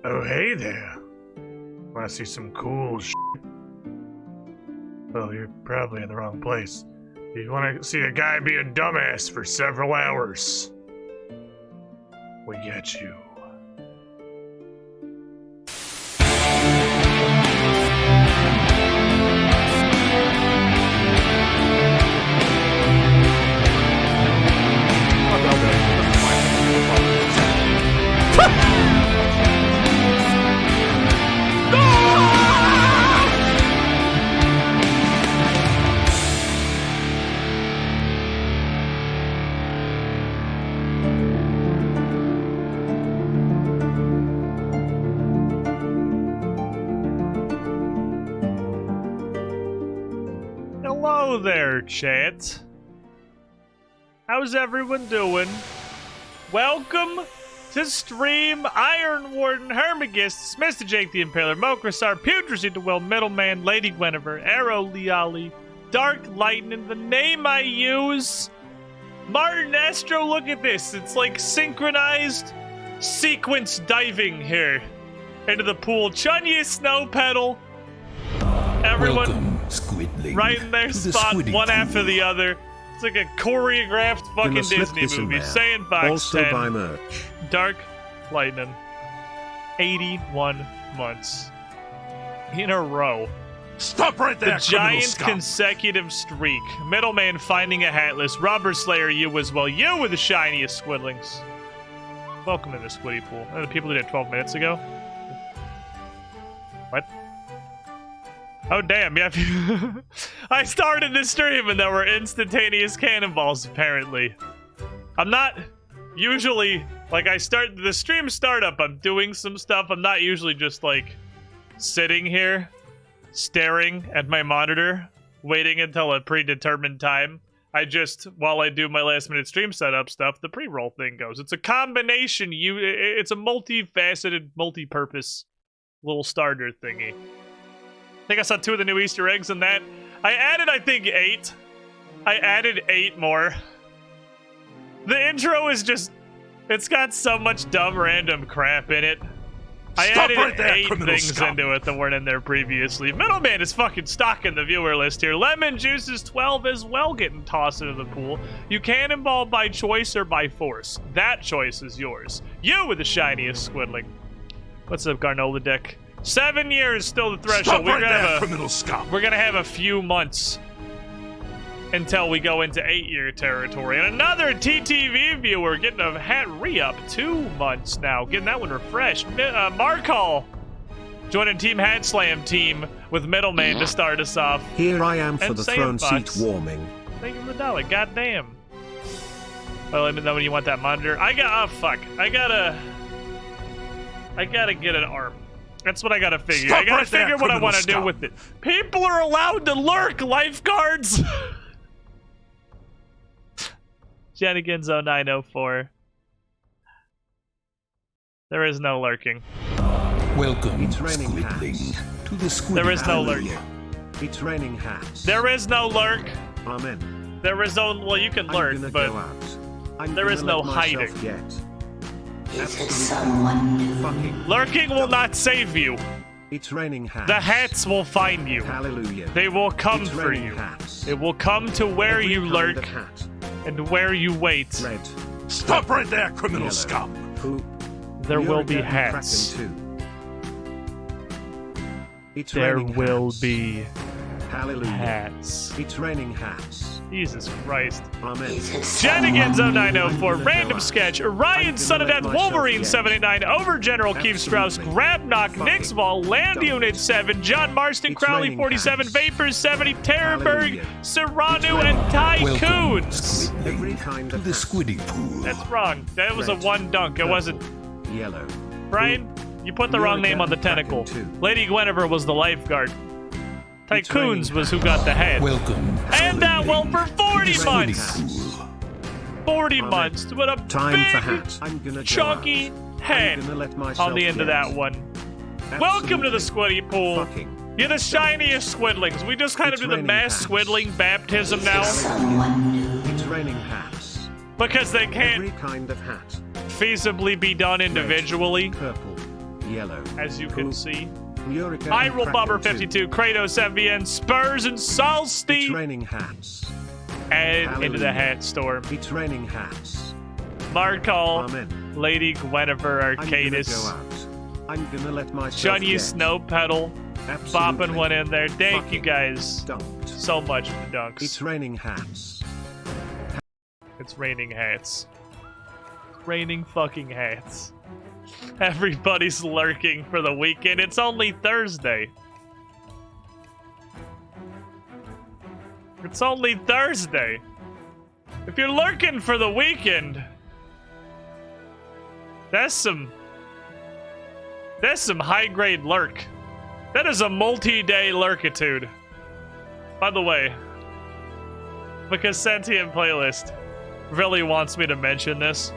Oh, hey there. Want to see some cool shit? Well, you're probably in the wrong place. You want to see a guy be a dumbass for several hours. We get you. Hello there, chat. How's everyone doing? Welcome to stream Iron Warden, Hermagus, Mr. Jake the Impaler, Mokrasar, Putrid the Will, Middleman, Lady Guinevere, Arrow Liali, Dark Lightning, the name I use, Martin Astro. Look at this. It's like synchronized sequence diving here into the pool. Chunya Snow Pedal. Everyone right in their spot, one after the other. It's like a choreographed fucking Disney movie. Sandbox also 10. buy merch. Dark Lightning. 81 months in a row. Stop right there, The giant consecutive streak. Middleman finding a hatless. Robber Slayer, you as well. You were the shiniest squidlings. Welcome to the Squiddy Pool. And the people who did 12 minutes ago. What? Oh, damn, yeah. I started this stream and there were instantaneous cannonballs, apparently. I'm not usually, like, I start the stream startup, I'm doing some stuff. I'm not usually just, like, sitting here, staring at my monitor, waiting until a predetermined time. I just, while I do my last minute stream setup stuff, the pre-roll thing goes. It's a combination, it's a multifaceted, multi-purpose little starter thingy. I think I saw 2 of the new Easter eggs in that. I added, I think, 8. I added 8 more. The intro is just... It's got so much dumb random crap in it. I added right there, 8 things scum. into it that weren't in there previously. Middleman is fucking stocking the viewer list here. Lemon Juice is 12 as well getting tossed into the pool. You cannonball by choice or by force. That choice is yours. You were the shiniest squidling. What's up, Garnola Dick? 7 years still the threshold. We're gonna have a few months until we go into 8-year territory. And another TTV viewer getting a hat re-up. 2 months now, getting that one refreshed. Markall joining Team Hat Slam team with Middleman to start us off. Here I am for And the throne Sandbox. seat warming. Thank you for the dollar. Goddamn. Well, let me know when you want that monitor. I gotta get an arm. That's what I gotta figure. I gotta figure what I want to do with it. People are allowed to lurk, lifeguards! Jennigan's 0904. There is no lurking. Welcome, It's raining Squidling, hats. to the Squiddy There is no Pool. lurking. It's raining hats. There is no lurk. Amen. There is no... Well, you can I'm lurk, gonna but go out. there is no hiding. hiding. Yet. Is it someone new? Fucking. lurking will not save you. It's raining hats. The hats will find you. Hallelujah. They will come It's for raining you. hats. It will come to where Every you kind lurk of hat. and where you wait. Red. Stop right there, criminal Yellow. scum! Poop. There will be Urine and hats. Kraken too. It's There raining will hats. be Hallelujah. hats. It's raining hats. Jesus Christ. Amen. Is it Jennigan's someone new? 0904, Random Sketch, Ryan, Son of Death, Wolverine 789, Overgeneral, Keith Strauss, Grabknock, Nixval, Land Unit 7, John Marston, It's Crowley raining 47, hats. Vapors 70, Terrorberg, Hallelujah. Serrano, It's and raining Welcome, Tycoons. Every Squidling, kind to of the hat. Squiddy Pool. That's wrong. That was a Red. one dunk. It Purple. wasn't. Yellow. Brian, you put the wrong name on the tentacle. Lady Guinevere was the lifeguard. It's Tycoons raining was who got the head. Welcome, And that will for 40 to the months. Squiddy Pool. 40 Amen. months with a Time for big, hat. I'm gonna go chunky out. head I'm gonna let myself on the end of get. that one. Welcome to the Squiddy Pool. Fucking. You're the shiniest squidlings. We just kind of It's do the raining mass hats. squidling baptism Is it now someone new? It's raining hats. because they can't Every kind of hat. feasibly be done individually. Purple. Yellow. as you can see. Eureka I and Roll Bobber Kraken 52, Kratos MVN, Spurs and It's Solsti, raining hats. and into the Hallelujah. hat storm. It's raining hats. Markall, Amen. Lady Guinevere I'm gonna go Arcadis, out. I'm gonna let myself Junny get Snow Pedal, absolutely bopping one in there. Thank you fucking guys dunked. so much for the dunks. It's raining hats. It's raining hats. Raining fucking hats. Everybody's lurking for the weekend. It's only Thursday. It's only Thursday. If you're lurking for the weekend, that's some high-grade lurk. That is a multi-day lurkitude. By the way, because Sentient Playlist really wants me to mention this,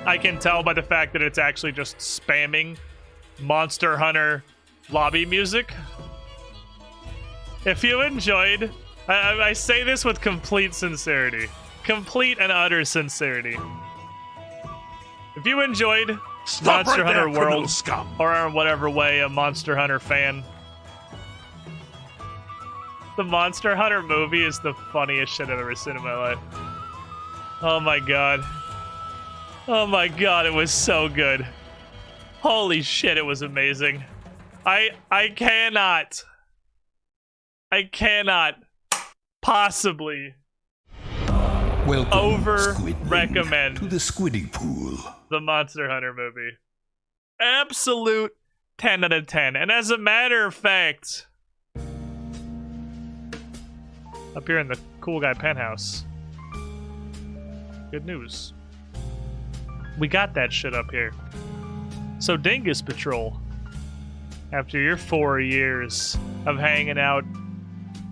I can tell by the fact that it's actually just spamming Monster Hunter lobby music. If you enjoyed, I say this with complete sincerity. Complete and utter sincerity. If you enjoyed Stop Monster right there, Hunter criminal World, scum. or in whatever way a Monster Hunter fan, the Monster Hunter movie is the funniest shit I've ever seen in my life. Oh my god. Oh my god, it was so good. Holy shit, it was amazing. I cannot possibly Welcome, Squidling, recommend to the Squiddy Pool. the Monster Hunter movie. Absolute 10 out of 10. And as a matter of fact, up here in the cool guy penthouse, good news. We got that shit up here. So Dingus Patrol, after your 4 years of hanging out,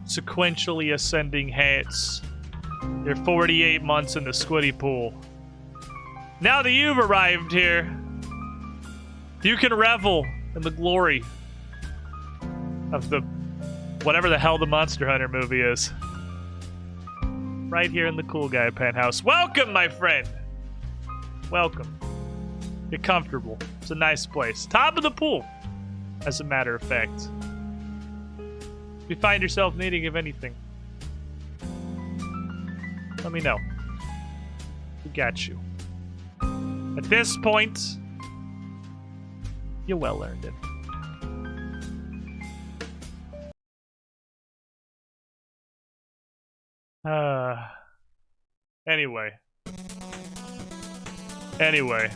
sequentially ascending hats, your 48 months in the Squiddy Pool, now that you've arrived here, you can revel in the glory of the whatever the hell the Monster Hunter movie is. Right here in the cool guy penthouse. Welcome, my friend. Welcome. Get comfortable. It's a nice place. Top of the pool, as a matter of fact. If you find yourself needing of anything, let me know. We got you. At this point, you well earned it. Anyway.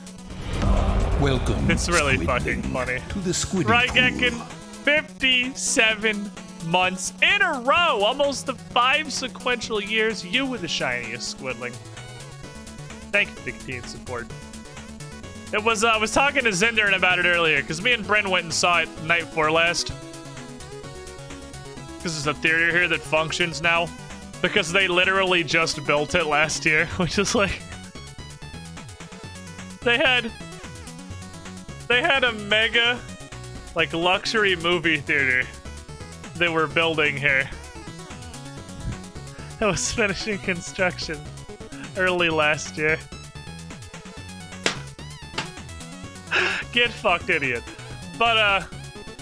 Welcome, It's really Squidling, fucking funny. to the Squiddy Right, Pool. Gekken, 57 months in a row, almost the 5 sequential years, you were the shiniest Squidling. Thank you for the continued support. It was, I was talking to Zinderin about it earlier, because me and Bryn went and saw it night before last. Because there's a theater here that functions now. Because they literally just built it last year, which is like... They had a mega, like, luxury movie theater they were building here. That was finishing construction early last year. Get fucked, idiot. But,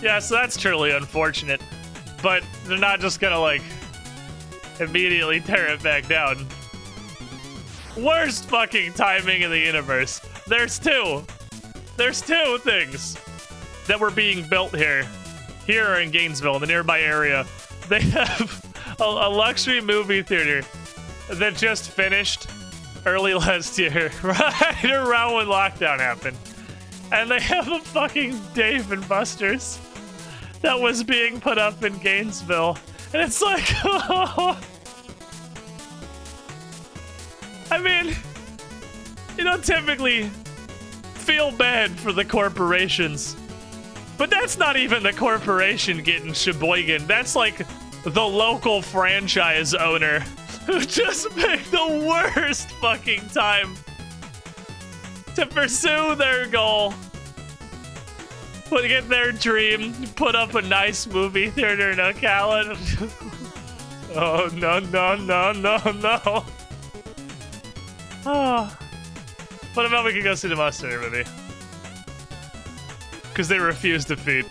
yeah, so that's truly unfortunate. But they're not just gonna, like, immediately tear it back down. Worst fucking timing in the universe. There's two things that were being built here in Gainesville, in the nearby area. They have a luxury movie theater that just finished early last year, right around when lockdown happened. And they have a fucking Dave and Buster's that was being put up in Gainesville. And it's like, oh. I mean, you don't typically feel bad for the corporations, but that's not even the corporation getting sheboygan. That's like the local franchise owner who just picked the worst fucking time to pursue their goal, get their dream, put up a nice movie theater in Ocala. Oh, no. Oh. What about we could go see the Monster movie? because they refuse defeat.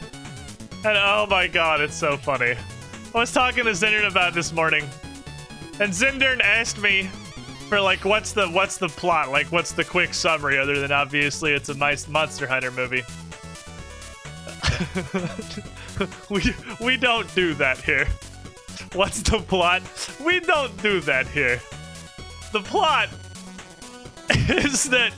And oh my god, it's so funny. I was talking to Zindern about it this morning, and Zindern asked me for like, what's the plot? Like, what's the quick summary other than obviously it's a nice Monster Hunter movie. we don't do that here. What's the plot? We don't do that here. The plot is that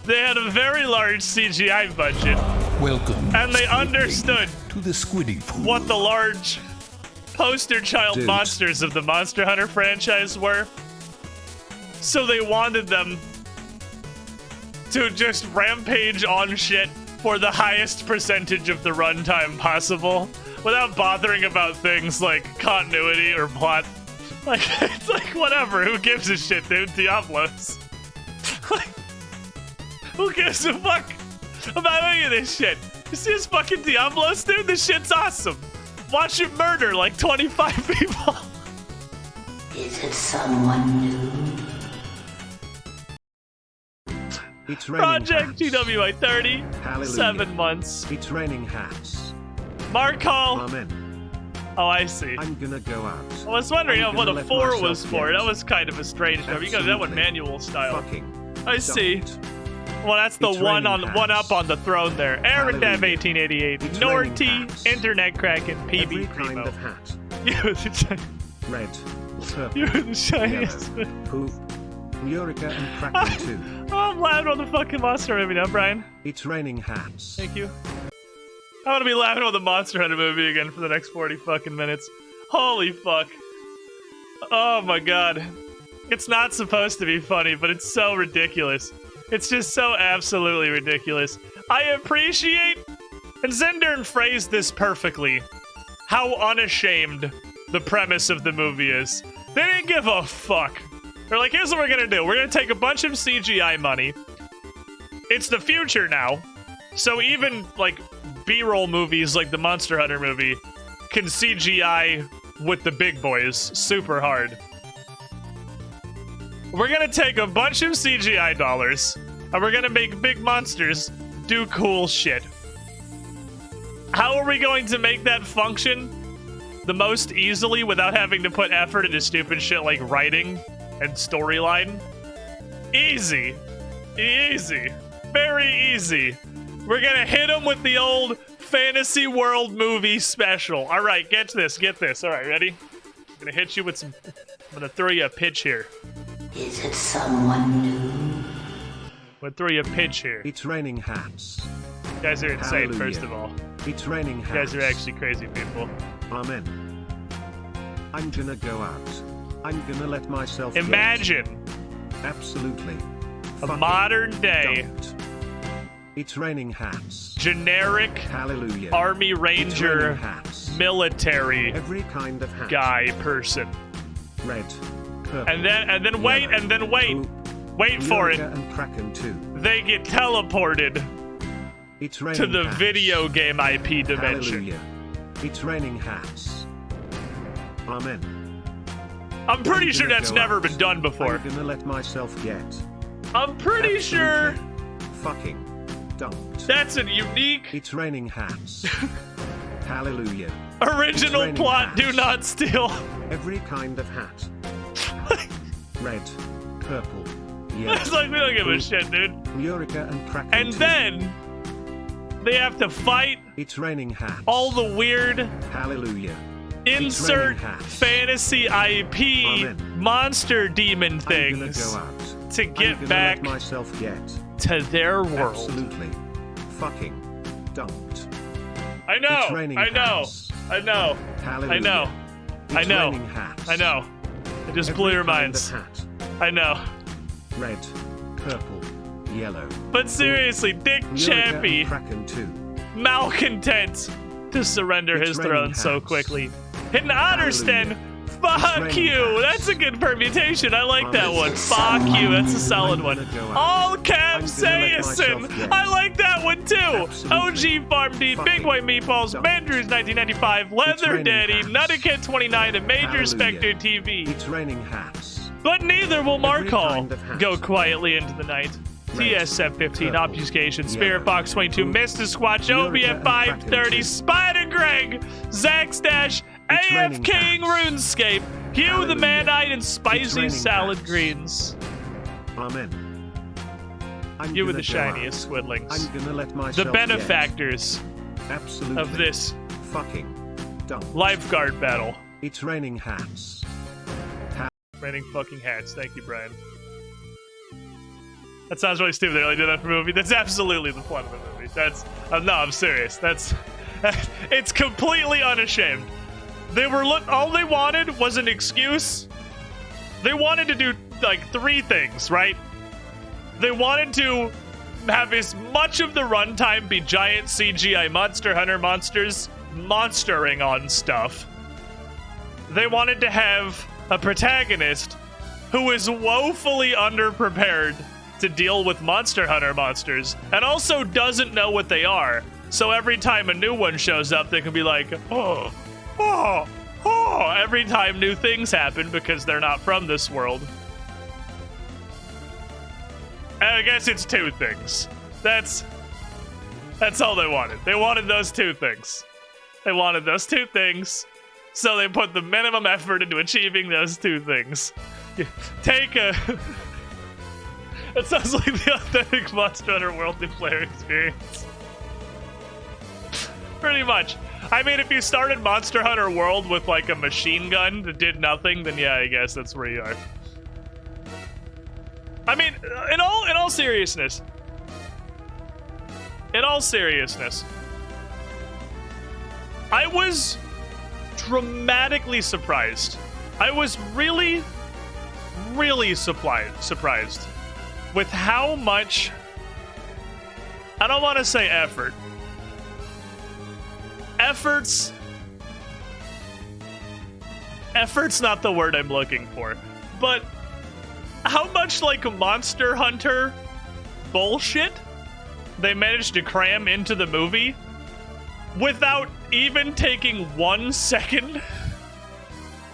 they had a very large CGI budget, Welcome, and they Squidward, understood to the Squiddy Pool. what the large poster child Dude. monsters of the Monster Hunter franchise were. So they wanted them to just rampage on shit for the highest percentage of the runtime possible without bothering about things like continuity or plot. Like, it's like, whatever, who gives a shit, dude? Diablos. Like, who gives a fuck about any of this shit? You see this fucking Diablos, dude? This shit's awesome. Watch it murder like 25 people. Is it someone new? It's raining Project hats. GWI 30, Hallelujah. 7 months. It's raining hats. Markall. Amen. Oh, I see. I'm gonna go out. I was wondering I'm what gonna a let 4 myself was for. get That was kind of a strange number. You got that one Absolutely. manual style. Fucking. I see. don't. Well, that's the It's one raining one hats. up on the throne there. Aaron Dev Hallelujah. 1888, It's Norty, raining hats. Internet Kraken, Every PB kind Primo. of hat. You're the shiniest. Red, purple, You're the shiniest. yellow, poo, Eureka and Kraken too. Oh, I'm laughing on the fucking monster movie now, Brian. It's raining hats. Thank you. I want to be laughing on the Monster Hunter movie again for the next 40 fucking minutes. Holy fuck. Oh my god. It's not supposed to be funny, but it's so ridiculous. It's just so absolutely ridiculous. I appreciate, and Zindern phrased this perfectly, how unashamed the premise of the movie is. They didn't give a fuck. They're like, here's what we're gonna do. We're gonna take a bunch of CGI money. It's the future now. So even, like, B-roll movies like the Monster Hunter movie can CGI with the big boys super hard. We're gonna take a bunch of CGI dollars, and we're gonna make big monsters do cool shit. How are we going to make that function the most easily without having to put effort into stupid shit like writing and storyline? Easy. Easy. Very easy. We're gonna hit them with the old Fantasy World movie special. All right, get this. All right, ready? I'm gonna hit you with some... I'm gonna throw you a pitch here. Is it someone new? I'm gonna throw you a pitch here. It's raining hats. You guys are insane, Hallelujah. first of all. It's raining You hats. guys are actually crazy people. Amen. I'm gonna go out. I'm gonna let myself get. Imagine Absolutely. a Fucking modern day don't. It's raining hats. generic Hallelujah. Army It's Ranger raining hats. military Every kind of hat. guy person. Red, purple, And then wait, yellow, and then wait. blue, Wait for it. Eureka and Kraken too. They get teleported It's raining to the hats. video game IP dimension. Hallelujah. It's raining hats. Amen. I'm pretty I'm sure gonna that's go never out. been done before. I'm gonna let myself get. I'm pretty sure Absolutely. Fucking don't. that's a unique It's raining hats. Hallelujah. original raining plot. Do hats. not steal. Every kind of hat. Red, purple, yellow. It's like we don't give a blue, shit, dude. Eureka and Kraken And too. then they have to fight It's raining hats. all the weird Hallelujah. insert raining hats. fantasy IP Amen. monster demon I'm gonna things go out. to I'm get gonna back let myself get. to their world. Absolutely. Fucking don't. I know. It's raining I know. hats. I know. Hallelujah. I know. It's I know. raining hats. I know. It just blew Every your kind minds. of hat. I know. Red, purple, yellow. But seriously, Dick Eureka Chappie, and Kraken too. malcontent to surrender It's his raining throne so hats. quickly. Hidden Otterston, It's fuck raining you. hats. That's a good permutation. I like that Amen. one. Fuck you. That's a solid I'm one. gonna go out. All cap I'm gonna let Sayison. myself get. I like that one too. Absolutely. OG Farm D, Big Fucking Boy Meatballs, don't. Mandrews 1995, Leather raining Daddy, hats. Nutticat 29, and Major Hallelujah. Spectre TV. It's raining hats. But neither will Every Markall kind of hat. go quietly into the night. TSF15, Obfuscation, Spirit Fox 22, Mr. Squatch, OBF 530, Spider Greg, Zack Stash, AF King, RuneScape, Hugh the Man-Eyed, and Spicy Salad Greens. Amen. You were the shiniest squidlings. I'm gonna let myself The benefactors absolutely of this fucking dumb lifeguard battle. It's raining hats. Raining fucking hats. Thank you, Brian. That sounds really stupid. They really did that for a movie. That's absolutely the plot of the movie. That's no, I'm serious. That's it's completely unashamed. They were all they wanted was an excuse. They wanted to do like 3 things, right? They wanted to have as much of the runtime be giant CGI Monster Hunter monsters monstering on stuff. They wanted to have a protagonist who is woefully underprepared to deal with Monster Hunter monsters and also doesn't know what they are. So every time a new one shows up, they can be like, oh, every time new things happen because they're not from this world. And I guess it's 2 things. That's all they wanted. They wanted those 2 things. They wanted those 2 things, so they put the minimum effort into achieving those 2 things. Take a... It sounds like the authentic Monster Hunter World new player experience. Pretty much. I mean, if you started Monster Hunter World with like a machine gun that did nothing, then yeah, I guess that's where you are. I mean, in all seriousness, I was dramatically surprised. I was really, really surprised with how much, I don't want to say effort. Effort's not the word I'm looking for, but how much like Monster Hunter bullshit they managed to cram into the movie without even taking 1 second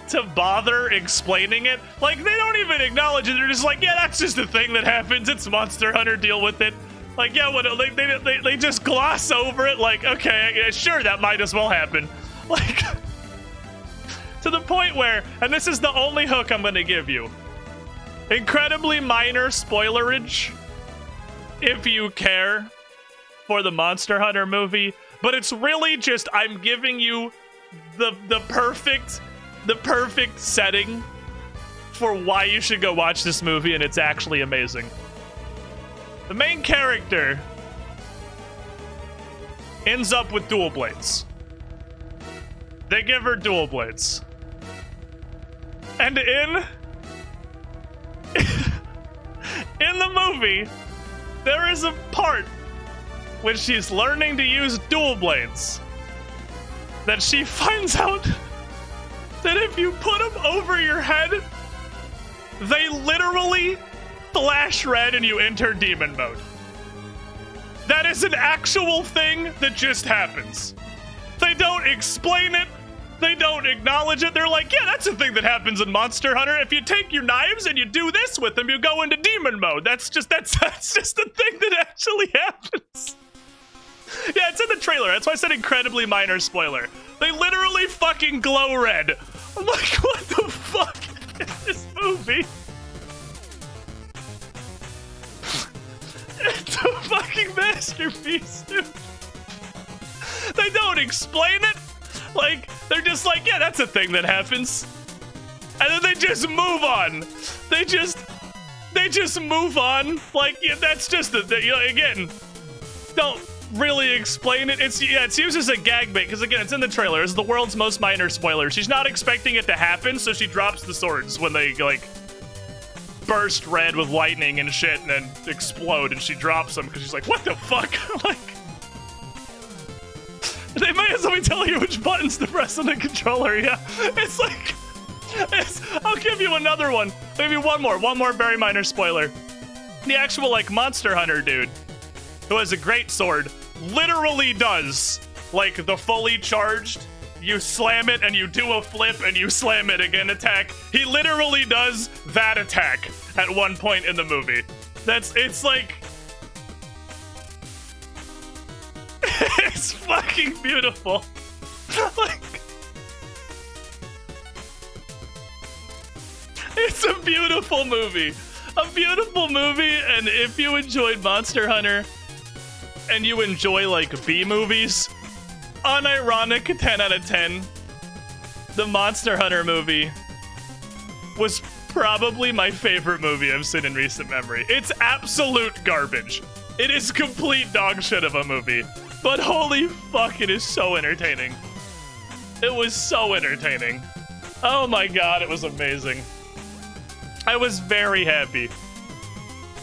to bother explaining it. Like, they don't even acknowledge it. They're just like, yeah, that's just a thing that happens. It's Monster Hunter, deal with it. Like, yeah, what, they just gloss over it. Like, okay, yeah, sure, that might as well happen. Like, to the point where, and this is the only hook I'm gonna give you, incredibly minor spoilerage if you care for the Monster Hunter movie, but it's really just, I'm giving you the perfect setting for why you should go watch this movie, and it's actually amazing. The main character ends up with dual blades. They give her dual blades. And in the movie, there is a part when she's learning to use dual blades that she finds out that if you put them over your head, they literally flash red and you enter demon mode. That is an actual thing that just happens. They don't explain it. They don't acknowledge it. They're like, yeah, that's a thing that happens in Monster Hunter. If you take your knives and you do this with them, you go into demon mode. That's just a thing that actually happens. Yeah, it's in the trailer. That's why I said incredibly minor spoiler. They literally fucking glow red. I'm like, what the fuck is this movie? It's a fucking masterpiece, dude. They don't explain it. Like, they're just like, yeah, that's a thing that happens. And then they just move on. They just move on. Like, yeah, that's just again, don't really explain it. It's used as a gag bait, because again, it's in the trailer. It's the world's most minor spoiler. She's not expecting it to happen, so she drops the swords when they, like, burst red with lightning and shit and then explode, and she drops them because she's like, what the fuck? Like, they may as well be telling you which buttons to press on the controller. Yeah, it's like, I'll give you another one, maybe one more very minor spoiler. The actual, like, Monster Hunter dude who has a great sword literally does, like, the fully charged, you slam it and you do a flip and you slam it again attack. He literally does that attack at one point in the movie. It's like, It's fucking beautiful. Like, it's a beautiful movie. A beautiful movie, and if you enjoyed Monster Hunter and you enjoy like B movies, unironic 10 out of 10, the Monster Hunter movie was probably my favorite movie I've seen in recent memory. It's absolute garbage. It is complete dog shit of a movie, but holy fuck, it is so entertaining. It was so entertaining. Oh my god, it was amazing. I was very happy.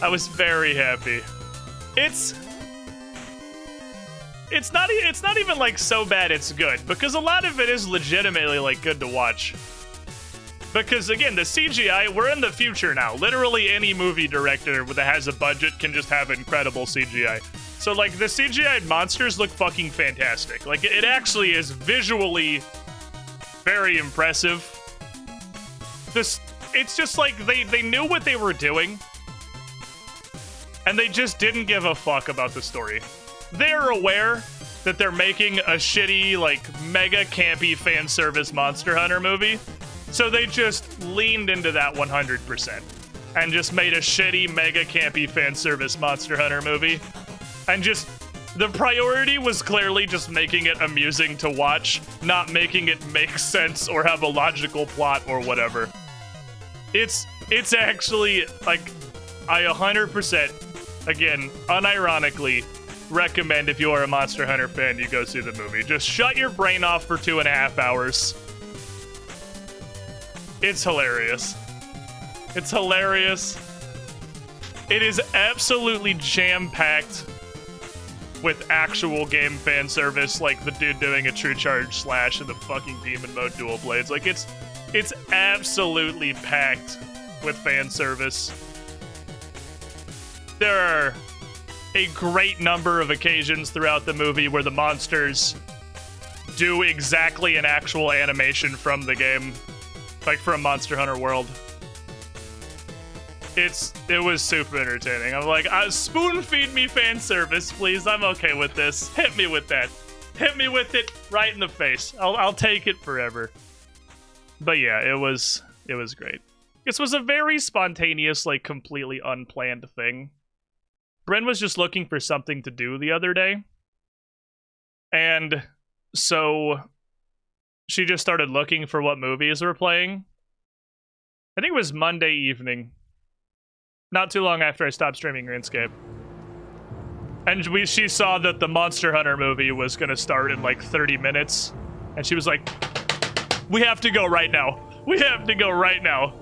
I was very happy. It's not even like so bad it's good, because a lot of it is legitimately like good to watch. Because again, the CGI, we're in the future now. Literally any movie director that has a budget can just have incredible CGI. So like the CGI monsters look fucking fantastic. Like it actually is visually very impressive. It's just like they knew what they were doing, and they just didn't give a fuck about the story. They're aware that they're making a shitty, like, mega campy fan service Monster Hunter movie, so they just leaned into that 100% and just made a shitty, mega campy fan service Monster Hunter movie. And just, the priority was clearly just making it amusing to watch, not making it make sense or have a logical plot or whatever. It's actually, like, I 100%, again, unironically, recommend if you are a Monster Hunter fan, you go see the movie. Just shut your brain off for 2.5 hours. It's hilarious. It's hilarious. It is absolutely jam-packed with actual game fan service, like the dude doing a True Charge slash in the fucking Demon Mode dual blades. Like, it's absolutely packed with fan service. There are a great number of occasions throughout the movie where the monsters do exactly an actual animation from the game, like from Monster Hunter World. It was super entertaining. I'm like, spoon feed me fan service, please. I'm okay with this. Hit me with that. Hit me with it right in the face. I'll take it forever. But yeah, it was great. This was a very spontaneous, like completely unplanned thing. Bryn was just looking for something to do the other day. And so she just started looking for what movies were playing. I think it was Monday evening. Not too long after I stopped streaming RuneScape. And she saw that the Monster Hunter movie was going to start in like 30 minutes. And she was like, we have to go right now. We have to go right now.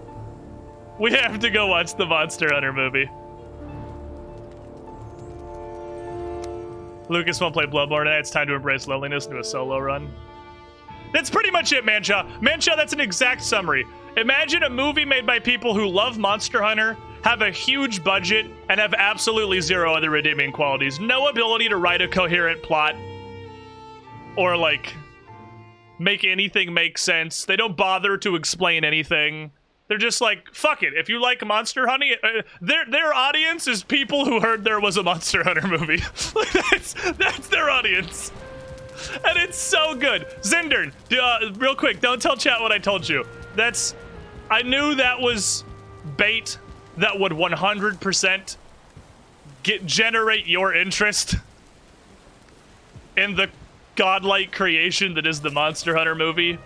We have to go watch the Monster Hunter movie. Lucas won't play Bloodborne tonight. It's time to embrace loneliness and do a solo run. That's pretty much it, Mancha. Mancha, that's an exact summary. Imagine a movie made by people who love Monster Hunter, have a huge budget, and have absolutely zero other redeeming qualities. No ability to write a coherent plot or, like, make anything make sense. They don't bother to explain anything. They're just like, fuck it. If you like Monster Hunter, their audience is people who heard there was a Monster Hunter movie. Like, that's their audience. And it's so good. Zindern, real quick, don't tell chat what I told you. I knew that was bait that would 100% generate your interest in the godlike creation that is the Monster Hunter movie.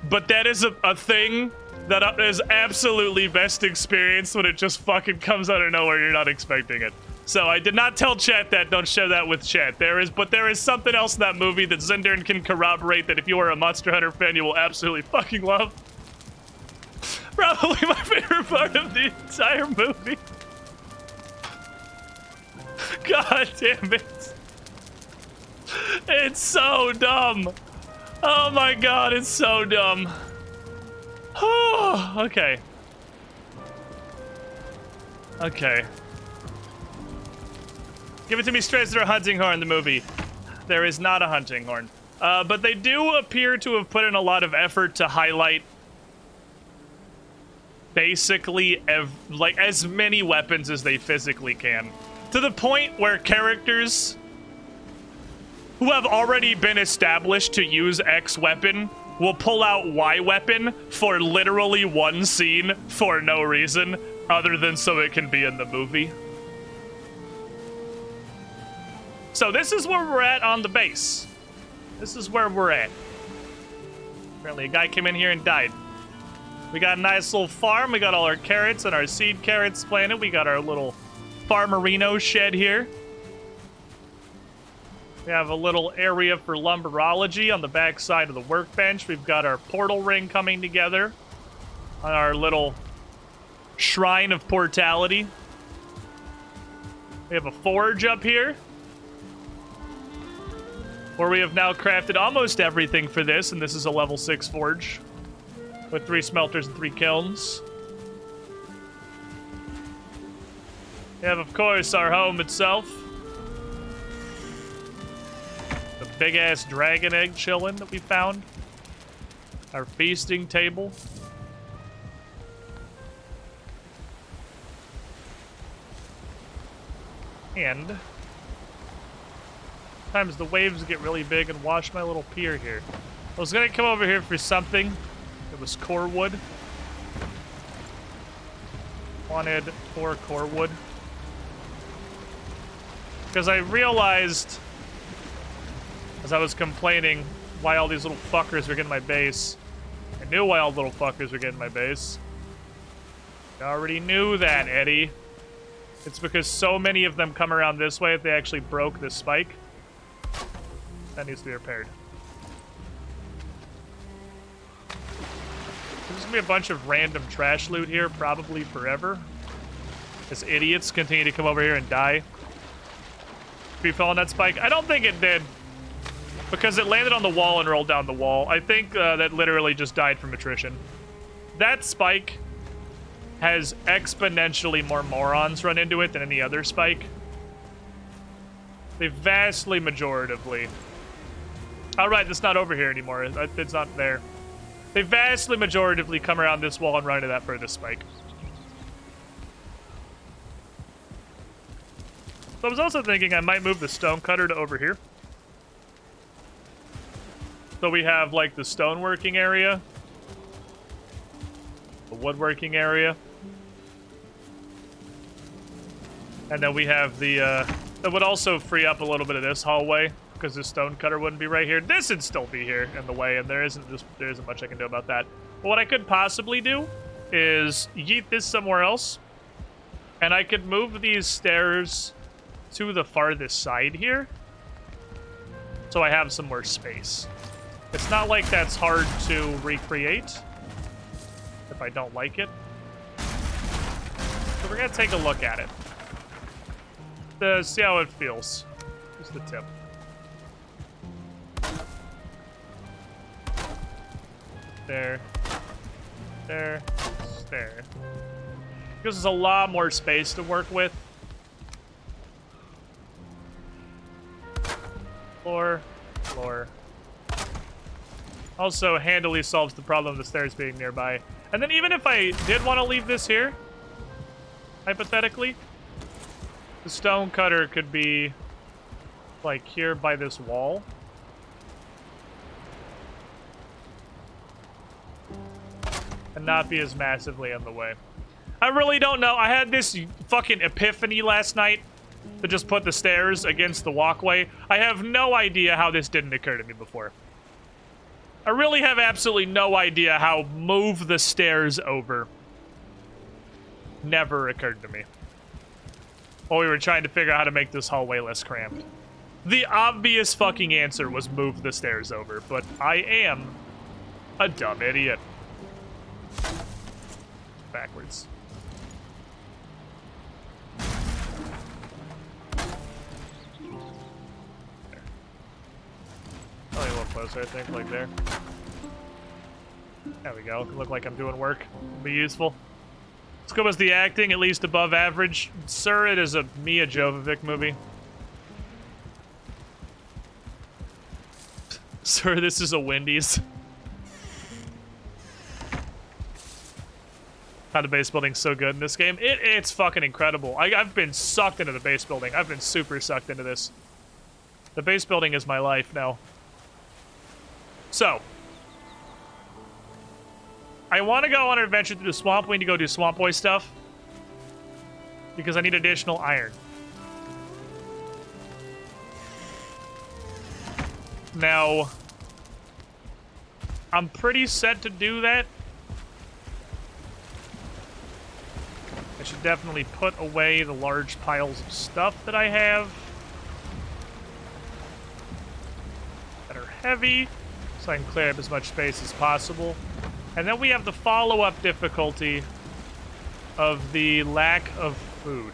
But that is a thing that is absolutely best experienced when it just fucking comes out of nowhere. You're not expecting it. So I did not tell chat that. Don't share that with chat. There is something else in that movie that Zindern can corroborate that if you are a Monster Hunter fan, you will absolutely fucking love. Probably my favorite part of the entire movie. God damn it. It's so dumb. Oh my god, it's so dumb. Okay. Okay. Give it to me straight. Is there a hunting horn in the movie? There is not a hunting horn. But they do appear to have put in a lot of effort to highlight basically like as many weapons as they physically can. To the point where characters who have already been established to use X weapon will pull out Y weapon for literally one scene for no reason other than so it can be in the movie. So this is where we're at on the base. This is where we're at. Apparently a guy came in here and died. We got a nice little farm. We got all our carrots and our seed carrots planted. We got our little farmerino shed here. We have a little area for lumberology on the back side of the workbench. We've got our portal ring coming together on our little shrine of portality. We have a forge up here where we have now crafted almost everything for this, and this is a level 6 forge with 3 smelters and 3 kilns. We have, of course, our home itself. The big-ass dragon egg chillin' that we found. Our feasting table. And sometimes the waves get really big and wash my little pier here. I was gonna come over here for something. It was core wood. Wanted 4 core wood. Because I realized, as I was complaining, why all these little fuckers were getting my base. I knew why all the little fuckers were getting my base. I already knew that, Eddie. It's because so many of them come around this way that they actually broke this spike. That needs to be repaired. There's gonna be a bunch of random trash loot here, probably forever. As idiots continue to come over here and die. If you fell on that spike, I don't think it did. Because it landed on the wall and rolled down the wall. I think that literally just died from attrition. That spike has exponentially more morons run into it than any other spike. They vastly majoritively... Oh, right, it's not over here anymore. It's not there. They vastly majoritively come around this wall and run into that furthest spike. So I was also thinking I might move the stone cutter to over here. So we have, like, the stoneworking area. The woodworking area. And then we have the, that would also free up a little bit of this hallway, because the stone cutter wouldn't be right here. This would still be here in the way, and there isn't much I can do about that. But what I could possibly do is yeet this somewhere else, and I could move these stairs to the farthest side here, so I have some more space. It's not like that's hard to recreate if I don't like it. So we're gonna take a look at it. To see how it feels. Just the tip. There. There. There. Gives us a lot more space to work with. Floor. Floor. Also handily solves the problem of the stairs being nearby. And then even if I did want to leave this here, hypothetically, the stone cutter could be like here by this wall. And not be as massively in the way. I really don't know. I had this fucking epiphany last night to just put the stairs against the walkway. I have no idea how this didn't occur to me before. I really have absolutely no idea how move the stairs over never occurred to me. While we were trying to figure out how to make this hallway less cramped. The obvious fucking answer was move the stairs over, but I am a dumb idiot. Backwards. There. Probably a little closer, I think, like there. There we go. Look like I'm doing work. It'll be useful. Let's go as the acting, at least above average. Sir, it is a Mia Jovovich movie. Sir, this is a Wendy's. How the base building's so good in this game. It's fucking incredible. I've been sucked into the base building. I've been super sucked into this. The base building is my life now. So, I want to go on an adventure through the swamp. We need to go do Swamp Boy stuff. Because I need additional iron. Now, I'm pretty set to do that. I should definitely put away the large piles of stuff that I have that are heavy, so I can clear up as much space as possible. And then we have the follow-up difficulty of the lack of food.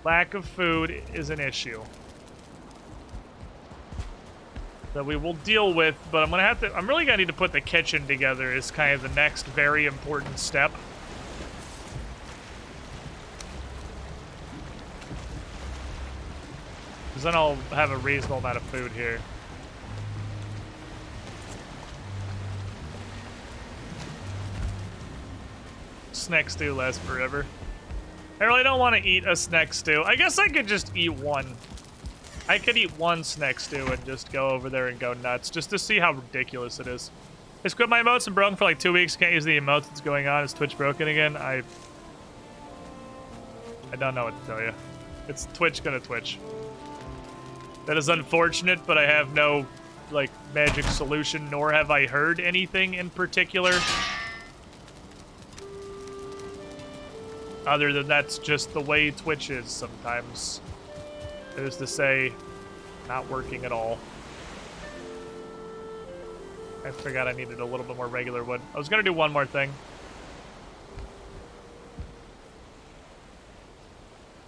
Lack of food is an issue that we will deal with, but I'm really gonna need to put the kitchen together as kind of the next very important step. Because then I'll have a reasonable amount of food here. Snack stew lasts forever. I really don't want to eat a snack stew. I guess I could just eat one. I could eat one snack stew and just go over there and go nuts, just to see how ridiculous it is. I quit my emotes and broken for like 2 weeks. Can't use the emotes that's going on. Is Twitch broken again? I don't know what to tell you. It's Twitch gonna Twitch. That is unfortunate, but I have no, like, magic solution, nor have I heard anything in particular. Other than that's just the way Twitch is sometimes. That is to say, not working at all. I forgot I needed a little bit more regular wood. I was gonna do one more thing.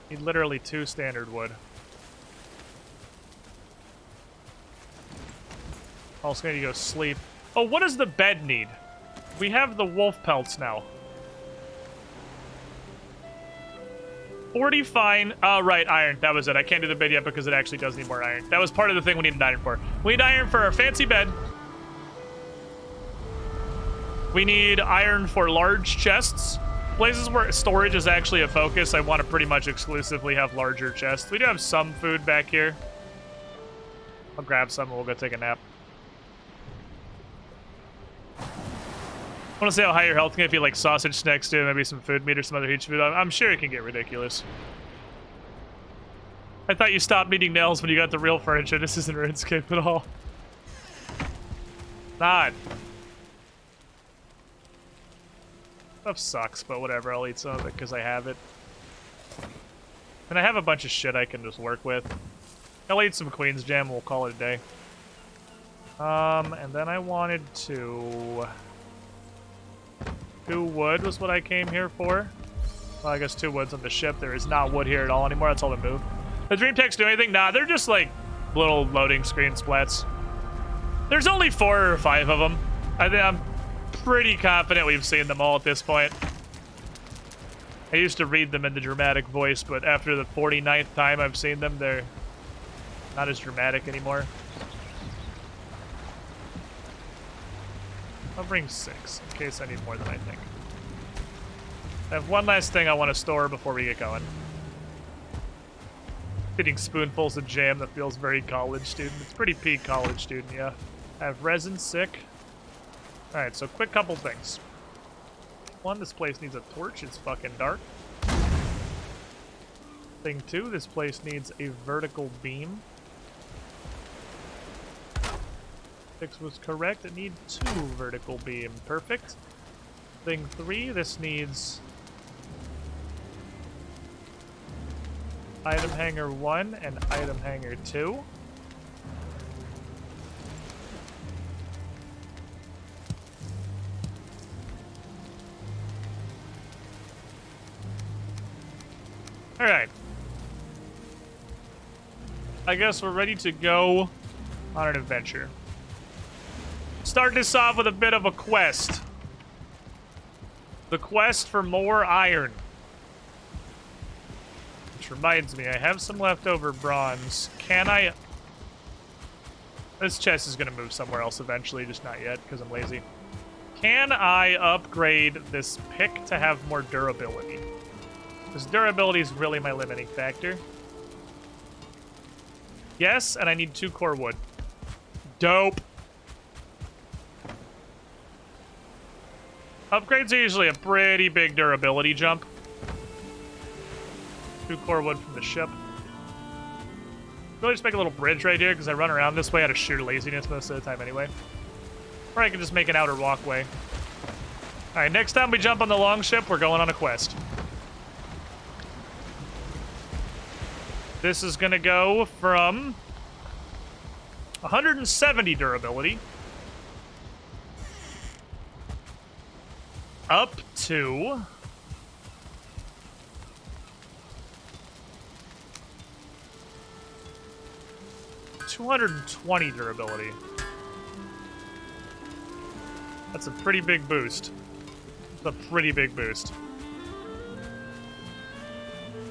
Need literally 2 standard wood. Also need to go sleep. Oh, what does the bed need? We have the wolf pelts now. 40 fine. Oh, right, iron. That was it. I can't do the bed yet because it actually does need more iron. That was part of the thing we needed iron for. We need iron for our fancy bed. We need iron for large chests. Places where storage is actually a focus, I want to pretty much exclusively have larger chests. We do have some food back here. I'll grab some and we'll go take a nap. I want to see how high your health can get if you like sausage snacks too, maybe some food meat or some other huge food. I'm sure it can get ridiculous. I thought you stopped needing nails when you got the real furniture. This isn't RuneScape at all. Not. Stuff sucks, but whatever. I'll eat some of it because I have it. And I have a bunch of shit I can just work with. I'll eat some Queen's Jam and we'll call it a day. And then I wanted to... 2 wood was what I came here for. Well, I guess 2 woods on the ship. There is not wood here at all anymore. That's all they move. Does Dream Text do anything? Nah, they're just like little loading screen splats. There's only 4 or 5 of them. I'm pretty confident we've seen them all at this point. I used to read them in the dramatic voice, but after the 49th time I've seen them, they're not as dramatic anymore. I'll bring 6, in case I need more than I think. I have one last thing I want to store before we get going. Eating spoonfuls of jam that feels very college student. It's pretty peak college student, yeah. I have resin, sick. Alright, so quick couple things. 1, this place needs a torch. It's fucking dark. Thing 2, this place needs a vertical beam. 6 was correct. It needs 2 vertical beam. Perfect. Thing 3, this needs item hanger 1 and item hanger 2. Alright. I guess we're ready to go on an adventure. Start this off with a bit of a quest. The quest for more iron. Which reminds me, I have some leftover bronze. Can I... This chest is going to move somewhere else eventually, just not yet, because I'm lazy. Can I upgrade this pick to have more durability? Because durability is really my limiting factor. Yes, and I need 2 core wood. Dope. Upgrades are usually a pretty big durability jump. 2 core wood from the ship. Really just make a little bridge right here because I run around this way out of sheer laziness most of the time anyway. Or I can just make an outer walkway. Alright, next time we jump on the longship, we're going on a quest. This is going to go from 170 durability up to 220 durability. That's a pretty big boost. That's a pretty big boost.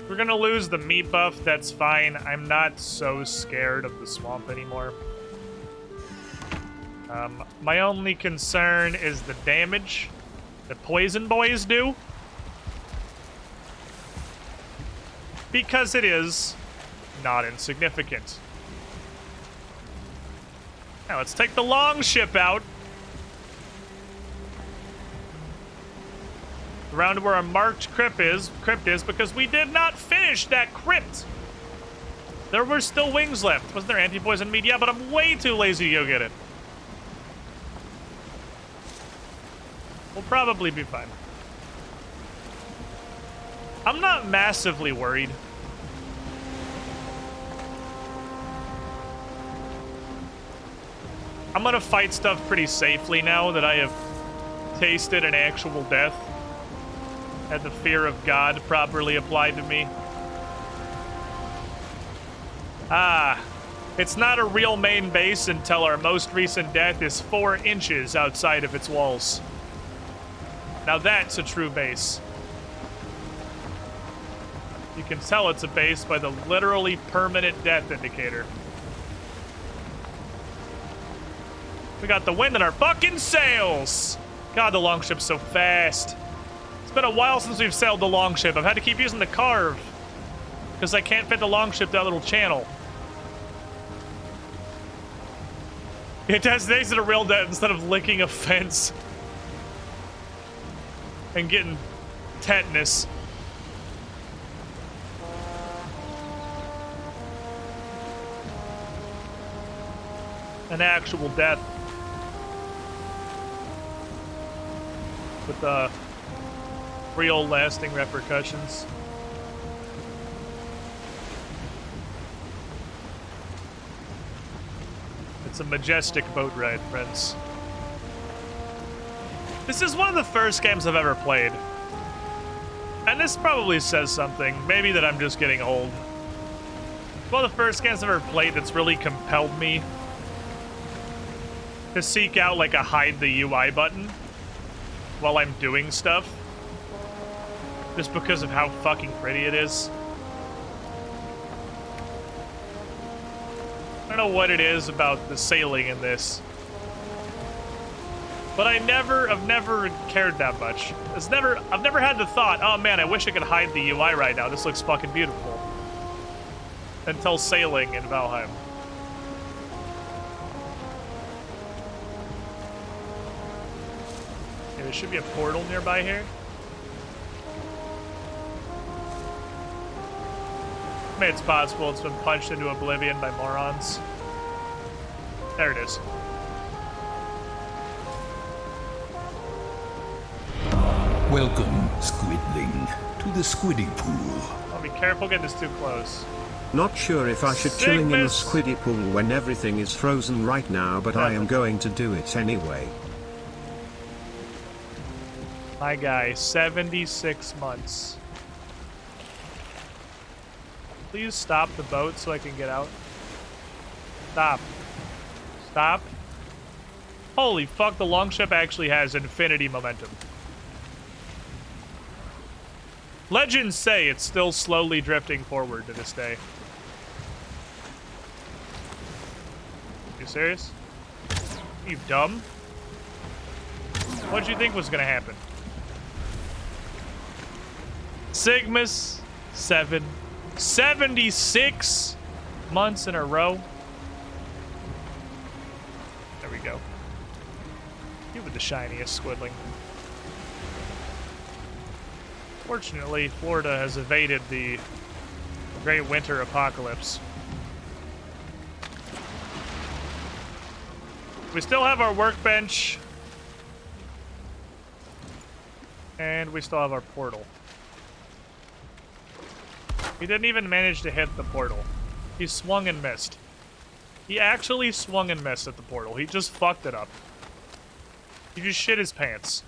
We're gonna lose the meat buff, that's fine. I'm not so scared of the swamp anymore. My only concern is the damage that poison boys do. Because it is not insignificant. Now let's take the long ship out. Around where our marked crypt is because we did not finish that crypt. There were still wings left. Wasn't there anti-poison meat? Yeah, but I'm way too lazy to go get it. We'll probably be fine. I'm not massively worried. I'm gonna fight stuff pretty safely now that I have tasted an actual death. Had the fear of God properly applied to me. Ah, it's not a real main base until our most recent death is 4 inches outside of its walls. Now that's a true base. You can tell it's a base by the literally permanent death indicator. We got the wind in our fucking sails! God, the longship's so fast. It's been a while since we've sailed the longship. I've had to keep using the carve because I can't fit the longship down that little channel. It makes it a real death instead of licking a fence and getting tetanus. An actual death. With real lasting repercussions. It's a majestic boat ride, friends. This is one of the first games I've ever played. And this probably says something. Maybe that I'm just getting old. It's one of the first games I've ever played that's really compelled me to seek out like a hide the UI button while I'm doing stuff. Just because of how fucking pretty it is. I don't know what it is about the sailing in this. But I've never cared that much. I've never had the thought, oh man, I wish I could hide the UI right now. This looks fucking beautiful. Until sailing in Valheim. Okay, there should be a portal nearby here. I mean, it's possible it's been punched into oblivion by morons. There it is. Welcome, Squidling, to the Squiddy Pool. I'll be careful getting this too close. Not sure if I should chilling in the Sickness. squiddy pool when everything is frozen right now, but I am going to do it anyway. My guy, 76 months. Please stop the boat so I can get out. Stop. Stop. Holy fuck, the longship actually has infinity momentum. Legends say it's still slowly drifting forward to this day. You serious? You dumb? What'd you think was gonna happen? Sigmas 7. 76 months in a row. There we go. You were the shiniest squidling. Fortunately, Florida has evaded the great winter apocalypse. We still have our workbench. And we still have our portal. He didn't even manage to hit the portal. He swung and missed. He actually swung and missed at the portal. He just fucked it up. He just shit his pants.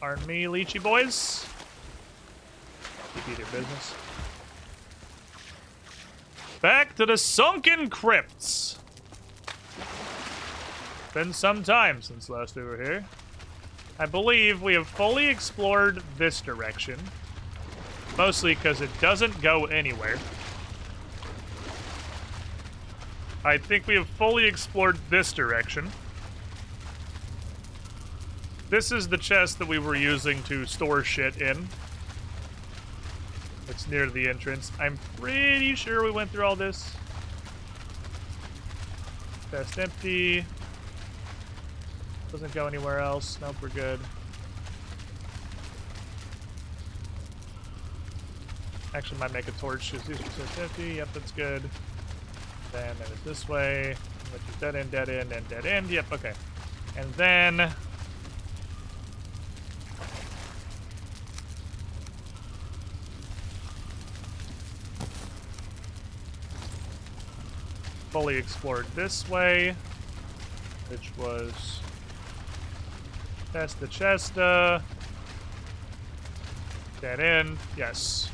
Aren't me, Lychee boys? You do your business. Back to the sunken crypts. Been some time since last we were here. I believe we have fully explored this direction. Mostly because it doesn't go anywhere. I think we have fully explored this direction. This is the chest that we were using to store shit in. It's near the entrance. I'm pretty sure we went through all this. Chest empty. Doesn't go anywhere else. Nope, we're good. Actually, might make a torch. Just use chest empty. Yep, that's good. Then it's this way. Which is dead end, and dead end. Yep, okay. And then fully explored this way, which was the chest, dead end, yes.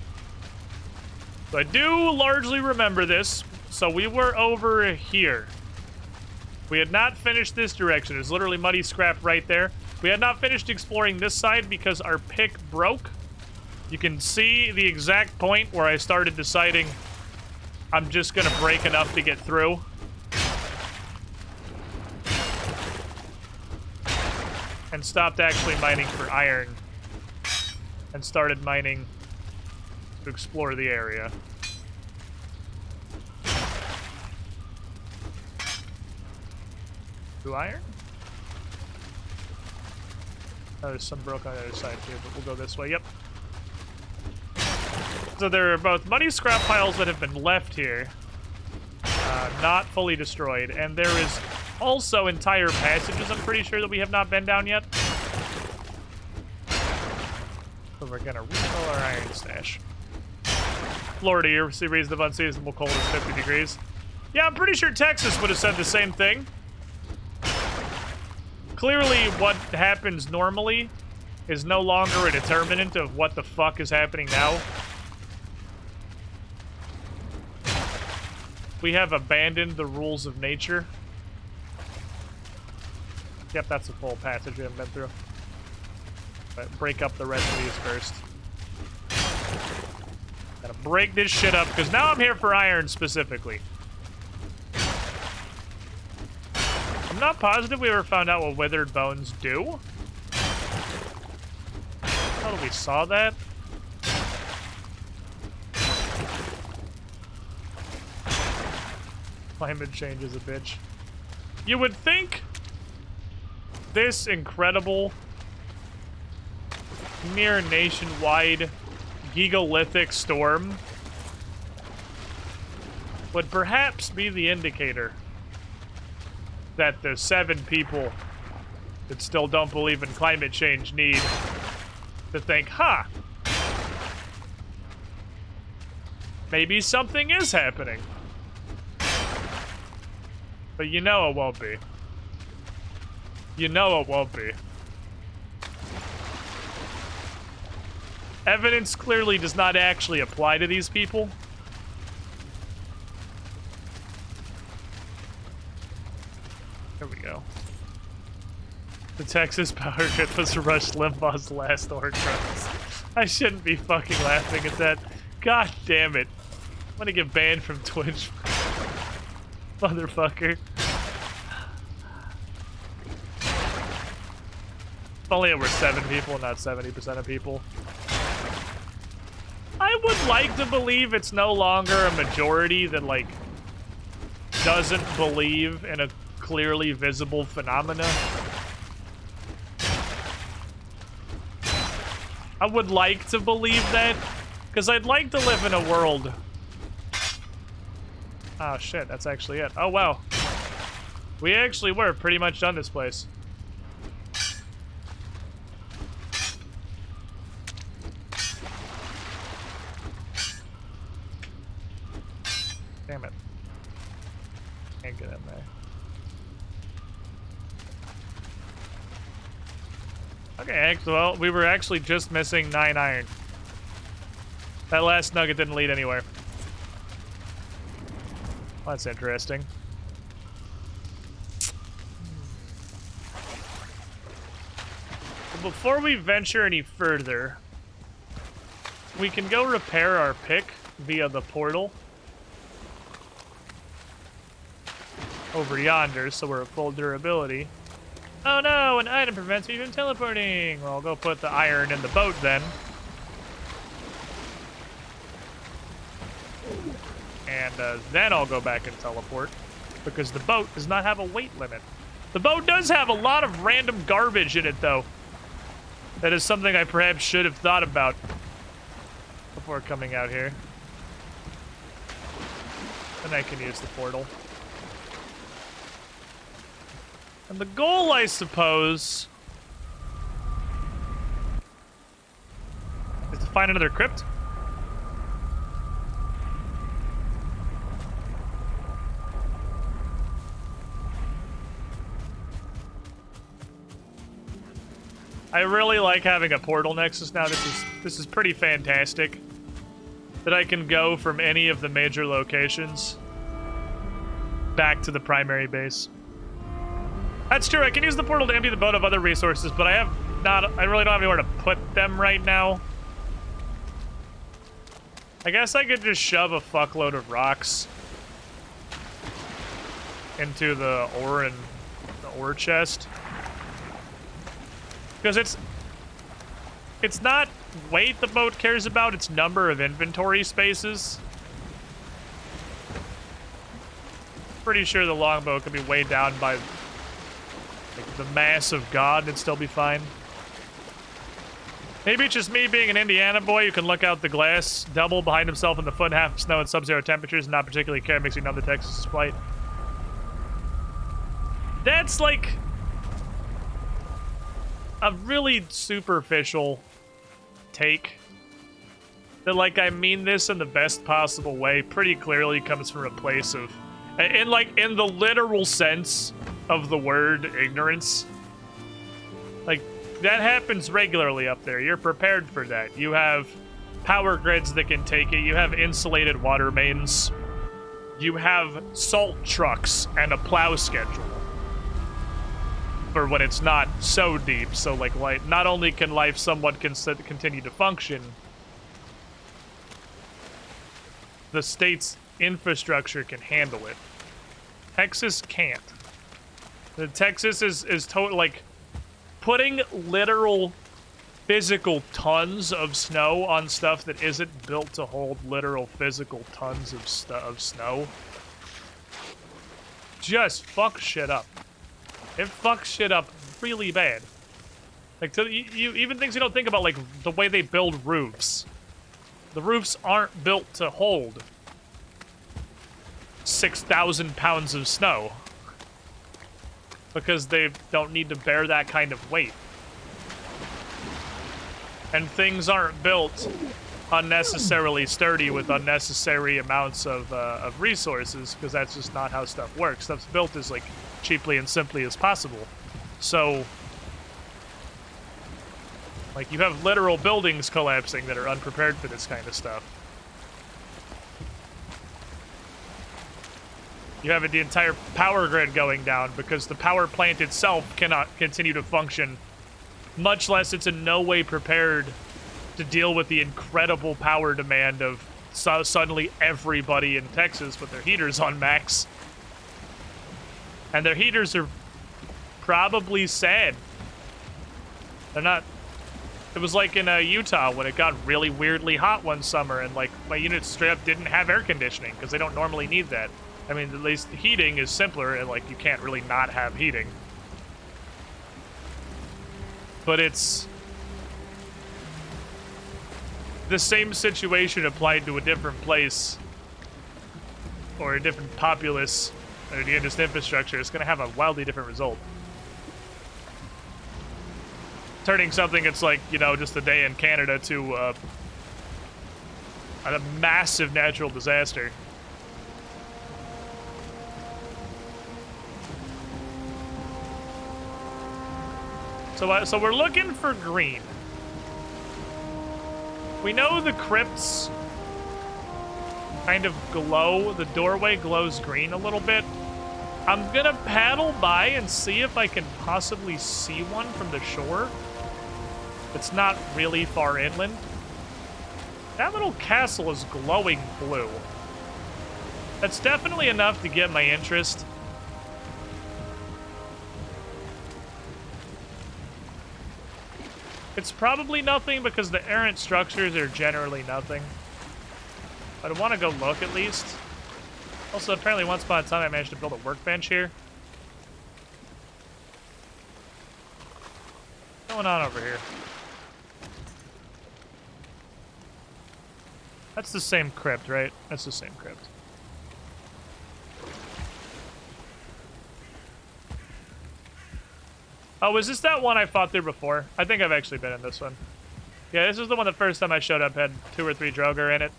So I do largely remember this. So we were over here. We had not finished this direction. There's literally muddy scrap right there. We had not finished exploring this side because our pick broke. You can see the exact point where I started deciding I'm just gonna break enough to get through. And stopped actually mining for iron. And started mining to explore the area. Blue iron? Oh, there's some broke on the other side too, but we'll go this way. Yep. So there are both muddy scrap piles that have been left here, not fully destroyed, and there is also entire passages I'm pretty sure that we have not been down yet. So we're gonna refill our iron stash. Florida, you see reason of unseasonable cold is 50 degrees. Yeah, I'm pretty sure Texas would have said the same thing. Clearly, what happens normally is no longer a determinant of what the fuck is happening now. We have abandoned the rules of nature. Yep, that's a full passage we haven't been through. But break up the rest of these first. Gotta break this shit up, because now I'm here for iron specifically. I'm not positive we ever found out what withered bones do. I thought we saw that. Climate change is a bitch. You would think this incredible, near nationwide gigalithic storm would perhaps be the indicator that the 7 people that still don't believe in climate change need to think, huh, maybe something is happening. But you know it won't be. You know it won't be. Evidence clearly does not actually apply to these people. There we go. The Texas power grid was Rush Limbaugh's last Horcrux. I shouldn't be fucking laughing at that. God damn it. I'm gonna get banned from Twitch. Motherfucker. If only it were 7 people, not 70% of people. I would like to believe it's no longer a majority that, like, doesn't believe in a clearly visible phenomena. I would like to believe that, because I'd like to live in a world... Oh shit, that's actually it. Oh wow. We actually were pretty much done this place. Damn it. Can't get in there. Okay, well, we were actually just missing 9 iron. That last nugget didn't lead anywhere. Well, that's interesting. Before we venture any further, we can go repair our pick via the portal over yonder, so we're at full durability. Oh no, an item prevents me from teleporting. Well, I'll go put the iron in the boat then. And then I'll go back and teleport, because the boat does not have a weight limit. The boat does have a lot of random garbage in it, though. That is something I perhaps should have thought about before coming out here. And I can use the portal. And the goal, I suppose, is to find another crypt. I really like having a portal nexus now. This is pretty fantastic. That I can go from any of the major locations back to the primary base. That's true, I can use the portal to empty the boat of other resources, but I really don't have anywhere to put them right now. I guess I could just shove a fuckload of rocks into the ore chest. Because it's not weight the boat cares about, it's number of inventory spaces. Pretty sure the longboat can be weighed down by like, the mass of God and still be fine. Maybe it's just me being an Indiana boy who can look out the glass double behind himself in the foot and a half of snow and sub-zero temperatures and not particularly care, makes me numb the Texas flight. That's like a really superficial take. That, like, I mean this in the best possible way, pretty clearly comes from a place of, in the literal sense of the word, ignorance. Like, that happens regularly up there. You're prepared for that. You have power grids that can take it. You have insulated water mains. You have salt trucks and a plow schedule for when it's not so deep. So, like not only can life somewhat continue to function, the state's infrastructure can handle it. Texas can't. The Texas is total, like, putting literal physical tons of snow on stuff that isn't built to hold literal physical tons of snow just fucks shit up. It fucks shit up really bad. Like, you even things you don't think about, like the way they build roofs. The roofs aren't built to hold 6,000 pounds of snow because they don't need to bear that kind of weight. And things aren't built unnecessarily sturdy with unnecessary amounts of resources, because that's just not how stuff works. Stuff's built as, like, cheaply and simply as possible. So, like, you have literal buildings collapsing that are unprepared for this kind of stuff. You have the entire power grid going down because the power plant itself cannot continue to function, much less it's in no way prepared to deal with the incredible power demand of suddenly everybody in Texas with their heaters on max. And their heaters are probably sad They're not... It was like in Utah when it got really weirdly hot one summer and like my unit straight up didn't have air conditioning because they don't normally need that. I mean, at least heating is simpler and like you can't really not have heating. But it's the same situation applied to a different place or a different populace or again, just infrastructure. It's going to have a wildly different result. Turning something that's like, you know, just a day in Canada to a massive natural disaster. So we're looking for green. We know the crypts kind of glow. The doorway glows green a little bit. I'm gonna paddle by and see if I can possibly see one from the shore. It's not really far inland. That little castle is glowing blue. That's definitely enough to get my interest. It's probably nothing because the errant structures are generally nothing. But I want to go look at least. Also, apparently once upon a time I managed to build a workbench here. What's going on over here? That's the same crypt, right? That's the same crypt. Oh, is this that one I fought through before? I think I've actually been in this one. Yeah, this is the one the first time I showed up had 2 or 3 Droger in it.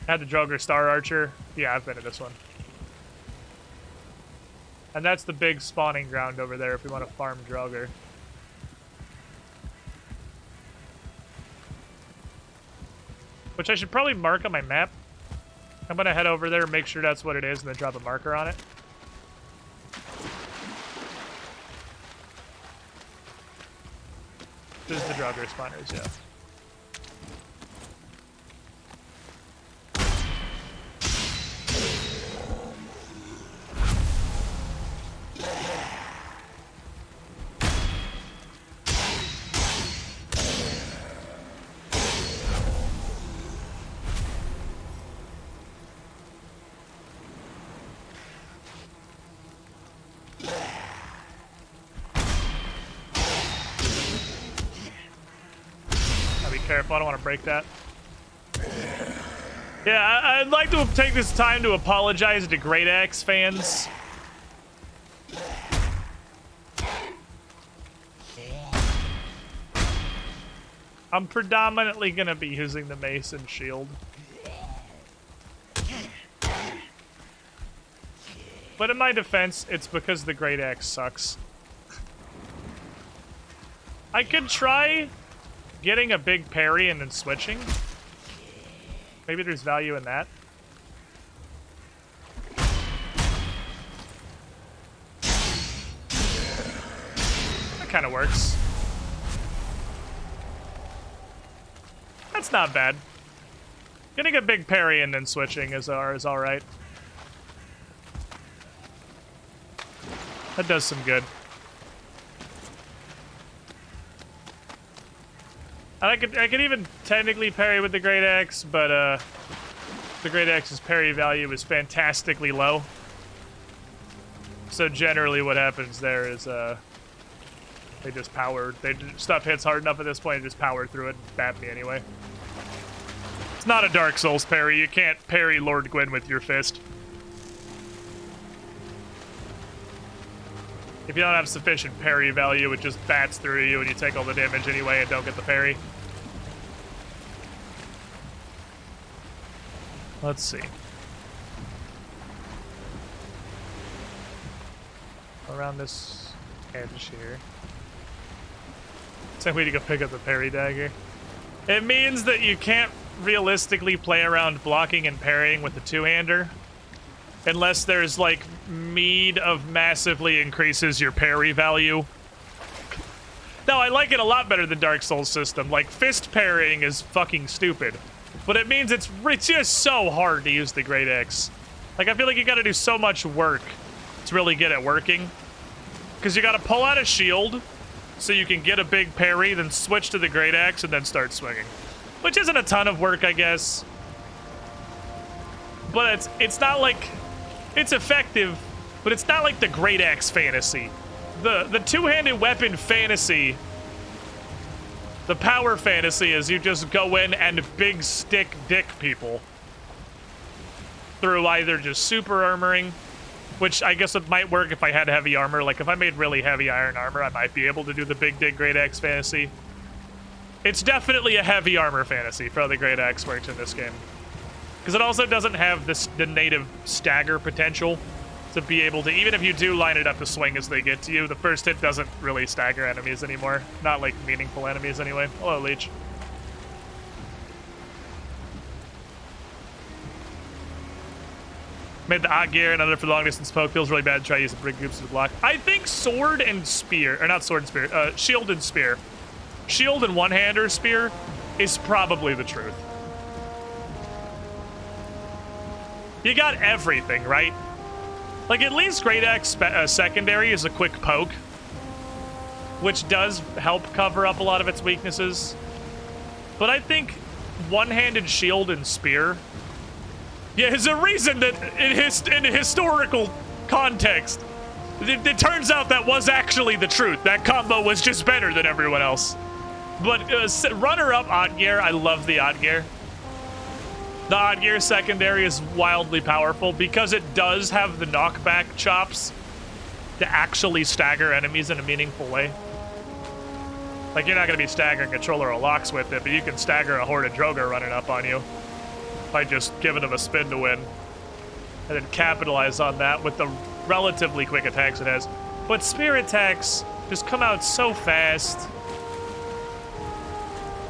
Had the Droger Star Archer. Yeah, I've been in this one. And that's the big spawning ground over there if we want to farm Droger. Which I should probably mark on my map. I'm going to head over there and make sure that's what it is and then drop a marker on it. This is the Droger spawners, yeah. Careful, I don't want to break that. Yeah, I'd like to take this time to apologize to Great Axe fans. I'm predominantly going to be using the mace and shield. But in my defense, it's because the Great Axe sucks. I could try getting a big parry and then switching. Maybe there's value in that. That kind of works. That's not bad. Getting a big parry and then switching is alright. That does some good. I could even technically parry with the Great Axe, but the Great Axe's parry value is fantastically low. So generally what happens there is they just power. Stuff hits hard enough at this point and just power through it and bat me anyway. It's not a Dark Souls parry. You can't parry Lord Gwyn with your fist. If you don't have sufficient parry value, it just bats through you and you take all the damage anyway and don't get the parry. Let's see. Around this edge here. So we need to go pick up the parry dagger. It means that you can't realistically play around blocking and parrying with the two-hander. Unless there's, like, mead of massively increases your parry value. Now, I like it a lot better than Dark Souls system. Like, fist parrying is fucking stupid. But it means it's just so hard to use the Great Axe. Like, I feel like you gotta do so much work to really get it working. Because you gotta pull out a shield, so you can get a big parry, then switch to the great axe, and then start swinging. Which isn't a ton of work, I guess. But it's not like... It's effective, but it's not like the great axe fantasy. The two-handed weapon fantasy... The power fantasy is you just go in and big stick dick people. Through either just super armoring, which I guess it might work if I had heavy armor. Like, if I made really heavy iron armor, I might be able to do the big dick great axe fantasy. It's definitely a heavy armor fantasy for how the great axe works in this game. Because it also doesn't have the native stagger potential to be able to, even if you do line it up to swing as they get to you, the first hit doesn't really stagger enemies anymore. Not like meaningful enemies anyway. Hello, Leech. Made the odd gear, another for long distance poke. Feels really bad to try using big groups to block. I think sword and spear, or not sword and spear, shield and spear. Shield and one-hander spear is probably the truth. You got everything, right? Like, at least Great Axe secondary is a quick poke, which does help cover up a lot of its weaknesses. But I think one-handed shield and spear... Yeah, there's a reason that in historical context, it turns out that was actually the truth. That combo was just better than everyone else. But runner-up odd gear, I love the odd gear. The odd gear secondary is wildly powerful because it does have the knockback chops to actually stagger enemies in a meaningful way. Like, you're not going to be staggering controller or locks with it, but you can stagger a horde of Droger running up on you by just giving them a spin to win. And then capitalize on that with the relatively quick attacks it has. But spear attacks just come out so fast.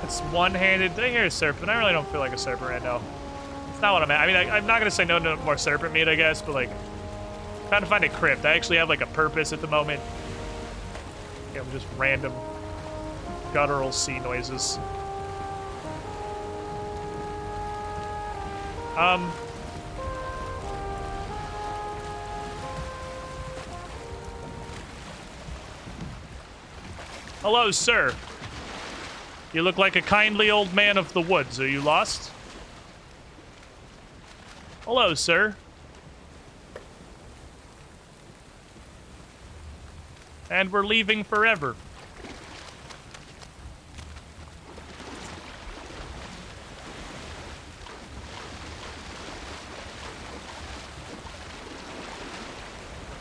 It's one-handed. Did I hear a serpent? I really don't feel like a serpent right now. It's not what I'm at. I mean, I'm not going to say no to more serpent meat, I guess, but, like, trying to find a crypt. I actually have, like, a purpose at the moment. Yeah, just random guttural sea noises. Hello, sir. You look like a kindly old man of the woods. Are you lost? Hello, sir. And we're leaving forever.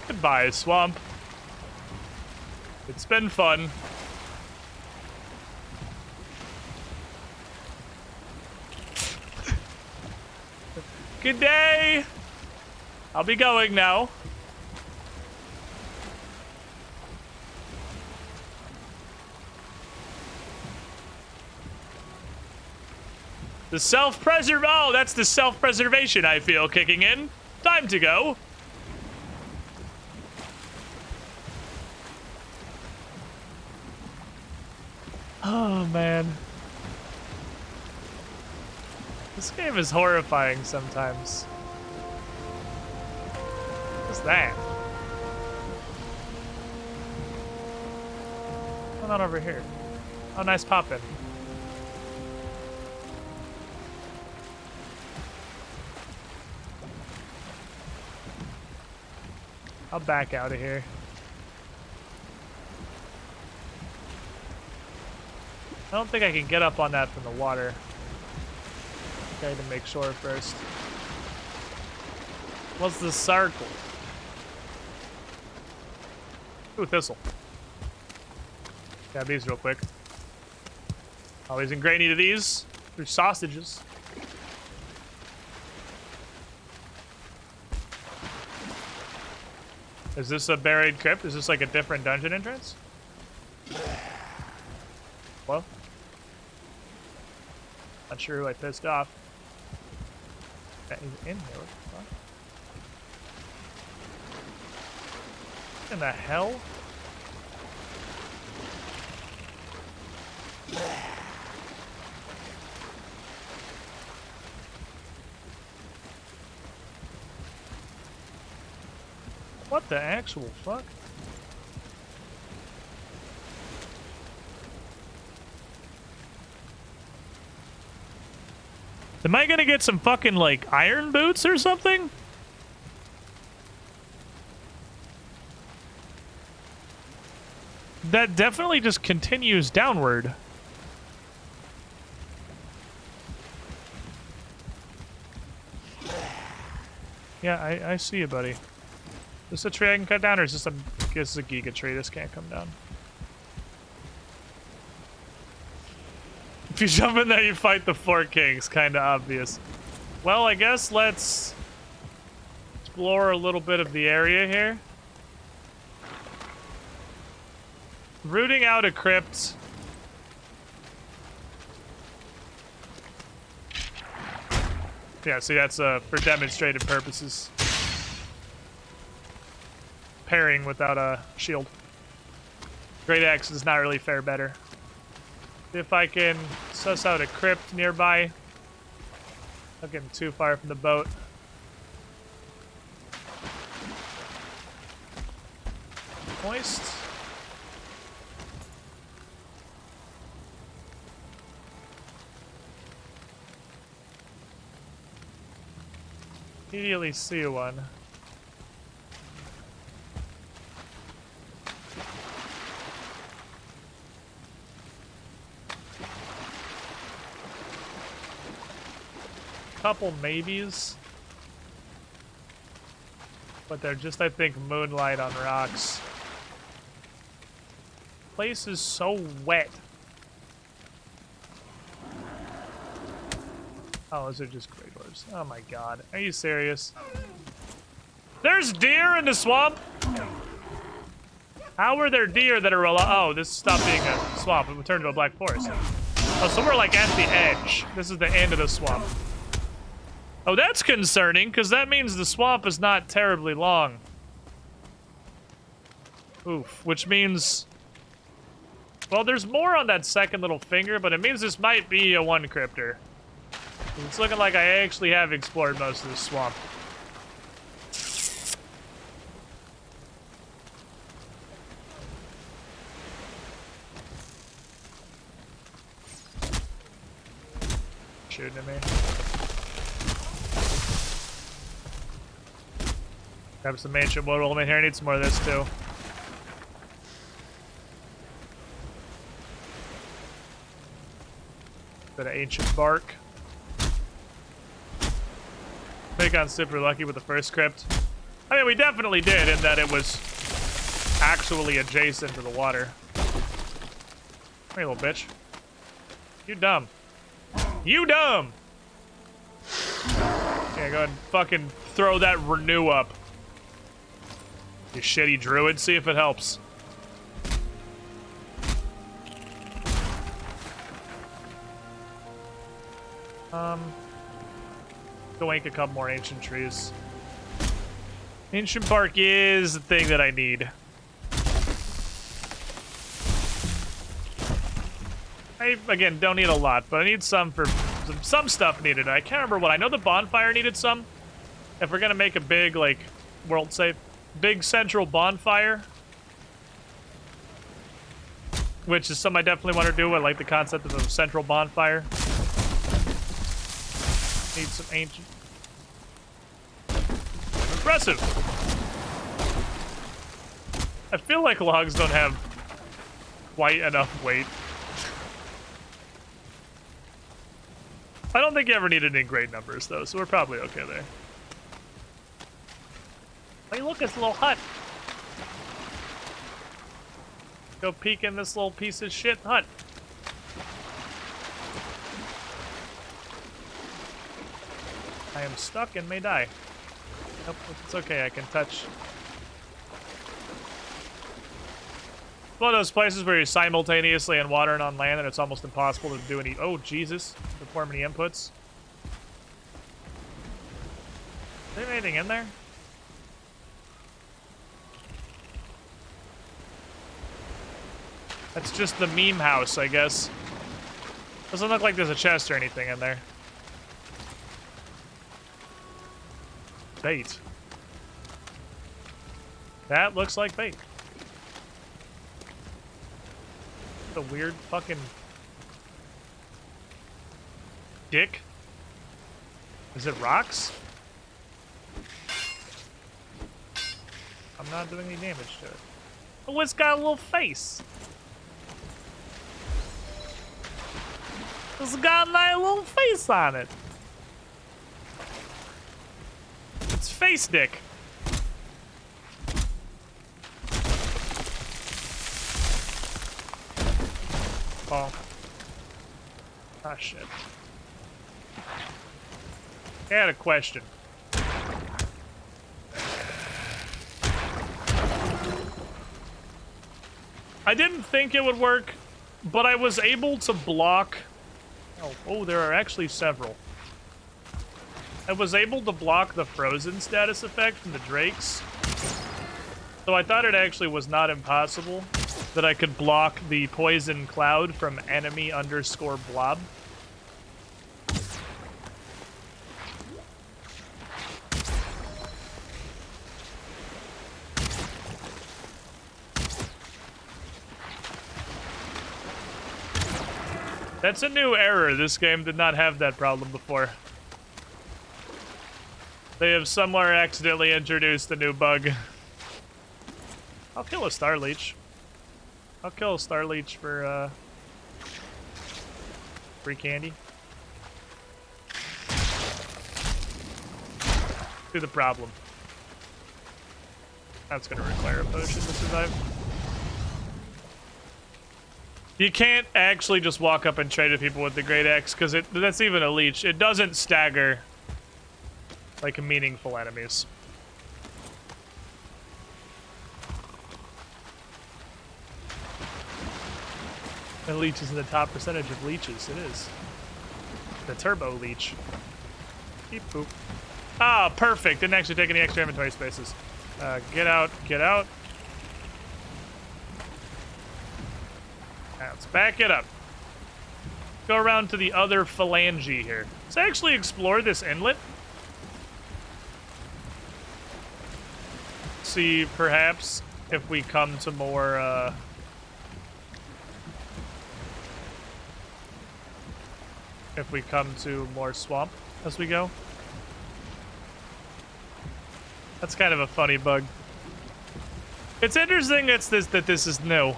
Goodbye, swamp. It's been fun. Good day. I'll be going now. The oh, that's the self-preservation I feel kicking in. Time to go. Oh, man. This game is horrifying sometimes. What's that? What's going on over here? Oh, nice pop-in. I'll back out of here. I don't think I can get up on that from the water. Okay, to make sure first. What's the circle? Ooh, thistle. Grab these real quick. Always in great need of these. There's sausages. Is this a buried crypt? Is this like a different dungeon entrance? Well, not sure who I pissed off. That is in here. What the fuck? In the hell? What the actual fuck? Am I gonna get some fucking, like, iron boots or something? That definitely just continues downward. Yeah, I see you, buddy. Is this a tree I can cut down, or is this a... I guess it's a giga tree. This can't come down. If you jump in there, you fight the four kings. Kinda obvious. Well, I guess let's explore a little bit of the area here. Rooting out a crypt. Yeah, see, that's for demonstrative purposes. Parrying without a shield. Great axe does not really fare better. See if I can suss out a crypt nearby. Not getting too far from the boat. Moist. Immediately see one. Couple maybes. But they're just, I think, moonlight on rocks. Place is so wet. Oh, those are just great orbs. Oh my god. Are you serious? There's deer in the swamp! How are there deer that are oh, this stopped being a swamp. It turned to a black forest. Oh, so we're like at the edge. This is the end of the swamp. Oh, that's concerning, because that means the swamp is not terribly long. Oof, which means... Well, there's more on that second little finger, but it means this might be a one crypter. It's looking like I actually have explored most of this swamp. Shooting at me. Grab some ancient wood while I'm in here. I need some more of this too. Bit of ancient bark. They got super lucky with the first crypt. I mean, we definitely did in that it was actually adjacent to the water. Hey, little bitch. You dumb. You dumb! Yeah, go ahead and fucking throw that renew up. You shitty druid, see if it helps. Go ink a couple more ancient trees. Ancient bark is the thing that I need. I, again, don't need a lot, but I need some for... Some stuff needed. I can't remember what. I know the bonfire needed some. If we're gonna make a big, like, world safe... Big central bonfire. Which is something I definitely want to do. I like the concept of a central bonfire. Need some ancient... Impressive! I feel like logs don't have quite enough weight. I don't think you ever need it in great numbers, though, so we're probably okay there. Hey, look, it's a little hut. Go peek in this little piece of shit hut. I am stuck and may die. Nope, it's okay, I can touch. One of those places where you're simultaneously in water and on land and it's almost impossible to do any... Oh, Jesus. Perform any inputs. Is there anything in there? That's just the meme house, I guess. Doesn't look like there's a chest or anything in there. Bait. That looks like bait. The weird fucking dick. Is it rocks? I'm not doing any damage to it. Oh, it's got a little face. It's got a nice little face on it. It's face dick. Oh. Ah, shit. I had a question. I didn't think it would work, but I was able to block... Oh, there are actually several. I was able to block the frozen status effect from the drakes. So I thought it actually was not impossible that I could block the poison cloud from enemy_blob. That's a new error. This game did not have that problem before. They have somewhere accidentally introduced a new bug. I'll kill a Star Leech. I'll kill a Star Leech for, free candy. To the problem. That's gonna require a potion to survive. You can't actually just walk up and trade with people with the Great Axe, because that's even a leech. It doesn't stagger like meaningful enemies. And leech is in the top percentage of leeches. It is. The turbo leech. Beep boop. Ah, perfect. Didn't actually take any extra inventory spaces. Get out, get out. Now, let's back it up. Go around to the other phalange here. Let's actually explore this inlet. See, perhaps, if we come to more, if we come to more swamp as we go. That's kind of a funny bug. It's interesting that this is new.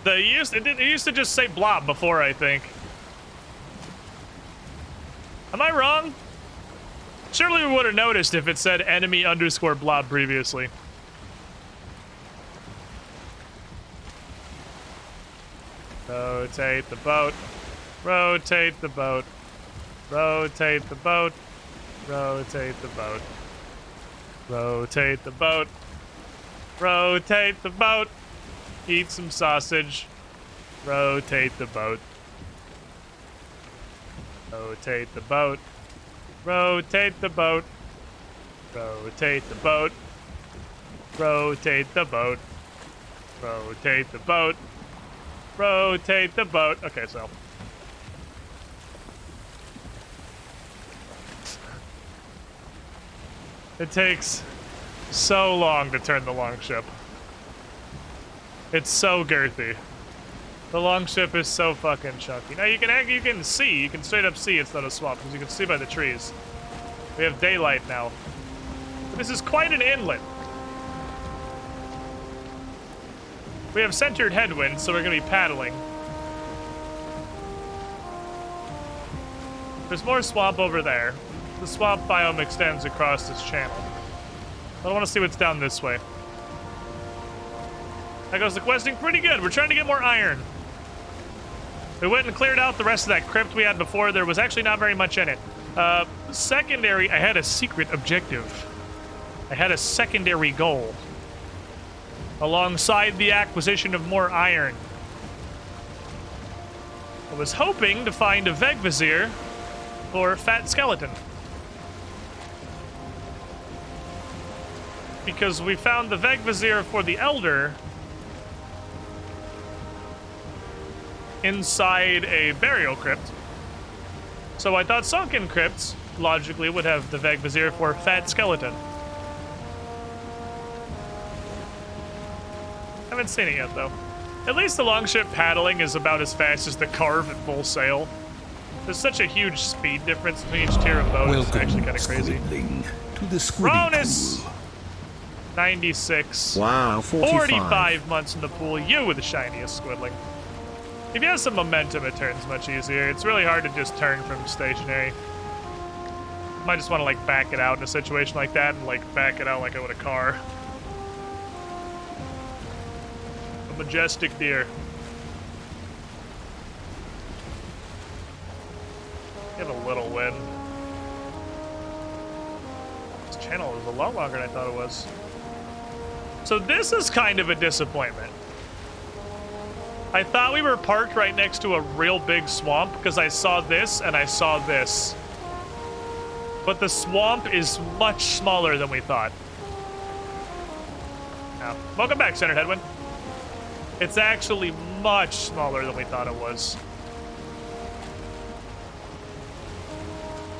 It used to just say blob before, I think. Am I wrong? Surely we would have noticed if it said enemy_blob previously. Rotate the boat. Rotate the boat. Rotate the boat. Rotate the boat. Rotate the boat. Rotate the boat. Eat some sausage. Rotate the boat. Rotate the boat. Rotate the boat. Rotate the boat. Rotate the boat. Rotate the boat. Rotate the boat. Okay, so. It takes so long to turn the longship. It's so girthy. The longship is so fucking chunky. Now you can see, you can straight up see it's not a swamp because you can see by the trees. We have daylight now. This is quite an inlet. We have centered headwind, so we're gonna be paddling. There's more swamp over there. The swamp biome extends across this channel. I want to see what's down this way. That goes the questing pretty good. We're trying to get more iron. We went and cleared out the rest of that crypt we had before. There was actually not very much in it. Secondary, I had a secret objective. I had a secondary goal. Alongside the acquisition of more iron. I was hoping to find a Vegvizier for Fat Skeleton. Because we found the Vegvizier for the Elder inside a burial crypt. So I thought sunken crypts, logically, would have the Vegvizier for Fat Skeleton. Haven't seen it yet, though. At least the longship paddling is about as fast as the Carve at full sail. There's such a huge speed difference between each tier of boat. It's Welcome, actually kind of crazy. Squidling, to the squidding Ronus! pool. 96. Wow, 45 months in the pool. You with the shiniest Squidling. If you have some momentum, it turns much easier. It's really hard to just turn from stationary. Might just want to like back it out in a situation like that and like back it out like I would a car. A majestic deer. Get a little wind. This channel is a lot longer than I thought it was. So this is kind of a disappointment. I thought we were parked right next to a real big swamp because I saw this and I saw this. But the swamp is much smaller than we thought. Now, welcome back, Centered Headwind. It's actually much smaller than we thought it was.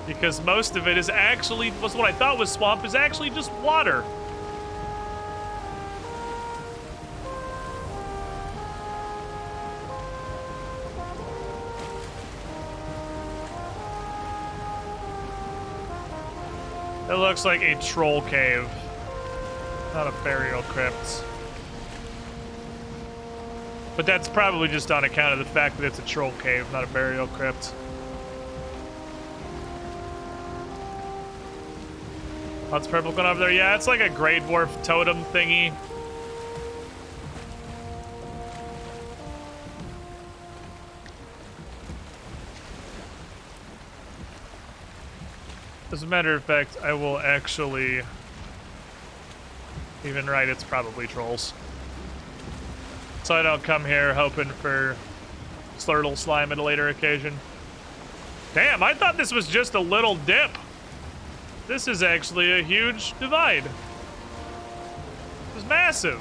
Because most of it is actually, what I thought was swamp is actually just water. It looks like a troll cave, not a burial crypt. But that's probably just on account of the fact that it's a troll cave, not a burial crypt. What's purple going over there? Yeah, it's like a Grey Dwarf totem thingy. As a matter of fact, I will actually even write it's probably trolls. So I don't come here hoping for Slurtle slime at a later occasion. Damn, I thought this was just a little dip. This is actually a huge divide. This is massive.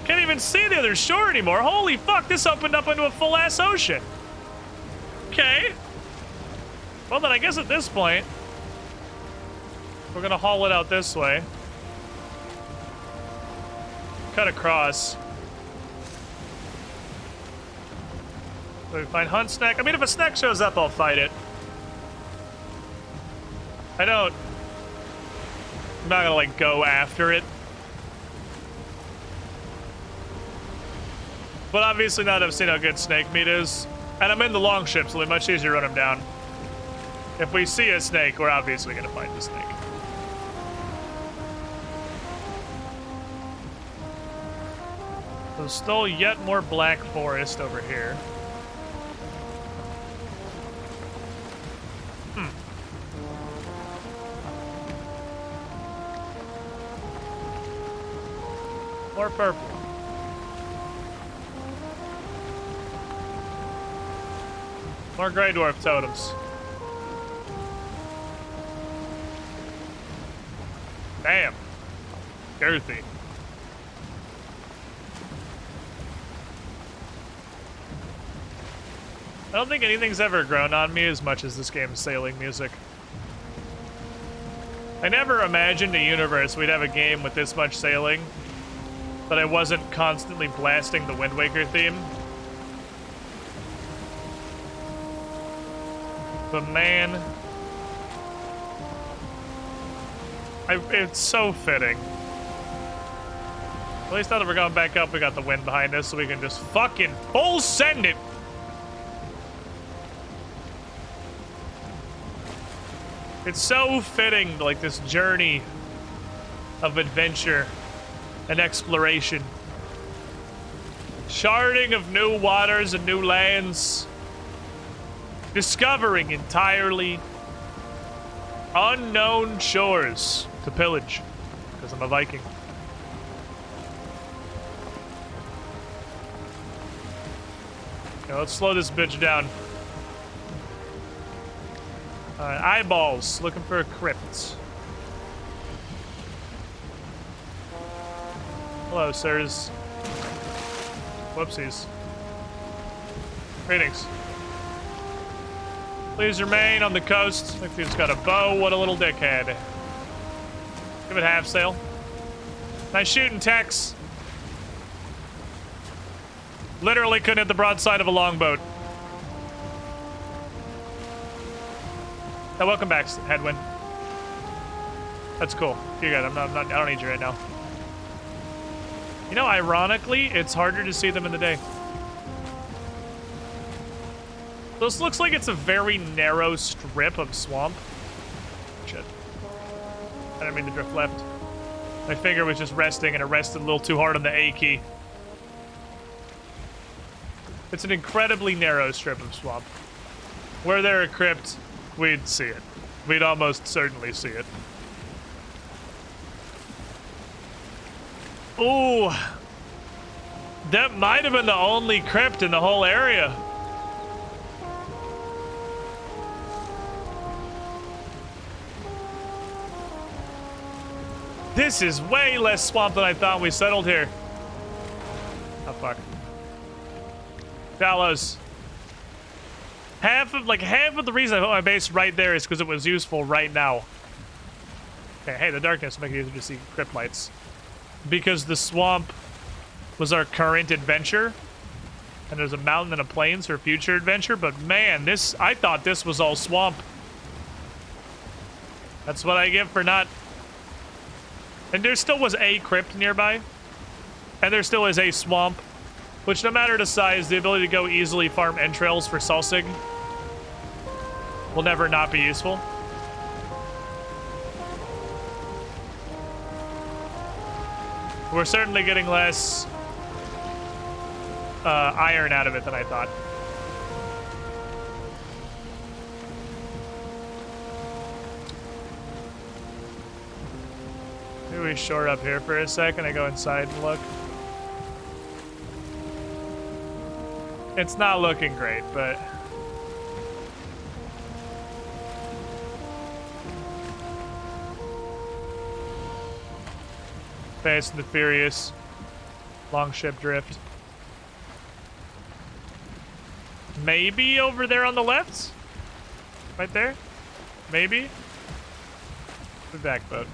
Can't even see the other shore anymore. Holy fuck, this opened up into a full-ass ocean. Okay. Well, then I guess at this point, we're gonna haul it out this way. Cut across. So we find hunt snack. I mean, if a snack shows up, I'll fight it. I'm not gonna, like, go after it. But obviously now that I've seen how good snake meat is, and I'm in the long ship, so it'll be much easier to run him down. If we see a snake, we're obviously gonna fight the snake. There's still yet more black forest over here. More purple. More Grey Dwarf totems. Damn. Girthy. I don't think anything's ever grown on me as much as this game's sailing music. I never imagined a universe we'd have a game with this much sailing, that I wasn't constantly blasting the Wind Waker theme. But man, it's so fitting. At least now that we're going back up, we got the wind behind us, so we can just fucking full send it. It's so fitting, like this journey of adventure and exploration. Charting of new waters and new lands. Discovering entirely unknown shores to pillage, because I'm a Viking. Okay, let's slow this bitch down. Eyeballs, looking for a crypt. Hello, sirs. Whoopsies. Greetings. Please remain on the coast. Like he's got a bow. What a little dickhead. Give it half sail. Nice shooting, Tex. Literally couldn't hit the broadside of a longboat. Now, welcome back, Headwind. That's cool. You're good. I don't need you right now. You know, ironically, it's harder to see them in the day. This looks like it's a very narrow strip of swamp. Shit. I didn't mean to drift left. My finger was just resting, and it rested a little too hard on the A key. It's an incredibly narrow strip of swamp. Were there a crypt, we'd see it. We'd almost certainly see it. Ooh. That might have been the only crypt in the whole area. This is way less swamp than I thought when we settled here. Oh, fuck. Shallows. Half of the reason I put my base right there is because it was useful right now. Okay, hey, the darkness will make it easier to see crypt lights. Because the swamp was our current adventure. And there's a mountain and a plains for future adventure. But man, I thought this was all swamp. That's what I get for not... And there still was a crypt nearby. And there still is a swamp. Which, no matter the size, the ability to go easily farm entrails for Salsig will never not be useful. We're certainly getting less iron out of it than I thought. Maybe we shore up here for a second and go inside and look. It's not looking great, but... Fast and the Furious. Longship drift. Maybe over there on the left? Right there? Maybe? The back boat.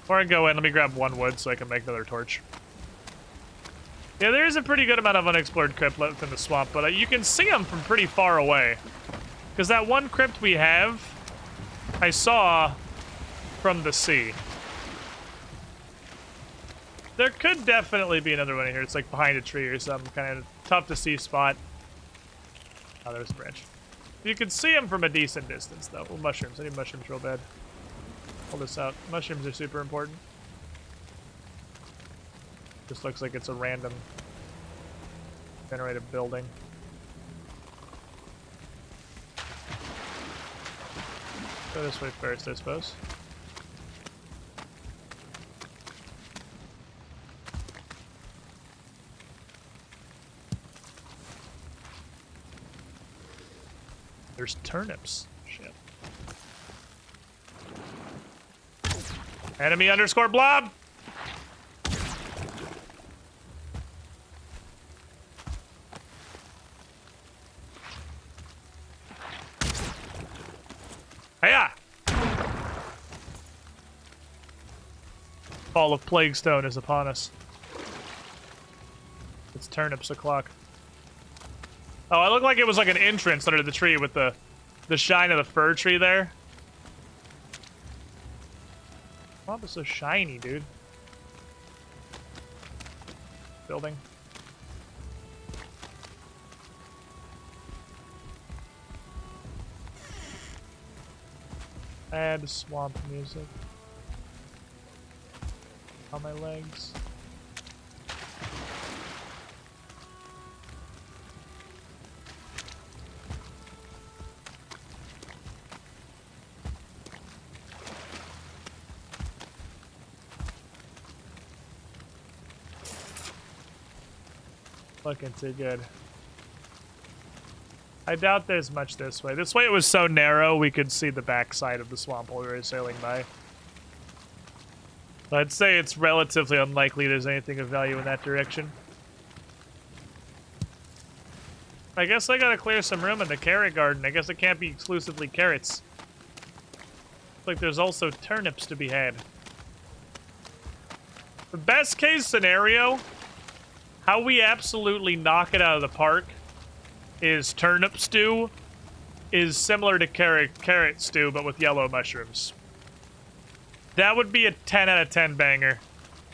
Before I go in, let me grab one wood so I can make another torch. Yeah, there is a pretty good amount of unexplored crypt left in the swamp, but you can see them from pretty far away. Because that one crypt we have, I saw from the sea. There could definitely be another one in here. It's like behind a tree or something. Kind of tough to see spot. Oh, there's a branch. You can see them from a decent distance, though. Oh, mushrooms. I need mushrooms real bad. Pull this out. Mushrooms are super important. This looks like it's a random generated building. Go this way first, I suppose. There's turnips. Shit. Enemy underscore blob! Hiya! Fall of Plaguestone is upon us. It's turnips o'clock. Oh, it looked like it was like an entrance under the tree with the shine of the fir tree there. Swamp is so shiny, dude. Building. Add swamp music on my legs. Looking too good. I doubt there's much this way. This way it was so narrow we could see the backside of the swamp while we were sailing by. I'd say it's relatively unlikely there's anything of value in that direction. I guess I gotta clear some room in the carrot garden. I guess it can't be exclusively carrots. Like there's also turnips to be had. The best case scenario, how we absolutely knock it out of the park is turnip stew is similar to carrot stew, but with yellow mushrooms. That would be a 10 out of 10 banger.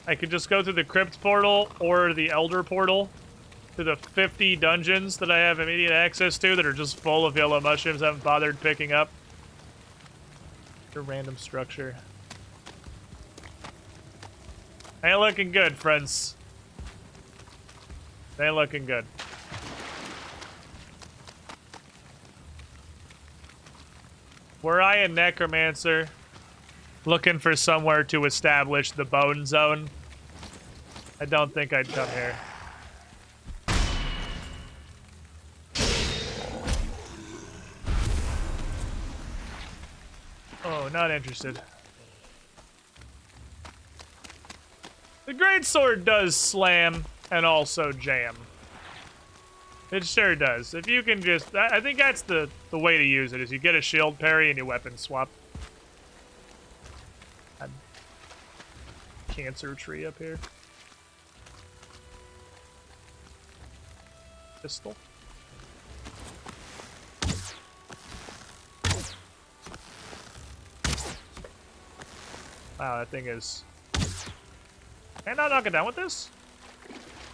I could just go through the crypt portal or the elder portal to the 50 dungeons that I have immediate access to that are just full of yellow mushrooms I haven't bothered picking up. A random structure. Ain't looking good, friends. Ain't looking good. Were I a necromancer looking for somewhere to establish the bone zone, I don't think I'd come here. Oh, not interested. The greatsword does slam and also jam. It sure does. If you can just... I think that's the way to use it, is you get a shield parry and you weapon swap. Cancer tree up here. Pistol. Wow, that thing is... Can I not knock it down with this? I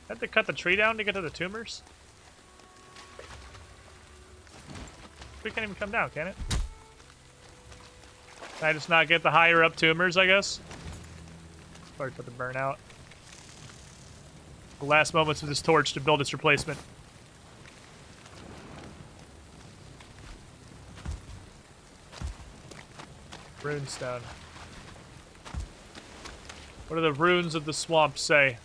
have to cut the tree down to get to the tumors? We can't even come down, can it? Can I just not get the higher up tumors, I guess? Sorry for the burnout. The last moments of this torch to build its replacement. Runestone. What do the runes of the swamp say?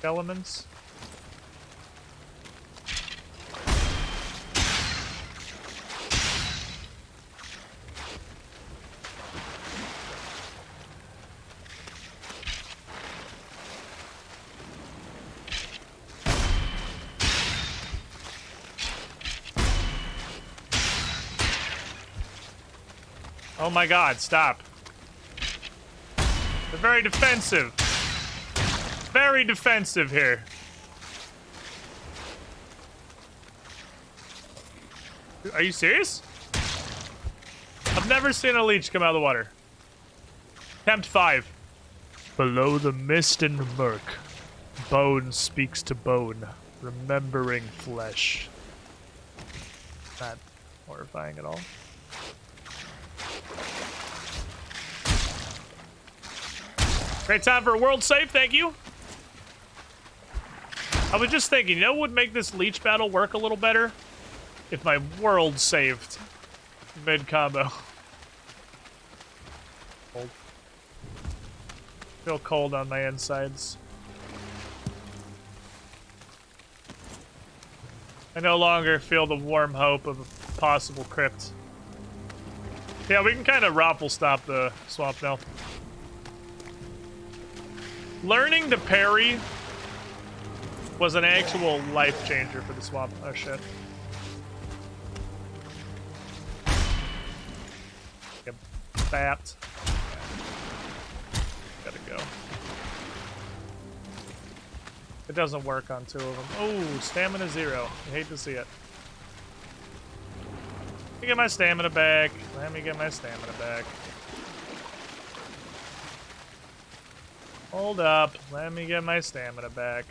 Elements. Oh my god, stop. They're very defensive. Very defensive here. Are you serious? I've never seen a leech come out of the water. Attempt 5. Below the mist and murk, bone speaks to bone, remembering flesh. Not horrifying at all. Great time for a world save, thank you. I was just thinking, you know what would make this leech battle work a little better? If my world saved mid-combo. Cold. Feel cold on my insides. I no longer feel the warm hope of a possible crypt. Yeah, we can kind of raffle stop the swamp now. Learning to parry was an actual life changer for the swamp. Oh shit. Get bat. Gotta go. It doesn't work on 2 of them. Oh, stamina 0. I hate to see it. Let me get my stamina back. Let me get my stamina back. Hold up. Let me get my stamina back.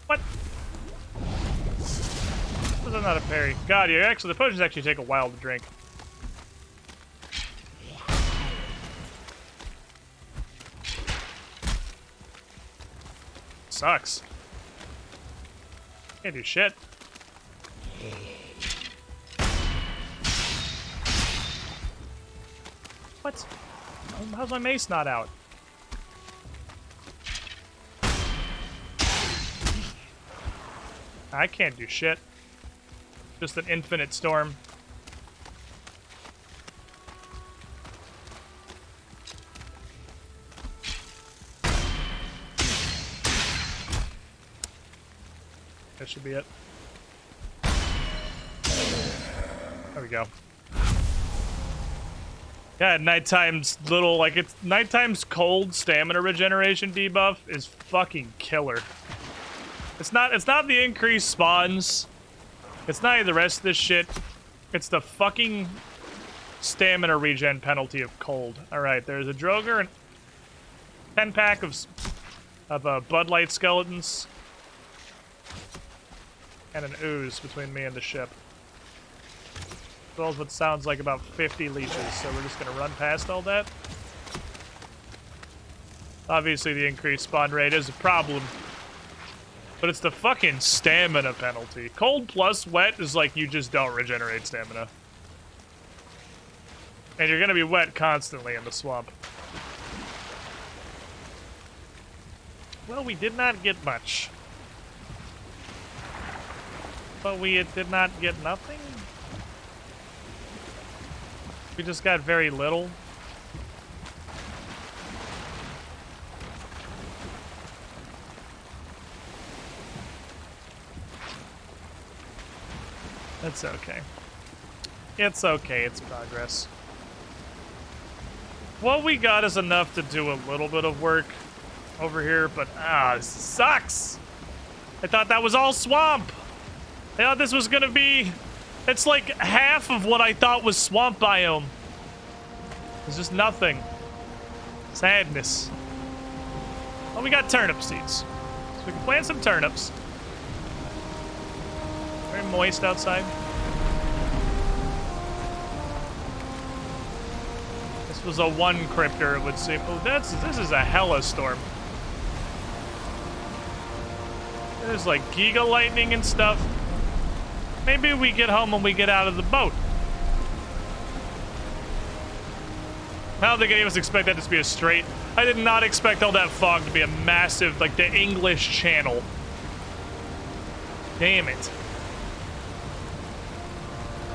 What? Was that not a parry? God, the potions actually take a while to drink. sucks. Can't do shit. What? How's my mace not out? I can't do shit. Just an infinite storm. That should be it. There we go. Yeah, nighttime's little, like, it's nighttime's cold stamina regeneration debuff is fucking killer. It's not the increased spawns. It's not the rest of this shit. It's the fucking stamina regen penalty of cold. Alright, there's a Droger and 10-pack of Bud Light skeletons. And an ooze between me and the ship. As well as what sounds like about 50 leeches, so we're just gonna run past all that. Obviously the increased spawn rate is a problem. But it's the fucking stamina penalty. Cold plus wet is like you just don't regenerate stamina. And you're gonna be wet constantly in the swamp. Well, we did not get much. But we did not get nothing? We just got very little. It's okay. It's okay, it's progress. What we got is enough to do a little bit of work over here, but this sucks! I thought that was all swamp! I thought this was gonna be... It's like half of what I thought was swamp biome. There's just nothing. Sadness. Well, we got turnip seeds. So we can plant some turnips. Very moist outside. This was a one crypter, it would seem. Oh, this is a hella storm. There's like giga lightning and stuff. Maybe we get home when we get out of the boat. I don't think any of us expect that to be a straight. I did not expect all that fog to be a massive, like the English Channel. Damn it.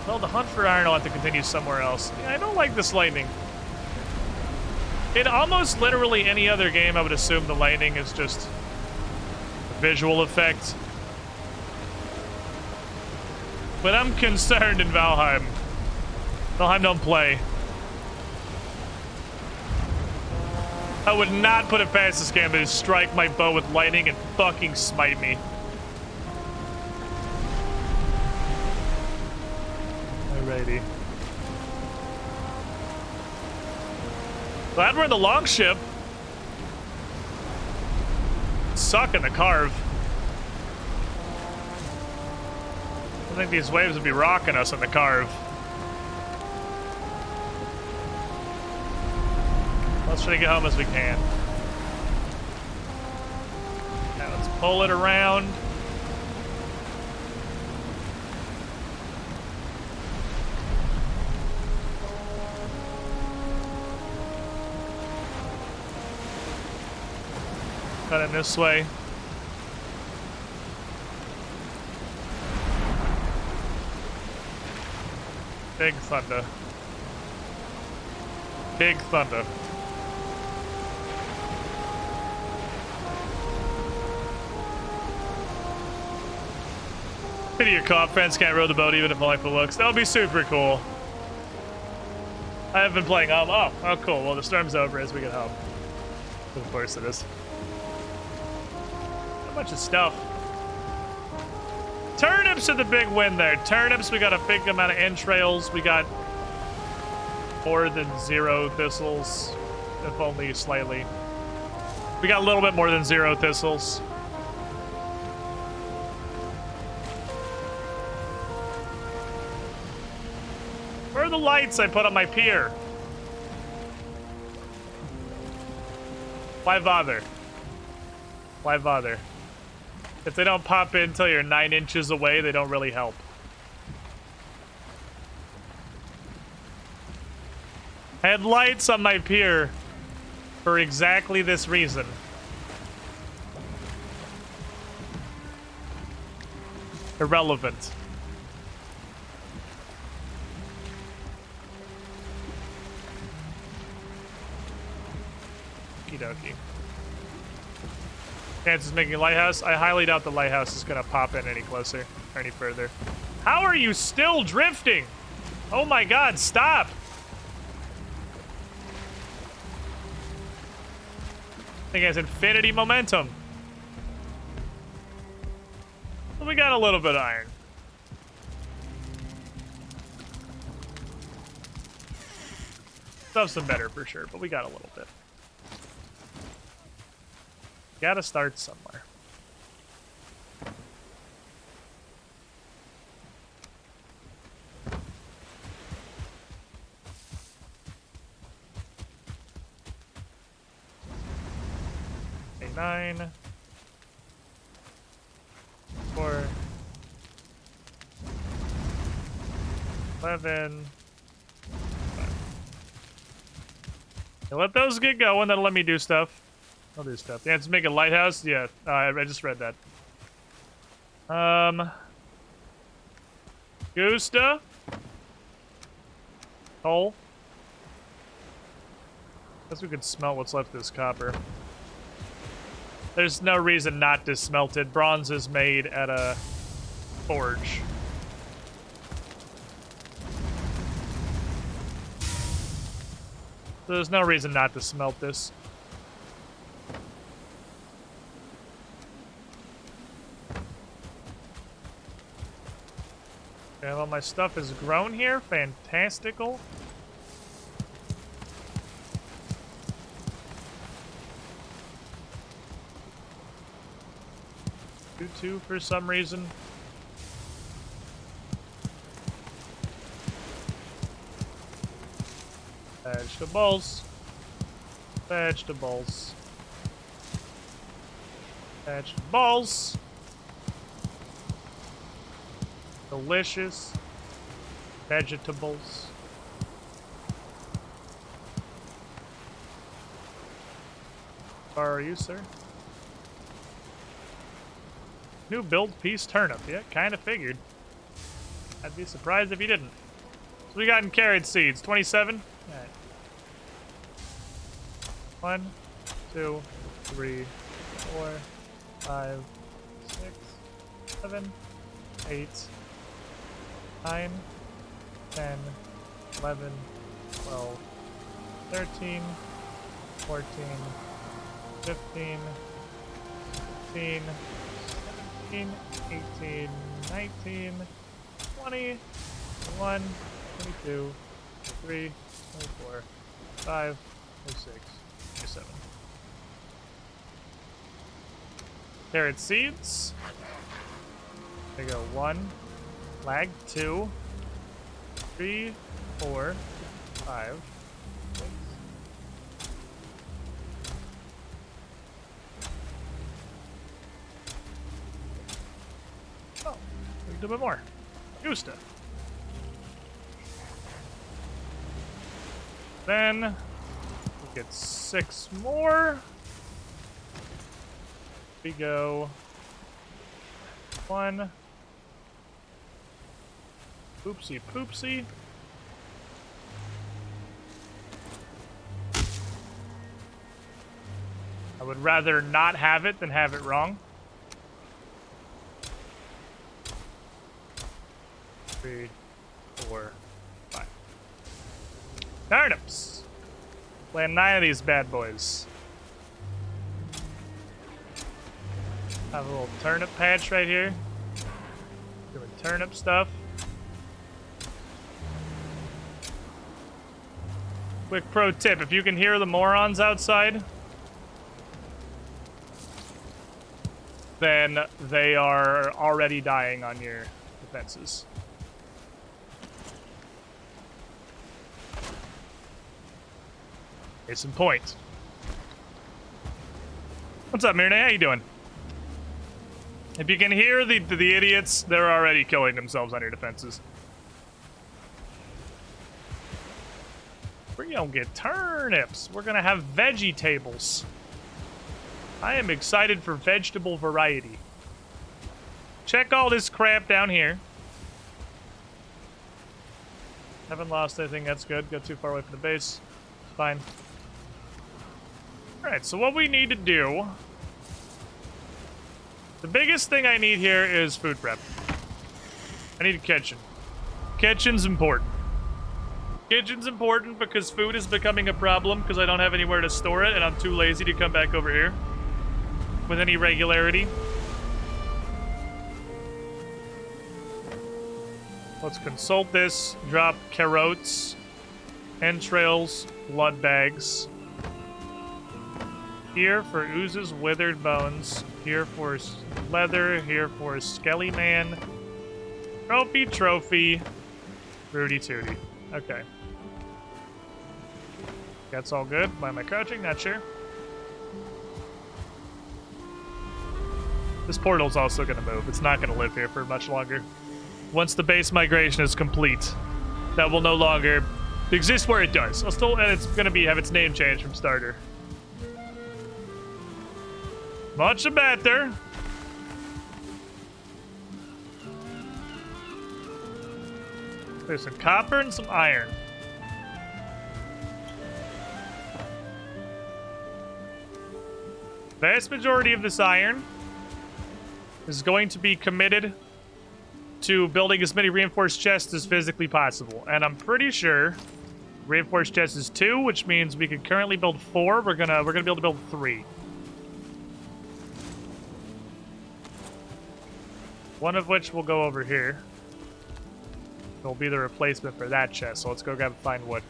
Well, the hunt for iron will have to continue somewhere else. Yeah, I don't like this lightning. In almost literally any other game, I would assume the lightning is just a visual effect. But I'm concerned in Valheim. Valheim don't play. I would not put it past this game to strike my bow with lightning and fucking smite me. Alrighty. Glad we're in the longship. Suck in the carve. I think these waves would be rocking us in the carve. Let's try to get home as we can. Now let's pull it around. Cut it this way. Big thunder. Big thunder. Pity your co-op friends can't row the boat even if only for looks. That would be super cool. I have been playing oh cool. Well, the storm's over as we get home. Of course it is. A bunch of stuff. Turnips are the big win there. Turnips, we got a big amount of entrails. We got more than 0 thistles, if only slightly. We got a little bit more than 0 thistles. Where are the lights I put on my pier? Why bother? Why bother? If they don't pop in until you're 9 inches away, they don't really help. I had lights on my pier for exactly this reason. Irrelevant. Okie dokie. Chances making a lighthouse? I highly doubt the lighthouse is gonna pop in any closer or any further. How are you still drifting? Oh my god, stop! Thing has infinity momentum. Well, we got a little bit of iron. Stuff's some better for sure, but we got a little bit. Gotta start somewhere. Okay, 9, 4, 11. Okay, let those get going. That'll let me do stuff. I'll do stuff. Yeah, to make a lighthouse? Yeah, I just read that. Gusta? Coal? Guess we could smelt what's left of this copper. There's no reason not to smelt it. Bronze is made at a forge. So there's no reason not to smelt this. Okay, well, my stuff is grown here. Fantastical. Two for some reason. Vegetables. Vegetables. Vegetables. Delicious. Vegetables. Where are you, sir? New build piece turnip. Yeah, kind of figured. I'd be surprised if you didn't. So we got in carrot seeds. 27? Alright. 1, 2, 3, 4, 5, 6, 7, 8, 9, 10, 11, 12, 13, 14, 15, 16, 17, 18, 19, 20, 21, 22, 23, 24, 25, 26, 27. Carrot seeds. There you go. 1, lag, 2, 3, 4, 5, 6. Oh, a little bit more. Gusta. Then we'll get 6 more. We go 1. Oopsie poopsie. I would rather not have it than have it wrong. 3, 4, 5. Turnips. Plant 9 of these bad boys. Have a little turnip patch right here. Doing turnip stuff. Quick pro tip, if you can hear the morons outside, then they are already dying on your defenses. Case in point. What's up, Mirna? How you doing? If you can hear the idiots, they're already killing themselves on your defenses. We're gonna get turnips. We're gonna have veggie tables. I am excited for vegetable variety. Check all this crap down here. Haven't lost anything, that's good. Got too far away from the base. Fine. Alright, so what we need to do... The biggest thing I need here is food prep. I need a kitchen. Kitchen's important. Kitchen's important because food is becoming a problem because I don't have anywhere to store it and I'm too lazy to come back over here with any regularity. Let's consult this. Drop carrots, entrails, blood bags. Here for oozes, withered bones. Here for leather. Here for skelly man. Trophy. Rudy Tooty. Okay. That's all good. Why am I crouching? Not sure. This portal's also going to move. It's not going to live here for much longer. Once the base migration is complete, that will no longer exist where it does. And it's going to have its name changed from starter. Much better. There's some copper and some iron. Vast majority of this iron is going to be committed to building as many reinforced chests as physically possible. And I'm pretty sure reinforced chests is 2, which means we can currently build 4. We're gonna be able to build 3. One of which will go over here. It'll be the replacement for that chest, so let's go grab and find wood.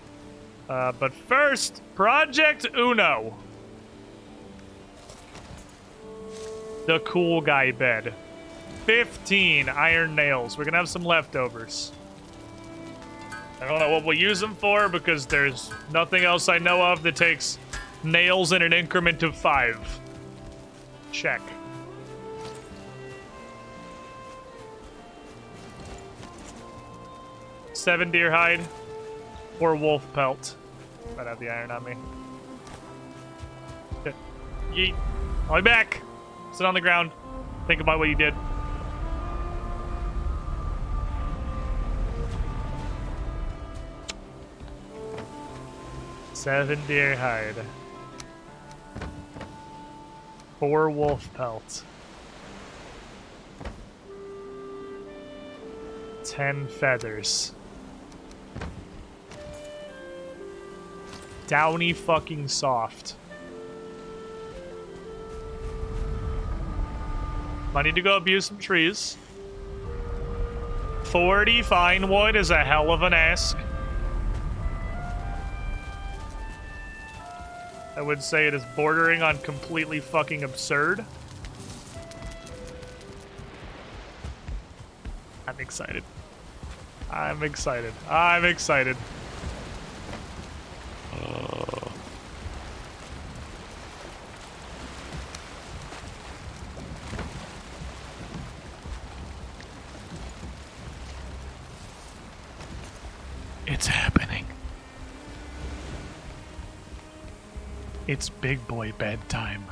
But first, Project Uno. The cool guy bed. 15 iron nails. We're gonna have some leftovers. I don't know what we'll use them for because there's nothing else I know of that takes nails in an increment of 5. Check. Seven deer hide or wolf pelt. Might have the iron on me. Yeet. I'll be back. Sit on the ground. Think about what you did. Seven deer hide. 4 wolf pelt. 10 feathers. Downy fucking soft. I need to go abuse some trees. 40 fine wood is a hell of an ask. I would say it is bordering on completely fucking absurd. I'm excited. I'm excited. I'm excited. It's happening. It's big boy bedtime.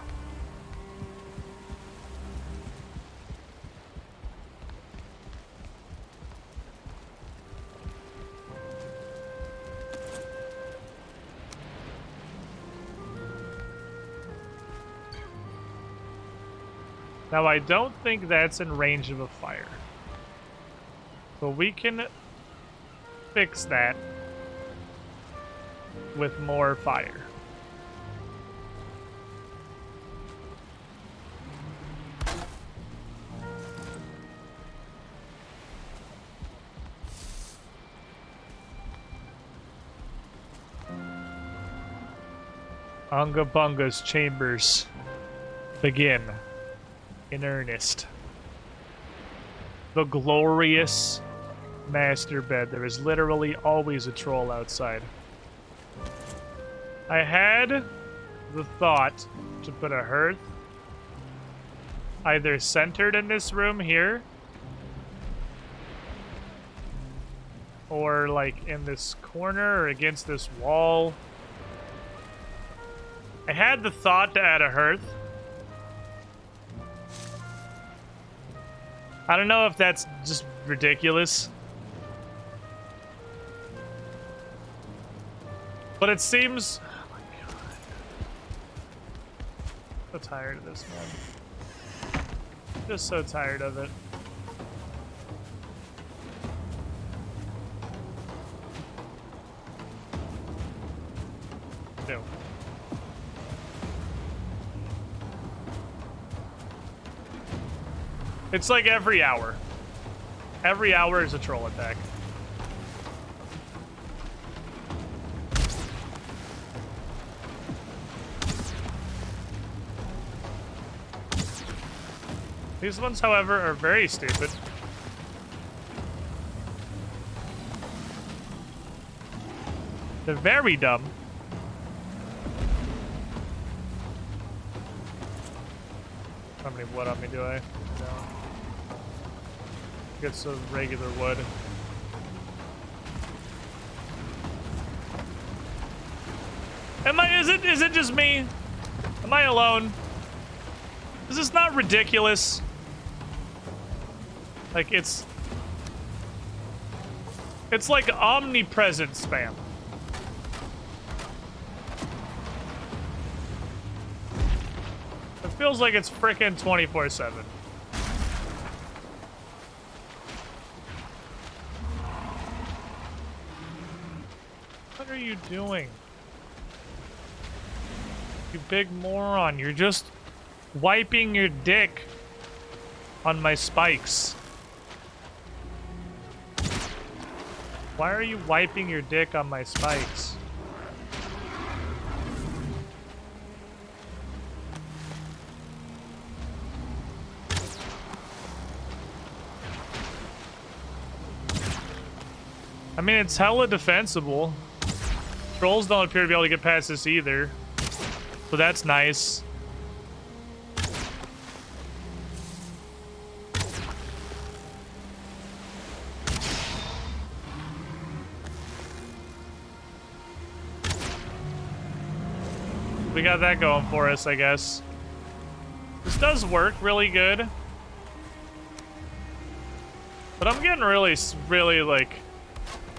Now, I don't think that's in range of a fire. But we can fix that with more fire. UNGA Bunga's chambers begin in earnest. The glorious master bed. There is literally always a troll outside. I had the thought to put a hearth either centered in this room here, or like in this corner or against this wall. I had the thought to add a hearth. I don't know if that's just ridiculous. But it seems... Oh my god. So tired of this, man. Just so tired of it. No. It's like every hour. Every hour is a troll attack. These ones, however, are very stupid. They're very dumb. How many wood on me do I? No. Get some regular wood. Is it just me? Am I alone? Is this not ridiculous? Like, it's like omnipresent spam. It feels like it's frickin' 24/7. What are you doing? You big moron. You're just wiping your dick on my spikes. Why are you wiping your dick on my spikes? I mean, it's hella defensible. Trolls don't appear to be able to get past this either. So that's nice. We got that going for us, I guess. This does work really good. But I'm getting really like...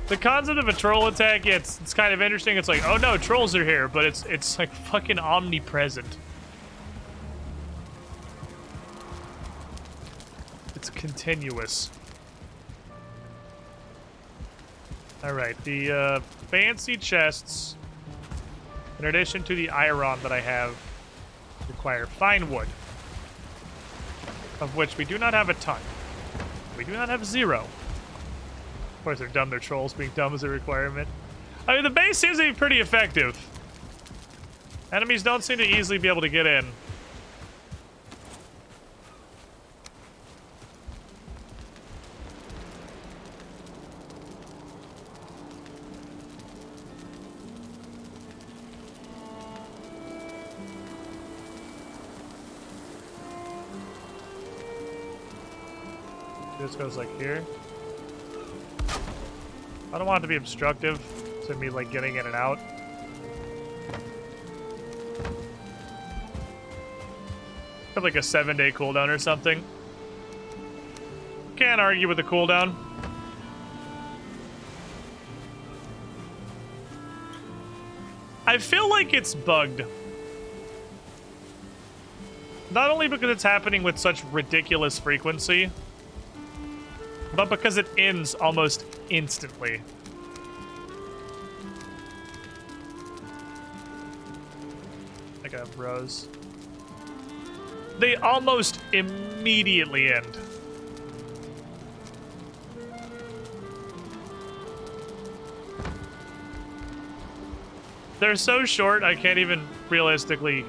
The concept of a troll attack, yeah, it's kind of interesting. It's like, oh no, trolls are here, but it's like fucking omnipresent. It's continuous. Alright, the fancy chests, in addition to the iron that I have, require fine wood, of which we do not have a ton. We do not have 0. Of course, they're dumb. They're trolls. Being dumb is a requirement. I mean, the base seems to be pretty effective. Enemies don't seem to easily be able to get in. This goes like here. I don't want it to be obstructive to me, like, getting in and out. Have like a 7-day cooldown or something. Can't argue with the cooldown. I feel like it's bugged. Not only because it's happening with such ridiculous frequency, but because it ends almost instantly. Like a rose. They almost immediately end. They're so short, I can't even realistically...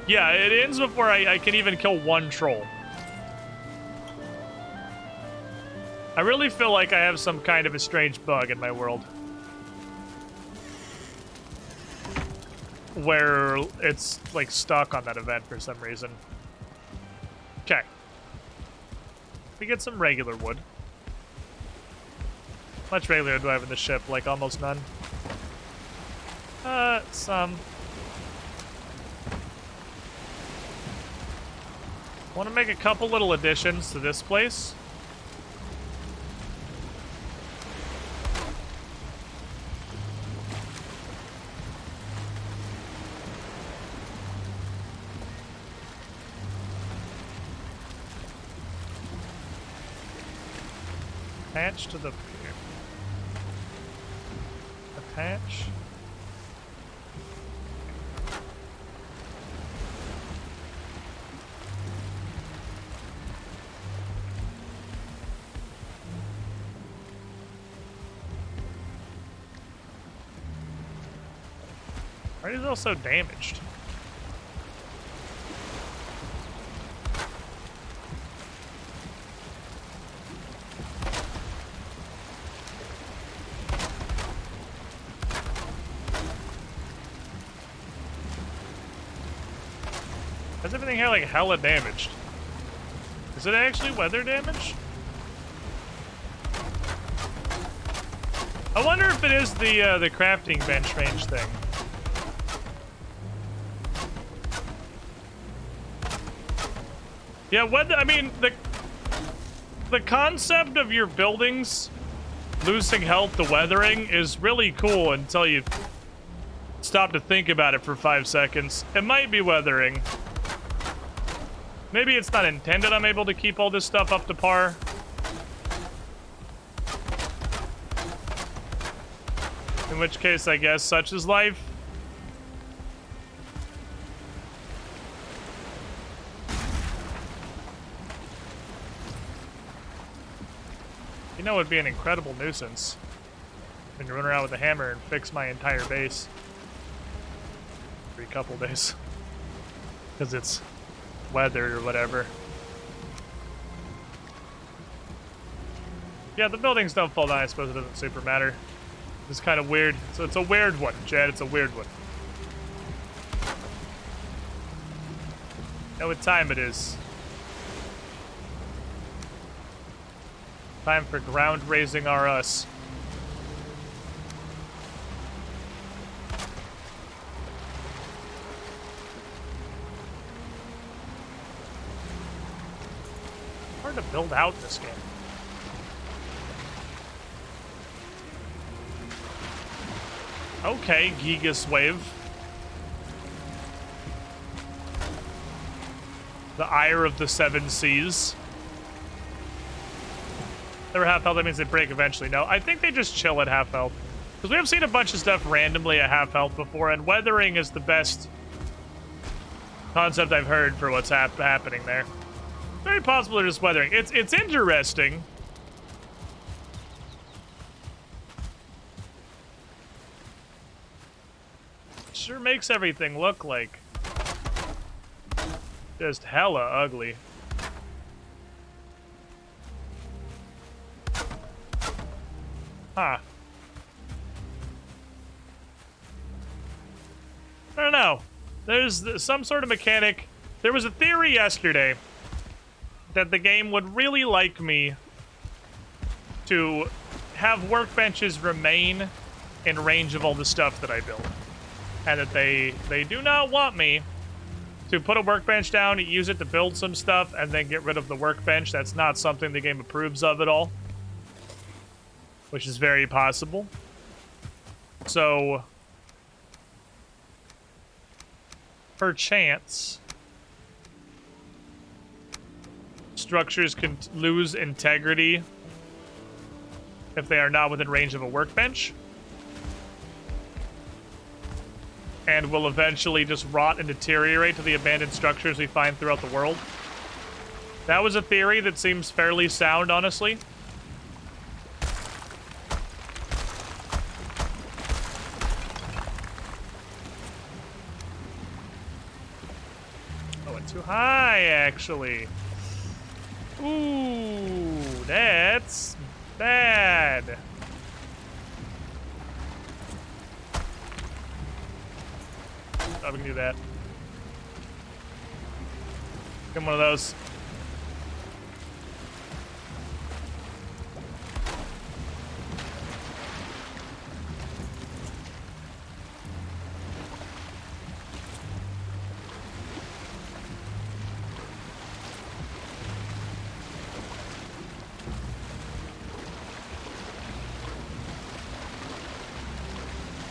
Yeah, it ends before I can even kill one troll. I really feel like I have some kind of a strange bug in my world. Where it's, like, stuck on that event for some reason. Okay. We get some regular wood. Much regular do I have in the ship? Like almost none. Some. Want to make a couple little additions to this place. Attach to the pier. Attach. Why is it also damaged? How's everything here like hella damaged? Is it actually weather damage? I wonder if it is the crafting bench range thing. Yeah, I mean the concept of your buildings losing health to weathering is really cool until you stop to think about it for 5 seconds. It might be weathering. Maybe it's not intended I'm able to keep all this stuff up to par. In which case, I guess, such is life. You know, it would be an incredible nuisance when you run around with a hammer and fix my entire base every couple days. Because it's weathered or whatever. Yeah, the buildings don't fall down. I suppose it doesn't super matter. It's kind of weird. So it's a weird one, Chad. It's a weird one. Know what time it is. Time for ground raising our us. Hard to build out in this game. Okay, Gigas Wave. The Ire of the Seven Seas. They were half health, that means they break eventually. No, I think they just chill at half health. Because we have seen a bunch of stuff randomly at half health before, and weathering is the best concept I've heard for what's happening there. Very possible they're just weathering. It's interesting. Sure makes everything look like just hella ugly. Huh. I don't know. There's some sort of mechanic. There was a theory yesterday that the game would really like me to have workbenches remain in range of all the stuff that I build. And that they do not want me to put a workbench down, use it to build some stuff, and then get rid of the workbench. That's not something the game approves of at all. Which is very possible. So, perchance, structures can lose integrity if they are not within range of a workbench. And will eventually just rot and deteriorate to the abandoned structures we find throughout the world. That was a theory that seems fairly sound, honestly. Oh, it's too high, actually. Ooh, that's bad. Oh, we can do that. Give him one of those.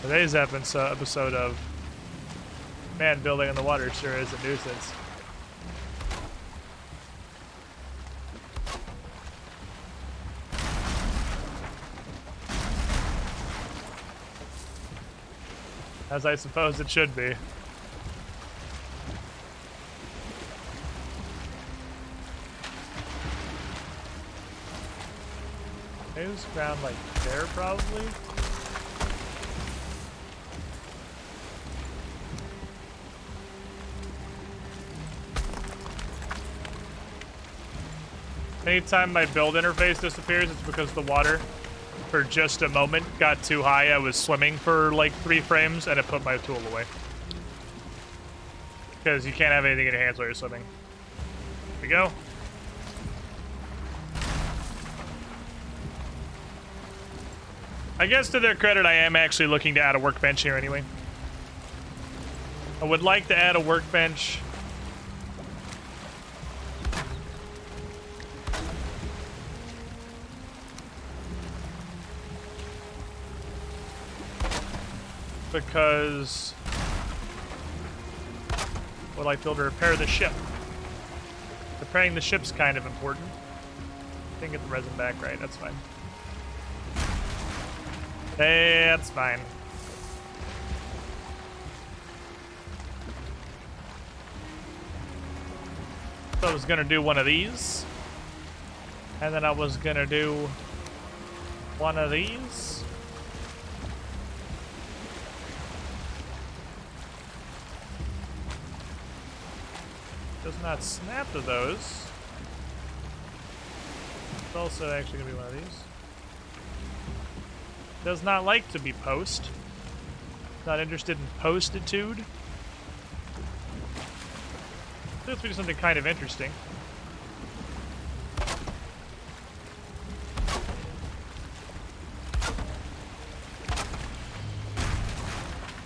Today's episode of Man Building in the Water sure is a nuisance. As I suppose it should be. There's ground like there, probably. Anytime my build interface disappears, it's because the water, for just a moment, got too high. I was swimming for like 3 frames, and it put my tool away. Because you can't have anything in your hands while you're swimming. Here we go. I guess to their credit, I am actually looking to add a workbench here anyway. I would like to add a workbench. Because I would like to be able to repair the ship. Repairing the ship's kind of important. Didn't get the resin back right, that's fine. That's fine. So I was gonna do one of these. And then I was gonna do one of these. Does not snap to those. It's also actually gonna be one of these. Does not like to be post. Not interested in postitude. Let's do something kind of interesting.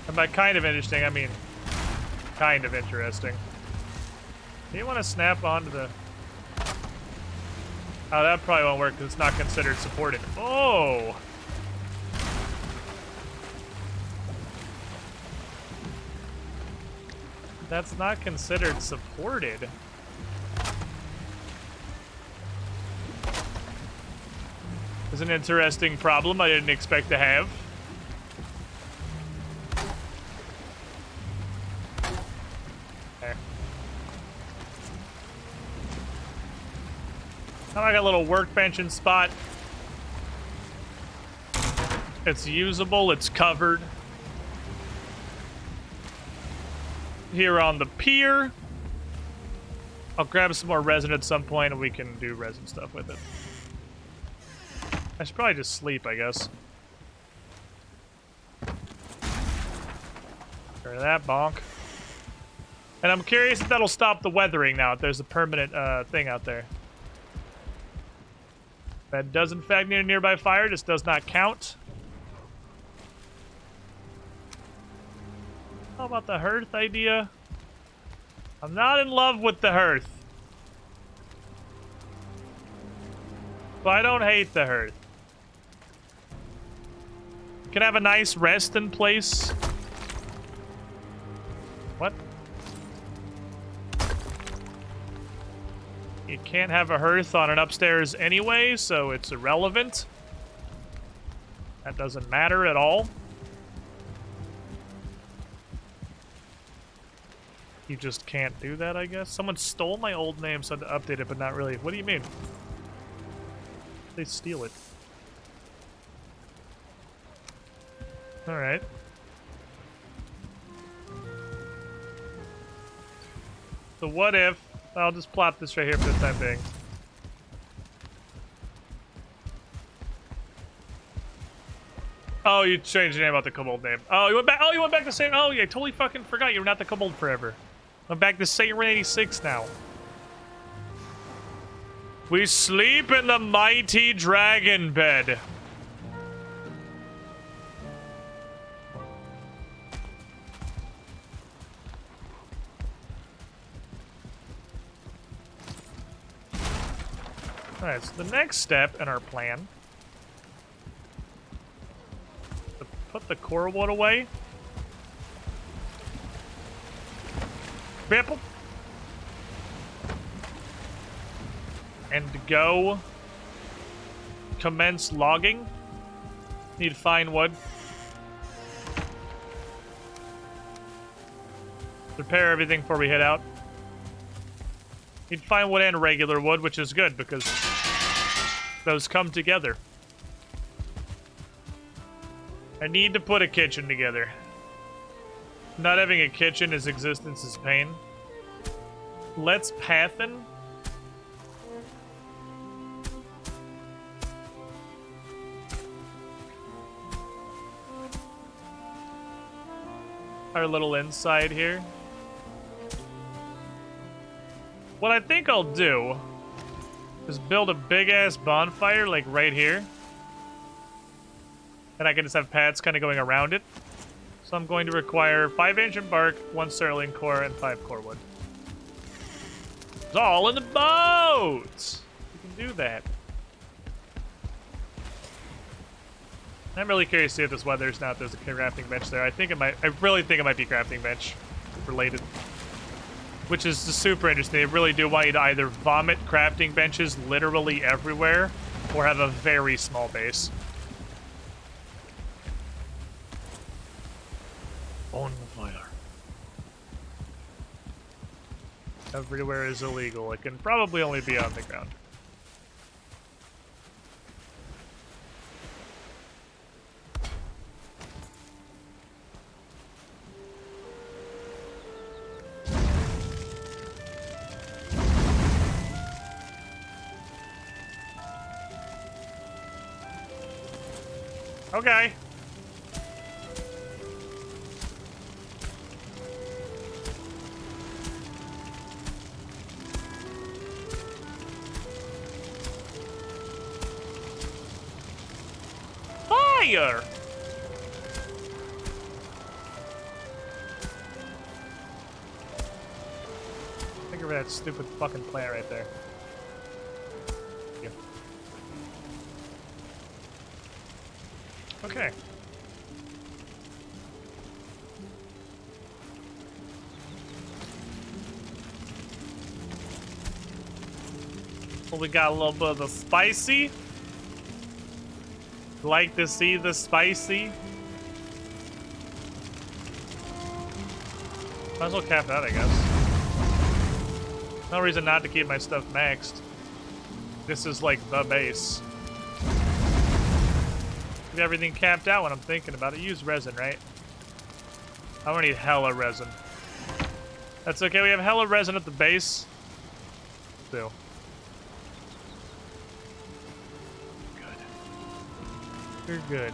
And by kind of interesting, I mean kind of interesting. Do you want to snap onto the... Oh, that probably won't work because it's not considered supported. Oh! That's not considered supported. It's an interesting problem I didn't expect to have. There. Now I got a little workbenching spot. It's usable, it's covered. Here on the pier. I'll grab some more resin at some point and we can do resin stuff with it. I should probably just sleep, I guess. Get rid of that, bonk. And I'm curious if that'll stop the weathering now, if there's a permanent thing out there. That does in fact need a nearby fire, just does not count. How about the hearth idea? I'm not in love with the hearth. But I don't hate the hearth. Can have a nice resting place. What? You can't have a hearth on an upstairs anyway, so it's irrelevant. That doesn't matter at all. You just can't do that, I guess. Someone stole my old name, so I had to update it, but not really. What do you mean? They steal it. Alright. So what if... I'll just plop this right here for the time being. Oh, you changed your name about the Kobold name. Oh, you went back. Oh, you went back to Saint. Oh, yeah, I totally fucking forgot. You were not the Kobold forever. I'm back to Saint 86 now. We sleep in the mighty dragon bed. Alright, so the next step in our plan is to put the core wood away. Ripple. And go commence logging. Need fine wood. Repair everything before we head out. Need fine wood and regular wood, which is good because those come together. I need to put a kitchen together. Not having a kitchen is existence is pain. Let's pathin. Our little inside here. What I think I'll do is build a big-ass bonfire, like, right here. And I can just have paths kind of going around it. So I'm going to require 5 ancient bark, 1 sterling core, and 5 core wood. It's all in the boat! We can do that. I'm really curious to see if this weather's not. There's a crafting bench there. I really think it might be crafting bench related. Which is just super interesting. They really do want you to either vomit crafting benches literally everywhere or have a very small base. On fire. Everywhere is illegal. It can probably only be on the ground. Okay. Fire! Think of that stupid fucking plant right there. Yeah. Okay. Well, we got a little bit of the spicy. Like to see the spicy. Might as well cap that, I guess. No reason not to keep my stuff maxed. This is like the base. Get everything capped out when I'm thinking about it. Use resin, right? I'm gonna need hella resin. That's okay, we have hella resin at the base. Still. Good. You're good.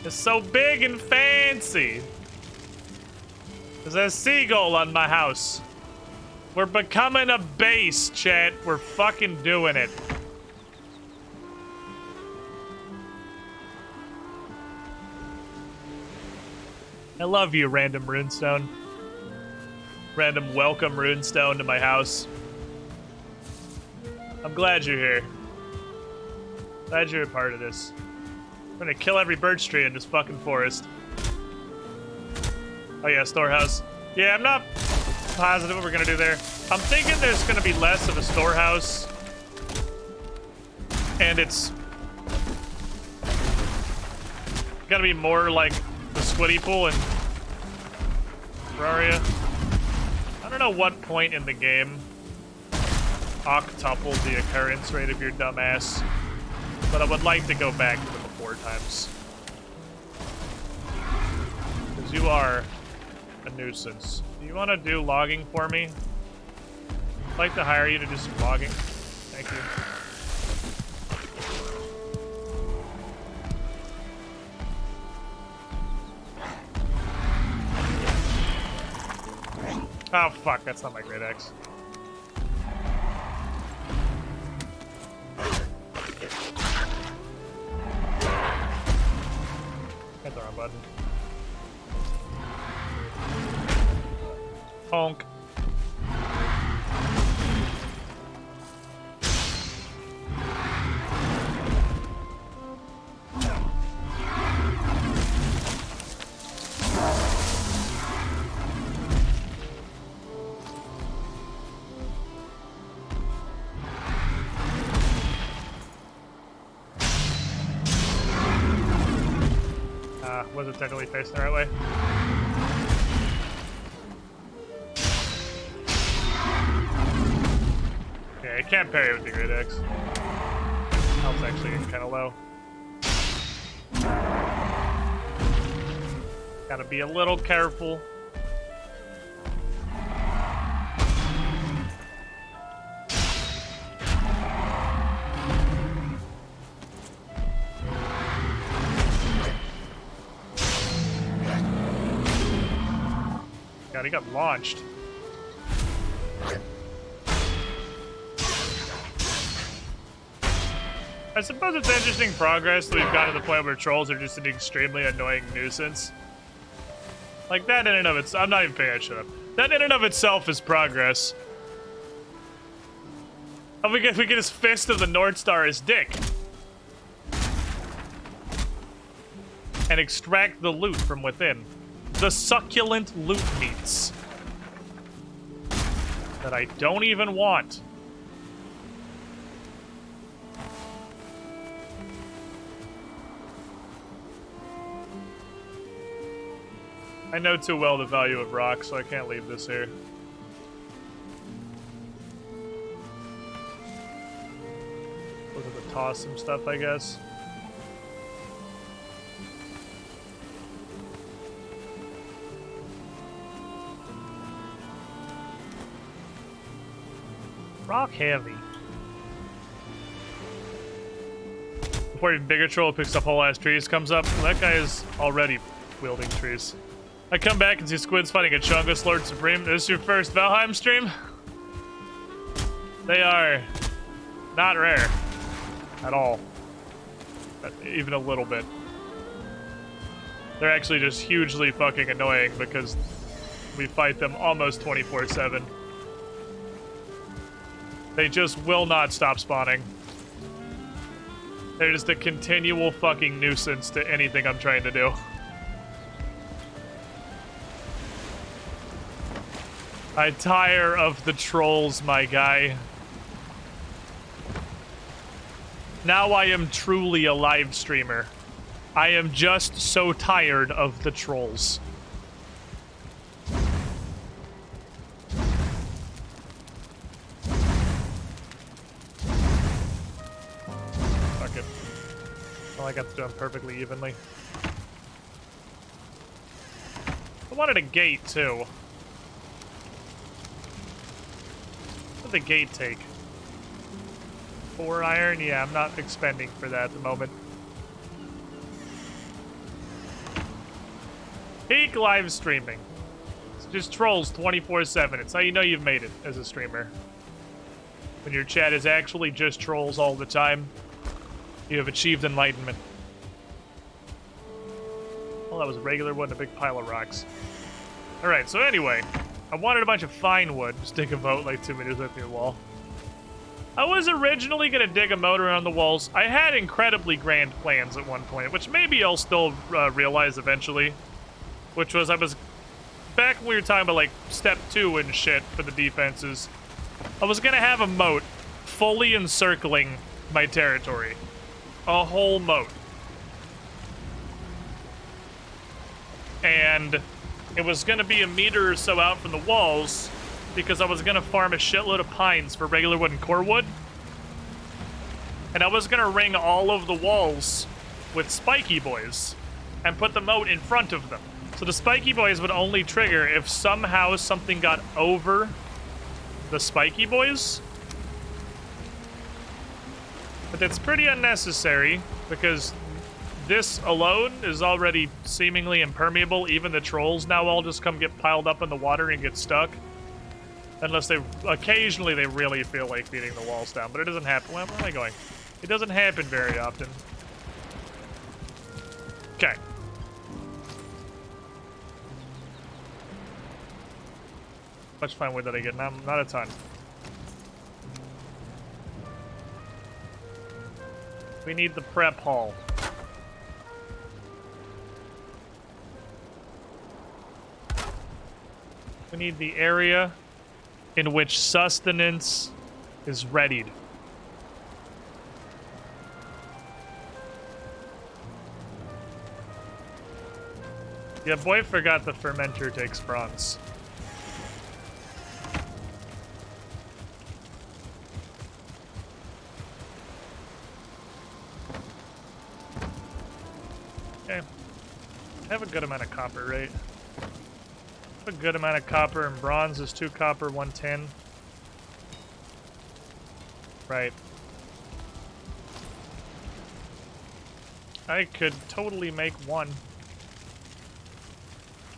It's so big and fancy. There's a seagull on my house. We're becoming a base, chat. We're fucking doing it. I love you, random runestone. Random welcome runestone to my house. I'm glad you're here. Glad you're a part of this. I'm gonna kill every birch tree in this fucking forest. Oh yeah, storehouse. Yeah, I'm not positive what we're gonna do there. I'm thinking there's gonna be less of a storehouse. And it's gonna be more like the Squiddy Pool in Terraria. I don't know what point in the game octupled the occurrence rate of your dumbass, but I would like to go back to the before times. Because you are a nuisance. Do you want to do logging for me? I'd like to hire you to do some logging. Thank you. Oh fuck, that's not my great axe. Hit the wrong button. Honk. technically facing the right way. Okay, I can't parry with the Great Axe. Health's actually getting kind of low. Gotta be a little careful. God, he got launched. I suppose it's interesting progress that we've gotten to the point where trolls are just an extremely annoying nuisance. Like, that in and of itself, I'm not even paying shut up. That in and of itself is progress. Oh, we get his fist of the North Star as dick. And extract the loot from within. The succulent loot meats. That I don't even want. I know too well the value of rock, so I can't leave this here. Look at the toss some stuff, I guess. Rock heavy. Before even bigger troll picks up whole ass trees comes up, that guy is already wielding trees. I come back and see squids fighting a Chungus Lord Supreme. This is your first Valheim stream? They are not rare at all. Even a little bit. They're actually just hugely fucking annoying because we fight them almost 24/7. They just will not stop spawning. They're just a continual fucking nuisance to anything I'm trying to do. I tire of the trolls, my guy. Now I am truly a live streamer. I am just so tired of the trolls. Fuck it. Well, I got to do them perfectly evenly. I wanted a gate, too. What did the gate take? 4 iron? Yeah, I'm not expending for that at the moment. Peak live streaming. It's just trolls 24/7. It's how you know you've made it as a streamer. When your chat is actually just trolls all the time, you have achieved enlightenment. Well, that was a regular one, a big pile of rocks. Alright, so anyway, I wanted a bunch of fine wood. Just dig a moat like 2 meters up the wall. I was originally going to dig a moat around the walls. I had incredibly grand plans at one point, which maybe I'll still realize eventually. Which was, back when we were talking about like step 2 and shit for the defenses, I was going to have a moat fully encircling my territory. A whole moat. And it was going to be a meter or so out from the walls because I was going to farm a shitload of pines for regular wood and core wood. And I was going to ring all of the walls with spiky boys and put the moat in front of them. So the spiky boys would only trigger if somehow something got over the spiky boys. But that's pretty unnecessary because this alone is already seemingly impermeable. Even the trolls now all just come get piled up in the water and get stuck. Unless they, occasionally they really feel like beating the walls down, but it doesn't happen. Where am I going? It doesn't happen very often. Okay. How much fine wood did I get? Not a ton. We need the prep hall. We need the area in which sustenance is readied. Yeah, boy forgot the fermenter takes bronze. Okay. I have a good amount of copper, right? I have a good amount of copper, and bronze is 2 copper, 1 tin. Right. I could totally make 1.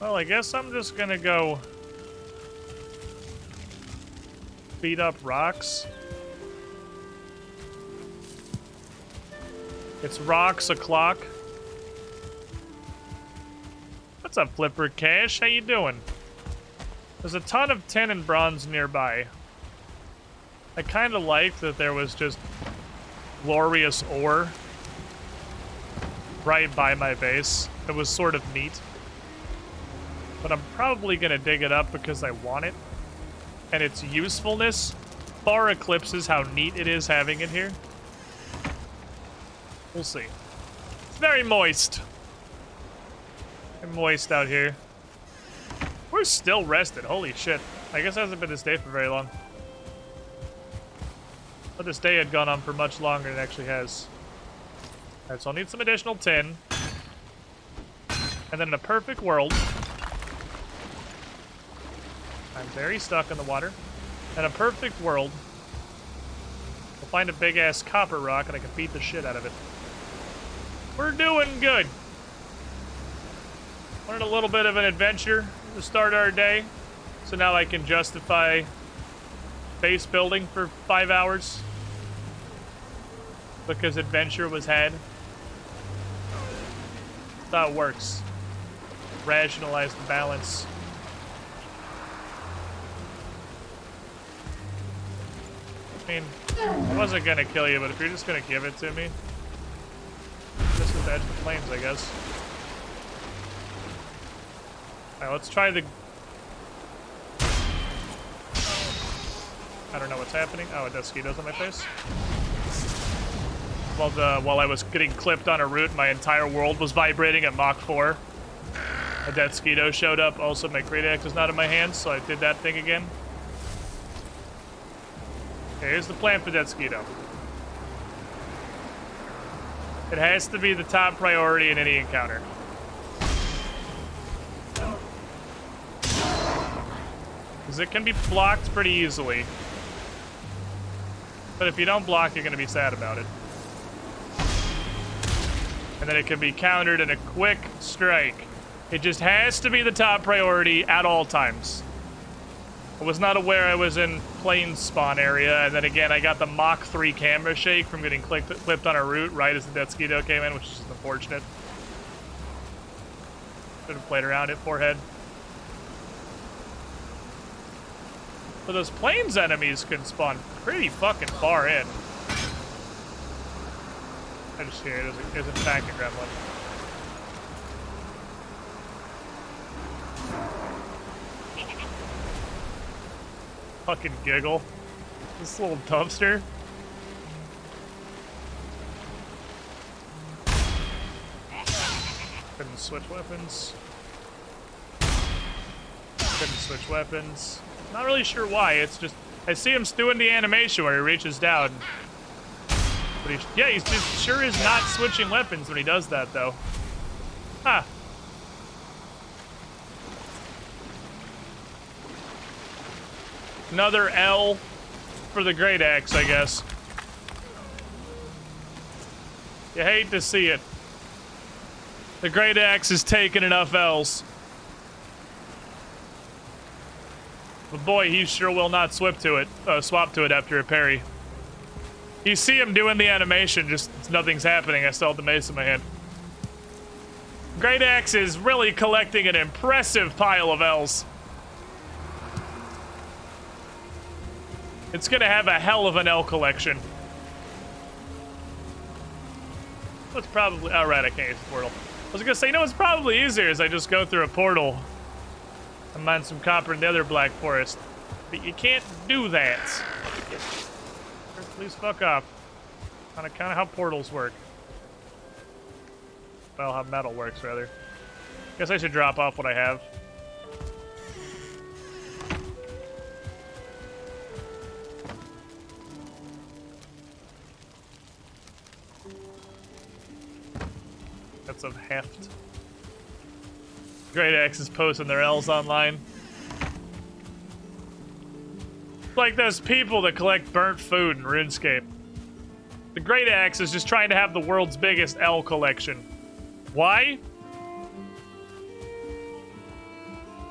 Well, I guess I'm just gonna go beat up rocks. It's rocks o'clock. What's up, Flipper Cash? How you doing? There's a ton of tin and bronze nearby. I kind of liked that there was just glorious ore right by my base. It was sort of neat. But I'm probably going to dig it up because I want it. And its usefulness far eclipses how neat it is having it here. We'll see. It's very moist. Very moist out here. We're still rested. Holy shit. I guess it hasn't been this day for very long. But this day had gone on for much longer than it actually has. Alright, so I'll need some additional tin. And then in a perfect world, I'm very stuck in the water. In a perfect world, we'll find a big-ass copper rock and I can beat the shit out of it. We're doing good. Wanted a little bit of an adventure to start our day. So now I can justify base building for 5 hours. Because adventure was had. That's how it works. Rationalize the balance. I mean, I wasn't gonna kill you, but if you're just gonna give it to me, just with edge the flames, I guess. Alright, let's try the... I don't know what's happening. Oh, a Desquito's on my face. While I was getting clipped on a root, my entire world was vibrating at Mach 4. A Desquito showed up. Also, my great axe is not in my hands, so I did that thing again. Okay, here's the plan for Desquito. It has to be the top priority in any encounter. Because it can be blocked pretty easily. But if you don't block, you're going to be sad about it. And then it can be countered in a quick strike. It just has to be the top priority at all times. I was not aware I was in plane spawn area, and then again, I got the Mach 3 camera shake from getting clipped on a root right as the Desquito came in, which is unfortunate. Should have played around it, forehead. But those plains enemies can spawn pretty fucking far in. I just hear it is in fact a gremlin. Fucking giggle. This little dumpster. Couldn't switch weapons. Couldn't switch weapons. Not really sure why. It's just I see him doing the animation where he reaches down. But he's just sure is not switching weapons when he does that though. Huh. Another L for the great axe, I guess. You hate to see it. The great axe has taken enough L's. But boy, he sure will not swap to it after a parry. You see him doing the animation, just nothing's happening. I still have the mace in my hand. Great Axe is really collecting an impressive pile of L's. It's gonna have a hell of an L collection. It's probably... Oh, right, I can't use the portal. I was gonna say, you know what's probably easier is I just go through a portal and mine some copper in the other black forest. But you can't do that. Please fuck off. Kind of how portals work. Well, how metal works, rather. Guess I should drop off what I have. That's of heft. Great Axe is posting their L's online. Like those people that collect burnt food in RuneScape. The Great Axe is just trying to have the world's biggest L collection. Why?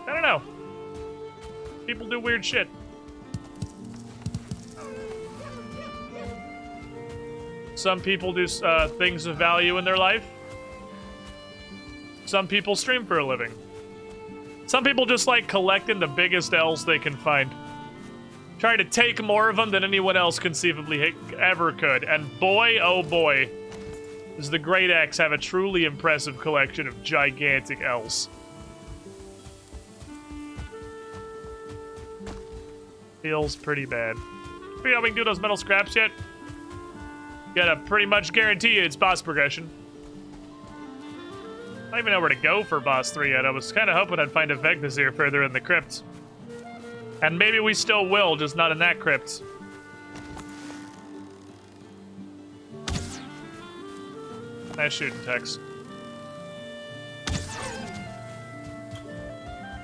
I don't know. People do weird shit. Some people do things of value in their life. Some people stream for a living. Some people just like collecting the biggest L's they can find. Trying to take more of them than anyone else conceivably ever could. And boy, oh boy, does the Great Axe have a truly impressive collection of gigantic L's. Feels pretty bad. Figure out we can do those metal scraps yet? Gotta pretty much guarantee you it's boss progression. I don't even know where to go for boss 3 yet. I was kind of hoping I'd find a Vecnazir further in the crypt. And maybe we still will, just not in that crypt. Nice shooting, Tex. It's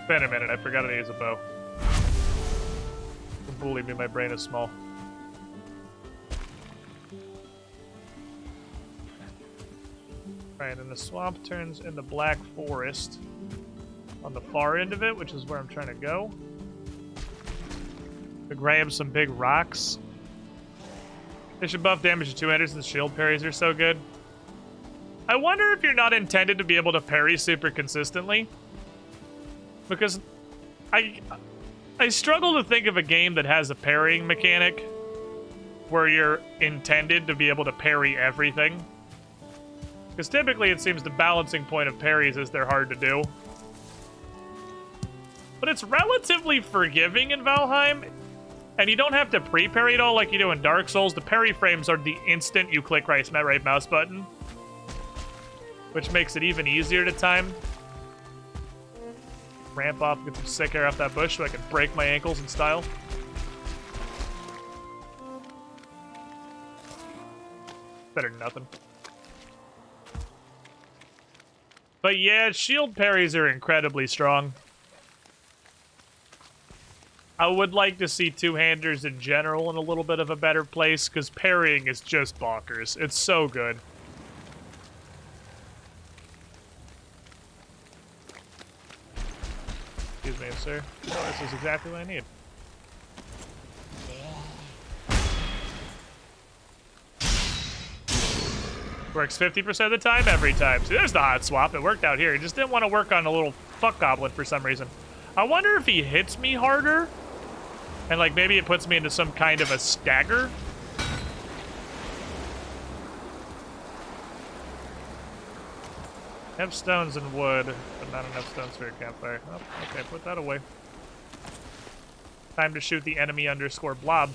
been a minute, I forgot how to use a bow. Believe me, my brain is small. Alright, and the swamp turns into Black Forest on the far end of it, which is where I'm trying to go. To grab some big rocks. They should buff damage to 200 since shield parries are so good. I wonder if you're not intended to be able to parry super consistently. Because I struggle to think of a game that has a parrying mechanic where you're intended to be able to parry everything. Because typically it seems the balancing point of parries is they're hard to do. But it's relatively forgiving in Valheim, and you don't have to pre-parry it all like you do in Dark Souls. The parry frames are the instant you click right mouse button, which makes it even easier to time. Ramp off, get some sick air off that bush so I can break my ankles in style. Better than nothing. But yeah, shield parries are incredibly strong. I would like to see two-handers in general in a little bit of a better place, because parrying is just bonkers. It's so good. Excuse me, sir. Oh, this is exactly what I need. Works 50% of the time, every time. See, there's the hot swap. It worked out here. He just didn't want to work on a little fuck goblin for some reason. I wonder if he hits me harder, and like maybe it puts me into some kind of a stagger. Have stones and wood, but not enough stones for a campfire. Oh, okay, put that away. Time to shoot the enemy _ blob.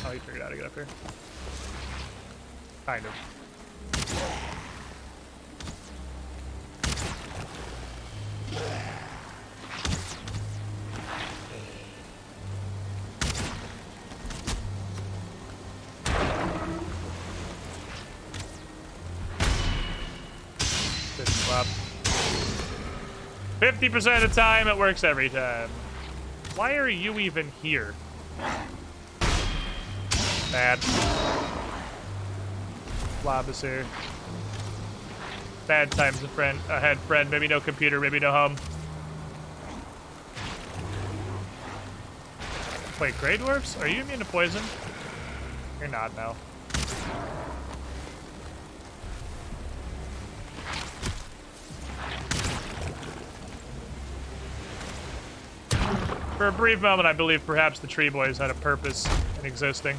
Oh, you figured out how to get up here. Kind of. Good swap. 50% of the time, it works every time. Why are you even here? Bad. Blob is here. Bad times ahead, friend. Maybe no computer, maybe no home. Wait, Grey Dwarfs? Are you immune to poison? You're not, no. For a brief moment, I believe perhaps the Tree Boys had a purpose in existing.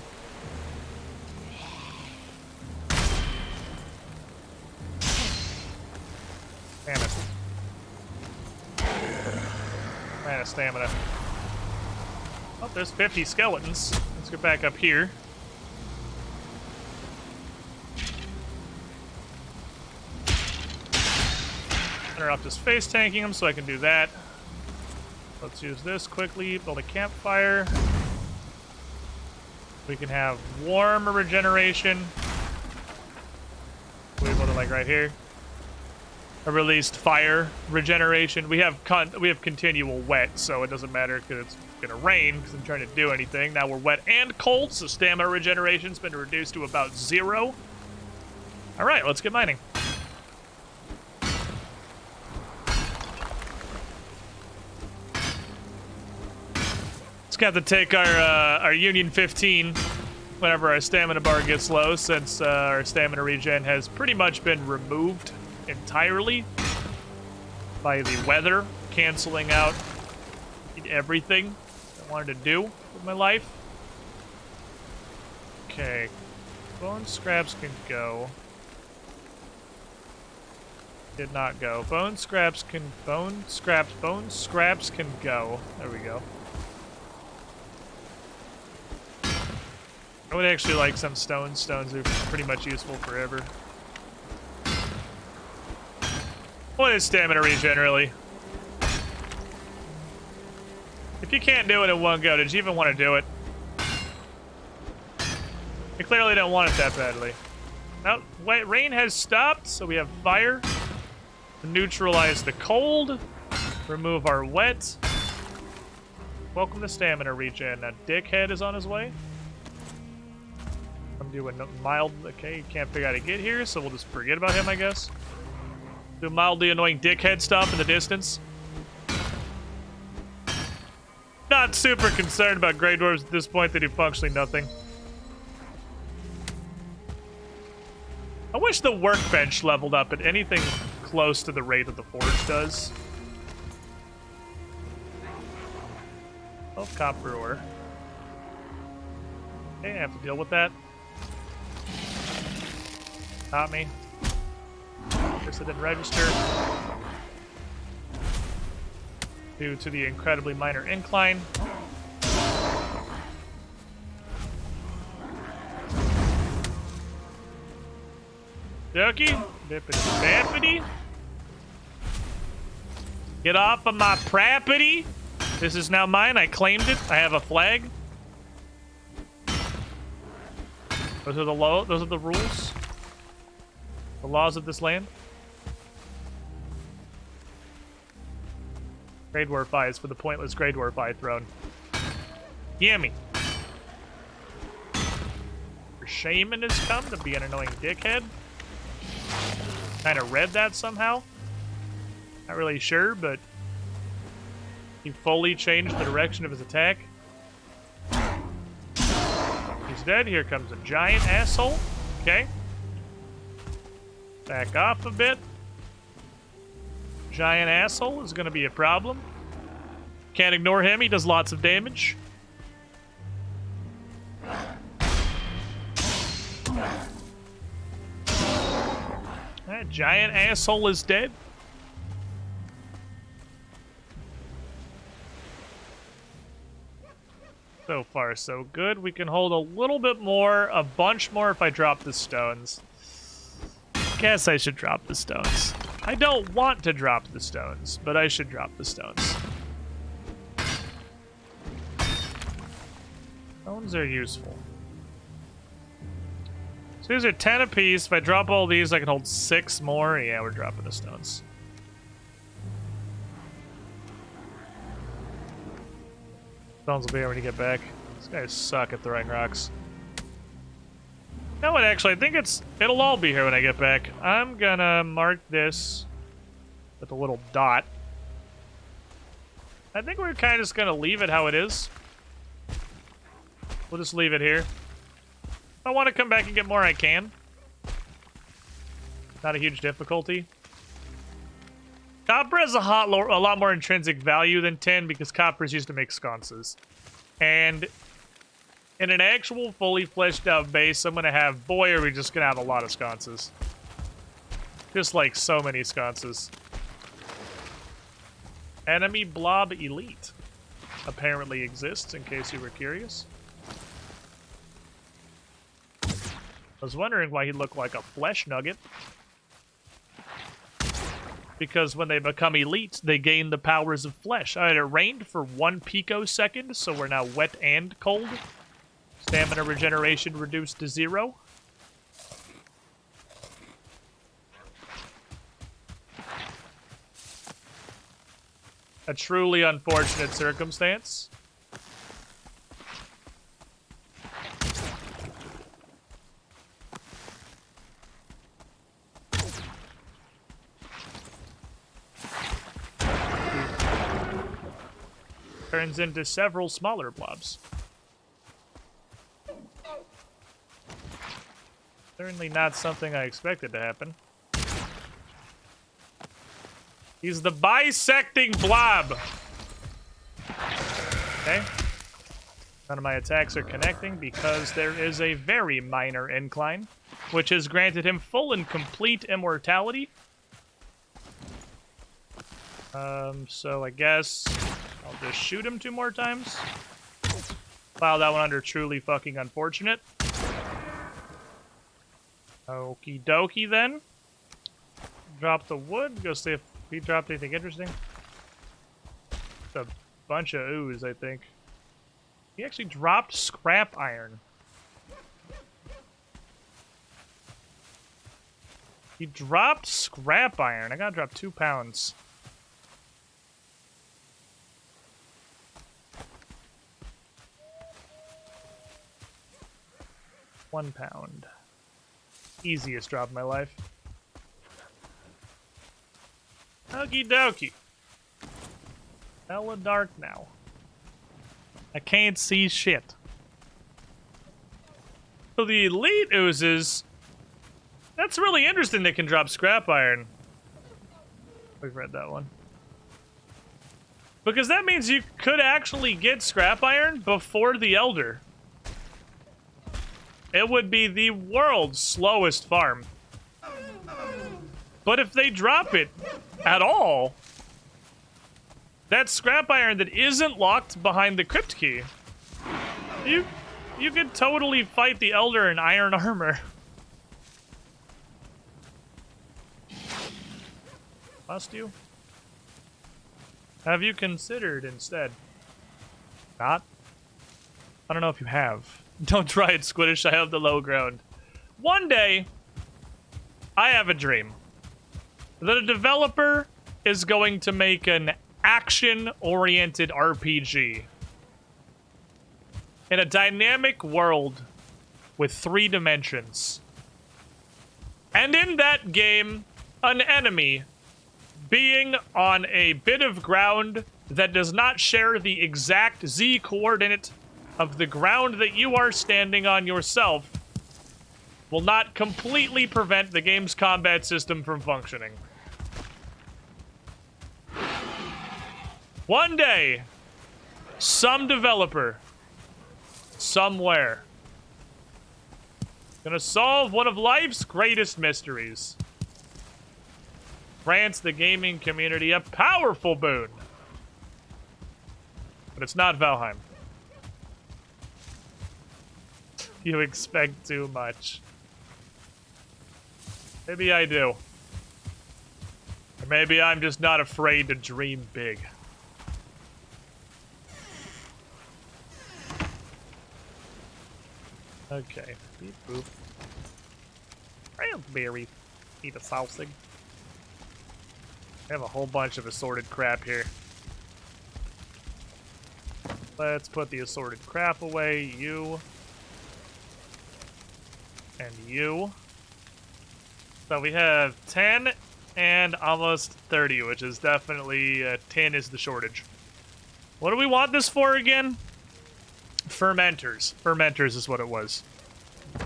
Damn it. Man of stamina. Oh, there's 50 skeletons. Let's get back up here. Better off just face tanking him so I can do that. Let's use this quickly. Build a campfire. We can have warm regeneration. We build it like right here. A released fire regeneration. We have continual wet, so it doesn't matter because it's gonna rain because I'm trying to do anything. Now we're wet and cold, so stamina regeneration's been reduced to about 0. All right, let's get mining. Just got to take our Union 15 whenever our stamina bar gets low, since our stamina regen has pretty much been removed entirely by the weather, canceling out everything I wanted to do with my life. Okay, bone scraps can go. Did not go. Bone scraps can go. There we go. I would actually like some stones. Stones are pretty much useful forever. What is stamina regen, really? If you can't do it in one go, did you even want to do it? You clearly don't want it that badly. Now, rain has stopped, so we have fire. To neutralize the cold. Remove our wet. Welcome to stamina regen. Now, Dickhead is on his way. I'm doing mild. Okay, can't figure out how to get here, so we'll just forget about him, I guess. Do mildly annoying dickhead stuff in the distance. Not super concerned about Grey Dwarves at this point. They do functionally nothing. I wish the workbench leveled up at anything close to the rate that the forge does. Oh, copper ore. Okay, I have to deal with that. Not me. Guess I didn't register. Due to the incredibly minor incline. Ducky, bippity bappity. Get off of my property. This is now mine. I claimed it. I have a flag. Those are the rules. The laws of this land. Grey Dwarf Eye is for the pointless Grey Dwarf Eye throne. Yummy. Your shaman has come to be an annoying dickhead. Kind of read that somehow. Not really sure, but he fully changed the direction of his attack. He's dead. Here comes a giant asshole. Okay. Back off a bit. Giant asshole is going to be a problem. Can't ignore him. He does lots of damage. That giant asshole is dead. So far, so good. We can hold a little bit more, a bunch more if I drop the stones. Guess I should drop the stones. I don't want to drop the stones, but I should drop the stones. Stones are useful. So these are 10 apiece. If I drop all these, I can hold 6 more. Yeah, we're dropping the stones. Stones will be here when you get back. These guys suck at throwing rocks. You know what, actually, I think it'll all be here when I get back. I'm gonna mark this with a little dot. I think we're kind of just gonna leave it how it is. We'll just leave it here. If I want to come back and get more, I can. Not a huge difficulty. Copper has a lot more intrinsic value than tin because copper is used to make sconces. And in an actual fully fleshed out base, I'm going to have, boy, are we just going to have a lot of sconces. Just like so many sconces. Enemy blob elite apparently exists, in case you were curious. I was wondering why he looked like a flesh nugget. because when they become elite, they gain the powers of flesh. Alright, it rained for 1 picosecond, so we're now wet and cold. Stamina regeneration reduced to 0. A truly unfortunate circumstance. Turns into several smaller blobs. Certainly not something I expected to happen. He's the bisecting blob. Okay. None of my attacks are connecting because there is a very minor incline, which has granted him full and complete immortality. So I guess I'll just shoot him 2 more times. File that one under truly fucking unfortunate. Okie dokie then. Drop the wood. Go see if he dropped anything interesting. It's a bunch of ooze, I think. He actually dropped scrap iron. He dropped scrap iron. I gotta drop 2 pounds. £1. Easiest drop of my life. Okie dokie. Hella dark now. I can't see shit. So the elite oozes, that's really interesting they can drop scrap iron. We've read that one. Because that means you could actually get scrap iron before the Elder. It would be the world's slowest farm. But if they drop it at all, that scrap iron that isn't locked behind the crypt key, you could totally fight the Elder in iron armor. Must you? Have you considered instead? Not? I don't know if you have. Don't try it, Squiddish. I have the low ground. One day, I have a dream that a developer is going to make an action-oriented RPG in a dynamic world with 3 dimensions. And in that game, an enemy being on a bit of ground that does not share the exact Z coordinate of the ground that you are standing on yourself will not completely prevent the game's combat system from functioning. One day, some developer, somewhere, gonna solve one of life's greatest mysteries. Grants the gaming community a powerful boon. But it's not Valheim. You expect too much. Maybe I do. Or maybe I'm just not afraid to dream big. Okay. Beep boop. Raspberry. Eat a sausage. I have a whole bunch of assorted crap here. Let's put the assorted crap away. You. And you. So we have 10 and almost 30, which is definitely 10 is the shortage. What do we want this for again? Fermenters. Fermenters is what it was.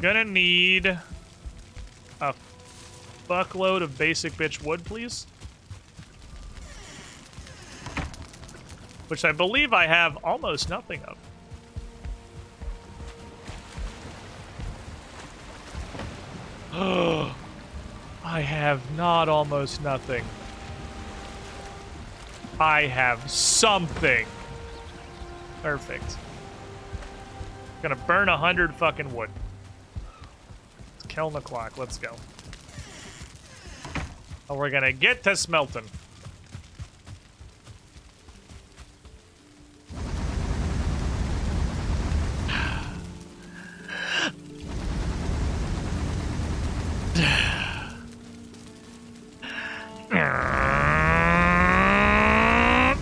Gonna need a buckload of basic bitch wood, please. Which I believe I have almost nothing of. I have not almost nothing. I have something. Perfect. Gonna burn 100 fucking wood. 10 o'clock. Let's go. And we're gonna get to smelting.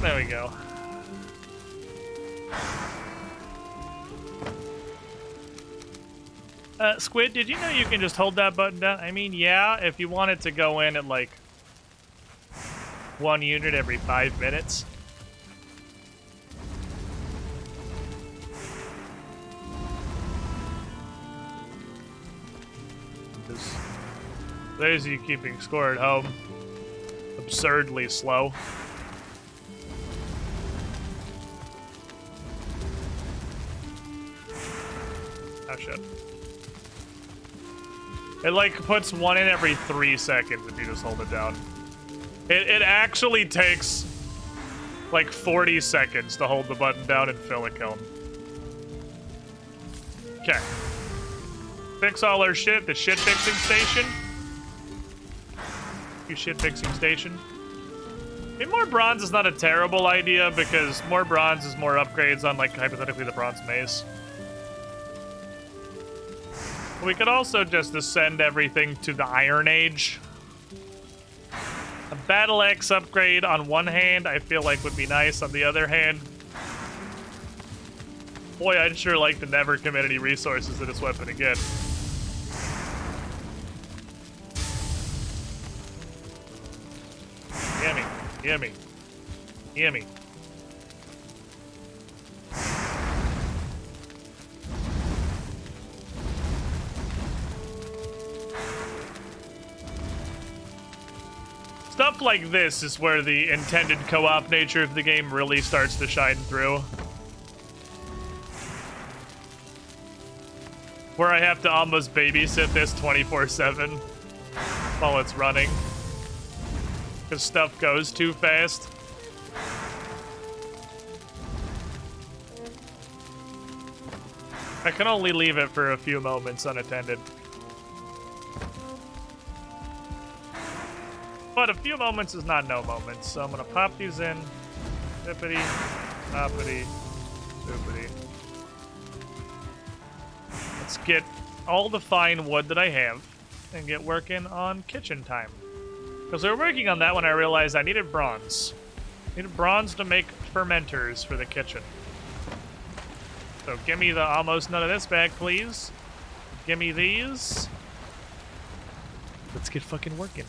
There we go. Squid, did you know you can just hold that button down? I mean, yeah, if you want it to go in at like 1 unit every 5 minutes. There's you keeping score at home. Absurdly slow. Oh shit. It like puts one in every 3 seconds if you just hold it down. It actually takes like 40 seconds to hold the button down and fill a cone. Okay. Fix all our shit, the shit fixing station. You shit fixing station. I mean, more bronze is not a terrible idea because more bronze is more upgrades on like hypothetically the bronze mace. We could also just ascend everything to the Iron Age. A Battle Axe upgrade on one hand, I feel like would be nice. On the other hand, boy, I'd sure like to never commit any resources to this weapon again. Gimme, gimme, gimme. Stuff like this is where the intended co-op nature of the game really starts to shine through. Where I have to almost babysit this 24/7 while it's running. Because stuff goes too fast. I can only leave it for a few moments unattended. But a few moments is not no moments, so I'm gonna pop these in. Zippity, hoppity, zoopity. Let's get all the fine wood that I have and get working on kitchen time. Because we were working on that when I realized I needed bronze. Needed bronze to make fermenters for the kitchen. So give me the almost none of this back, please. Give me these. Let's get fucking working.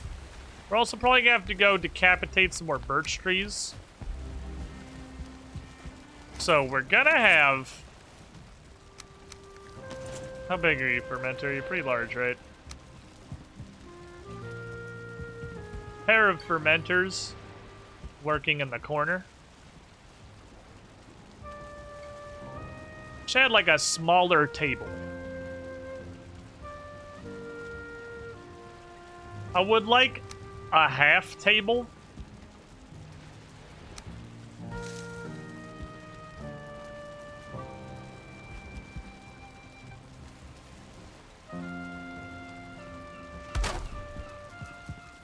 We're also probably gonna have to go decapitate some more birch trees. So we're gonna have... How big are you, fermenter? You're pretty large, right? Pair of fermenters working in the corner. Should have like a smaller table. I would like a half table.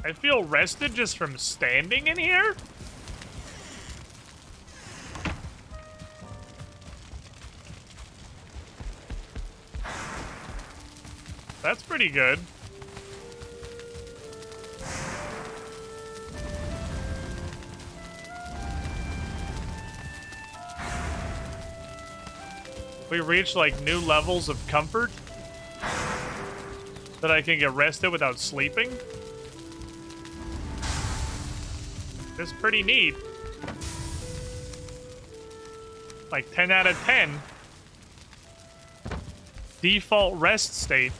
I feel rested just from standing in here. That's pretty good. We reach like new levels of comfort that I can get rested without sleeping. It's pretty neat. Like 10 out of 10. Default rest state.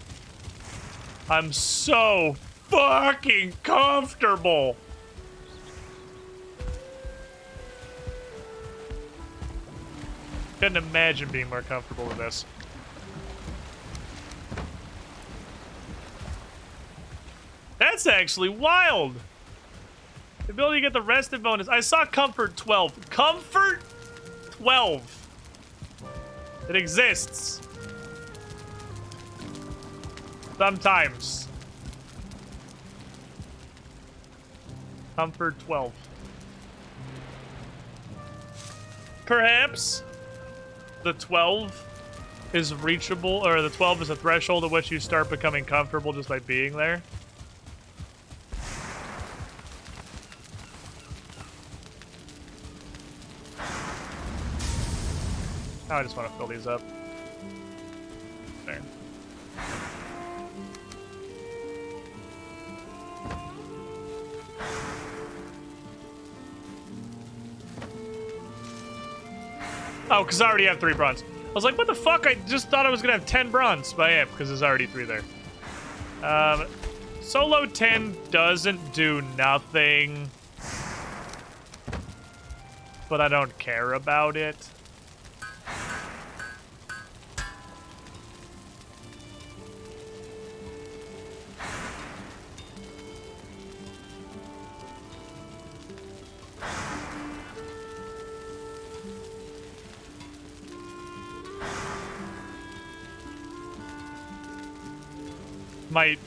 I'm so fucking comfortable. Couldn't imagine being more comfortable with this. That's actually wild. The ability to get the rested bonus. I saw Comfort 12. Comfort 12. It exists. Sometimes. Comfort 12. Perhaps the 12 is reachable, or the 12 is a threshold at which you start becoming comfortable just by being there. Now I just want to fill these up. There. Oh, because I already have 3 bronze. I was like, what the fuck? I just thought I was going to have 10 bronze. But I am, because there's already 3 there. Solo 10 doesn't do nothing. But I don't care about it.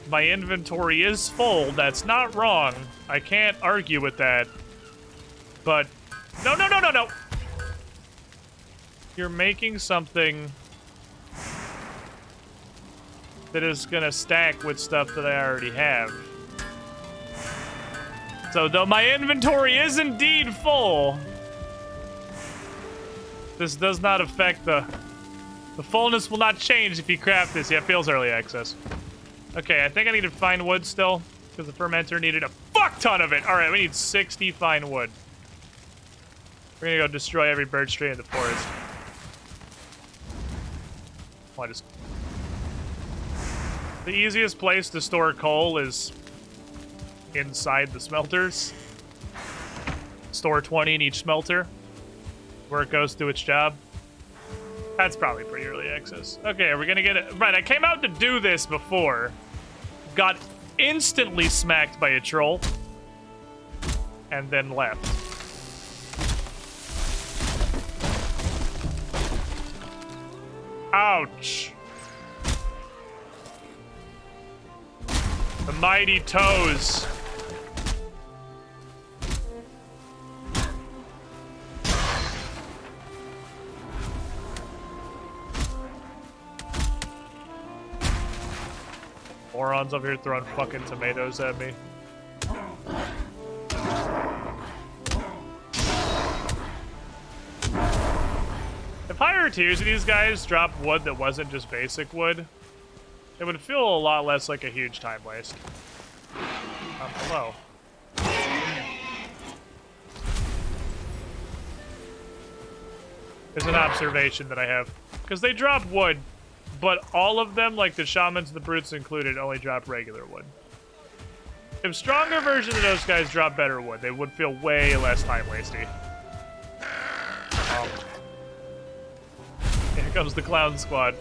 My inventory is full. That's not wrong. I can't argue with that. But no. You're making something that is gonna stack with stuff that I already have. So though my inventory is indeed full, this does not affect the fullness will not change if you craft this. Yeah, it feels early access. Okay, I think I need to find wood still, because the fermenter needed a fuck ton of it. All right, we need 60 fine wood. We're gonna go destroy every birch tree in the forest. The easiest place to store coal is inside the smelters. Store 20 in each smelter, where it goes to do its job. That's probably pretty early access. Okay, are we gonna get it? Right, I came out to do this before. Got instantly smacked by a troll. And then left. Ouch. The mighty toes. Morons over here throwing fucking tomatoes at me. If higher tiers of these guys dropped wood that wasn't just basic wood, it would feel a lot less like a huge time waste. Hello. There's an observation that I have. Because they drop wood, but all of them, like the shamans and the brutes included, only drop regular wood. If stronger versions of those guys drop better wood, they would feel way less time wasty. Here comes the clown squad.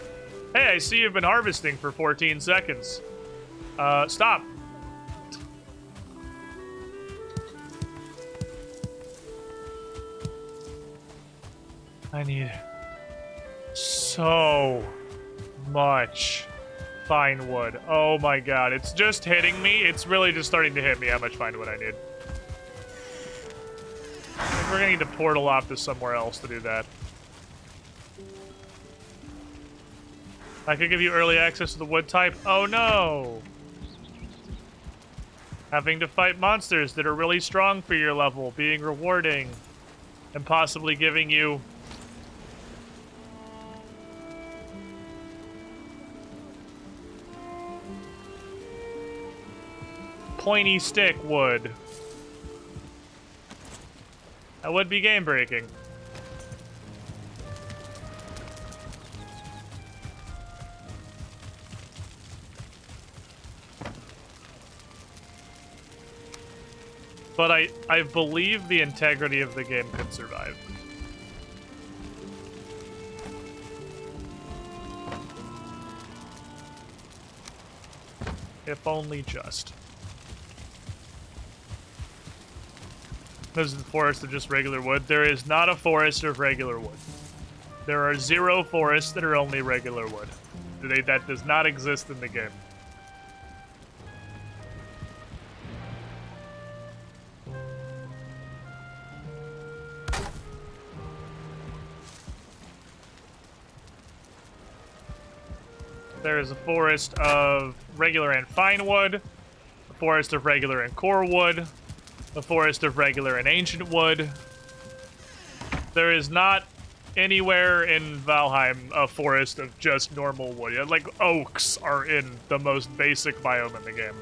Hey, I see you've been harvesting for 14 seconds. Stop. I need so much fine wood. Oh my god, it's just hitting me. It's really just starting to hit me how much fine wood I need. I think we're gonna need to portal off to somewhere else to do that. I could give you early access to the wood type. Oh no! Having to fight monsters that are really strong for your level, being rewarding, and possibly giving you pointy stick wood. That would be game breaking. But I believe the integrity of the game could survive. If only just. There's the forest of just regular wood. There is not a forest of regular wood. There are 0 forests that are only regular wood. That does not exist in the game. There is a forest of regular and fine wood, a forest of regular and core wood, a forest of regular and ancient wood. There is not anywhere in Valheim a forest of just normal wood. Yeah, like oaks are in the most basic biome in the game.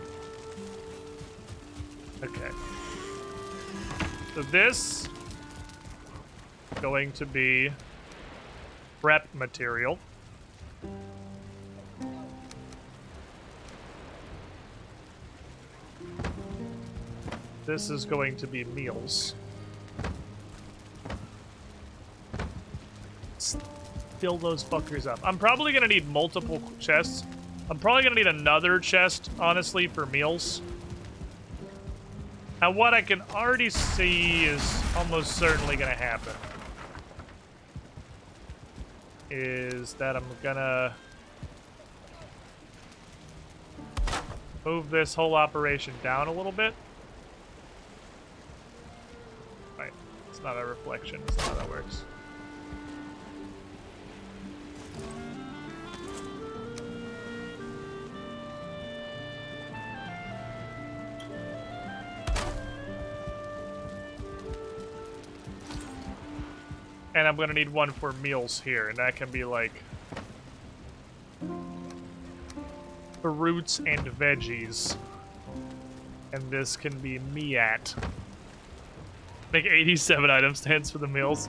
Okay. So this is going to be prep material. This is going to be meals. Fill those fuckers up. I'm probably gonna need multiple chests. I'm probably gonna need another chest, honestly, for meals. And what I can already see is almost certainly gonna happen is that I'm gonna move this whole operation down a little bit. Right, it's not a reflection, that's not how that works. And I'm gonna need one for meals here, and that can be like fruits and veggies. And this can be meat. Make 87 item stands for the meals.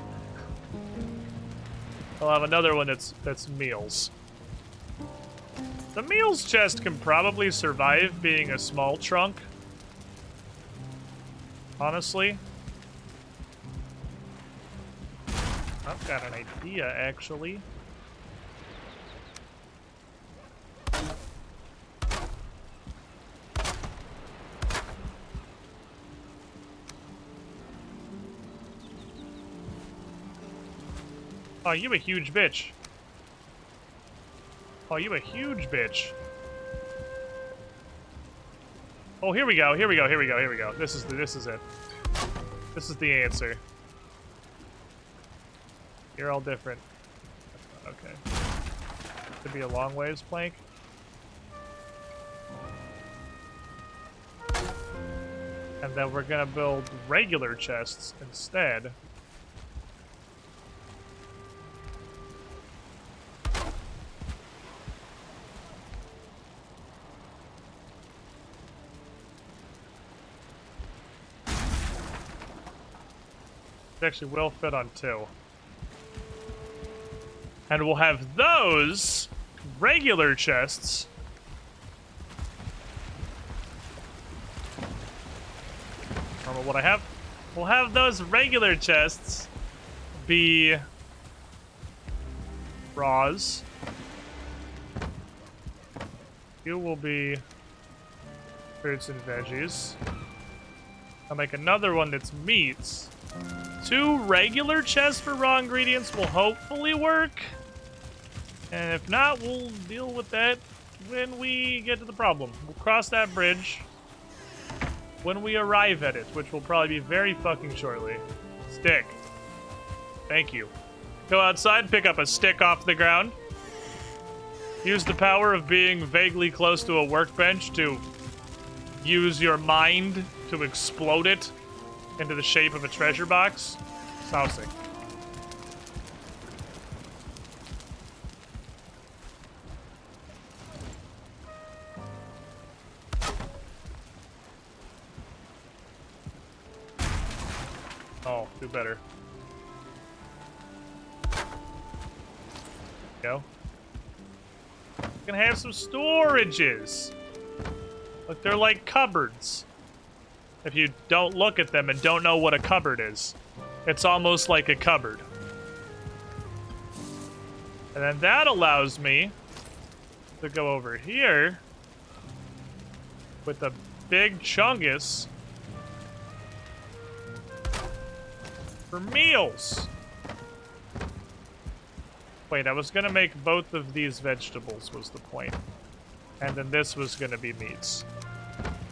I'll have another one that's meals. The meals chest can probably survive being a small trunk. Honestly. I've got an idea, actually. Oh, you a huge bitch. Oh, you a huge bitch. Oh, here we go, here we go, here we go, here we go. This is it. This is the answer. You're all different. Okay. Could be a long waves plank. And then we're gonna build regular chests instead. It actually will fit on 2. And we'll have those regular chests. I don't know what I have. We'll have those regular chests be raws. You will be fruits and veggies. I'll make another one that's meats. 2 regular chests for raw ingredients will hopefully work. And if not, we'll deal with that when we get to the problem. We'll cross that bridge when we arrive at it, which will probably be very fucking shortly. Stick. Thank you. Go outside, pick up a stick off the ground. Use the power of being vaguely close to a workbench to use your mind to explode it into the shape of a treasure box. Sousing. Oh, do better. Go. We're gonna have some storages. Look, they're like cupboards. If you don't look at them and don't know what a cupboard is, it's almost like a cupboard. And then that allows me to go over here with the big chungus for meals. Wait, I was gonna make both of these vegetables was the point. And then this was gonna be meats.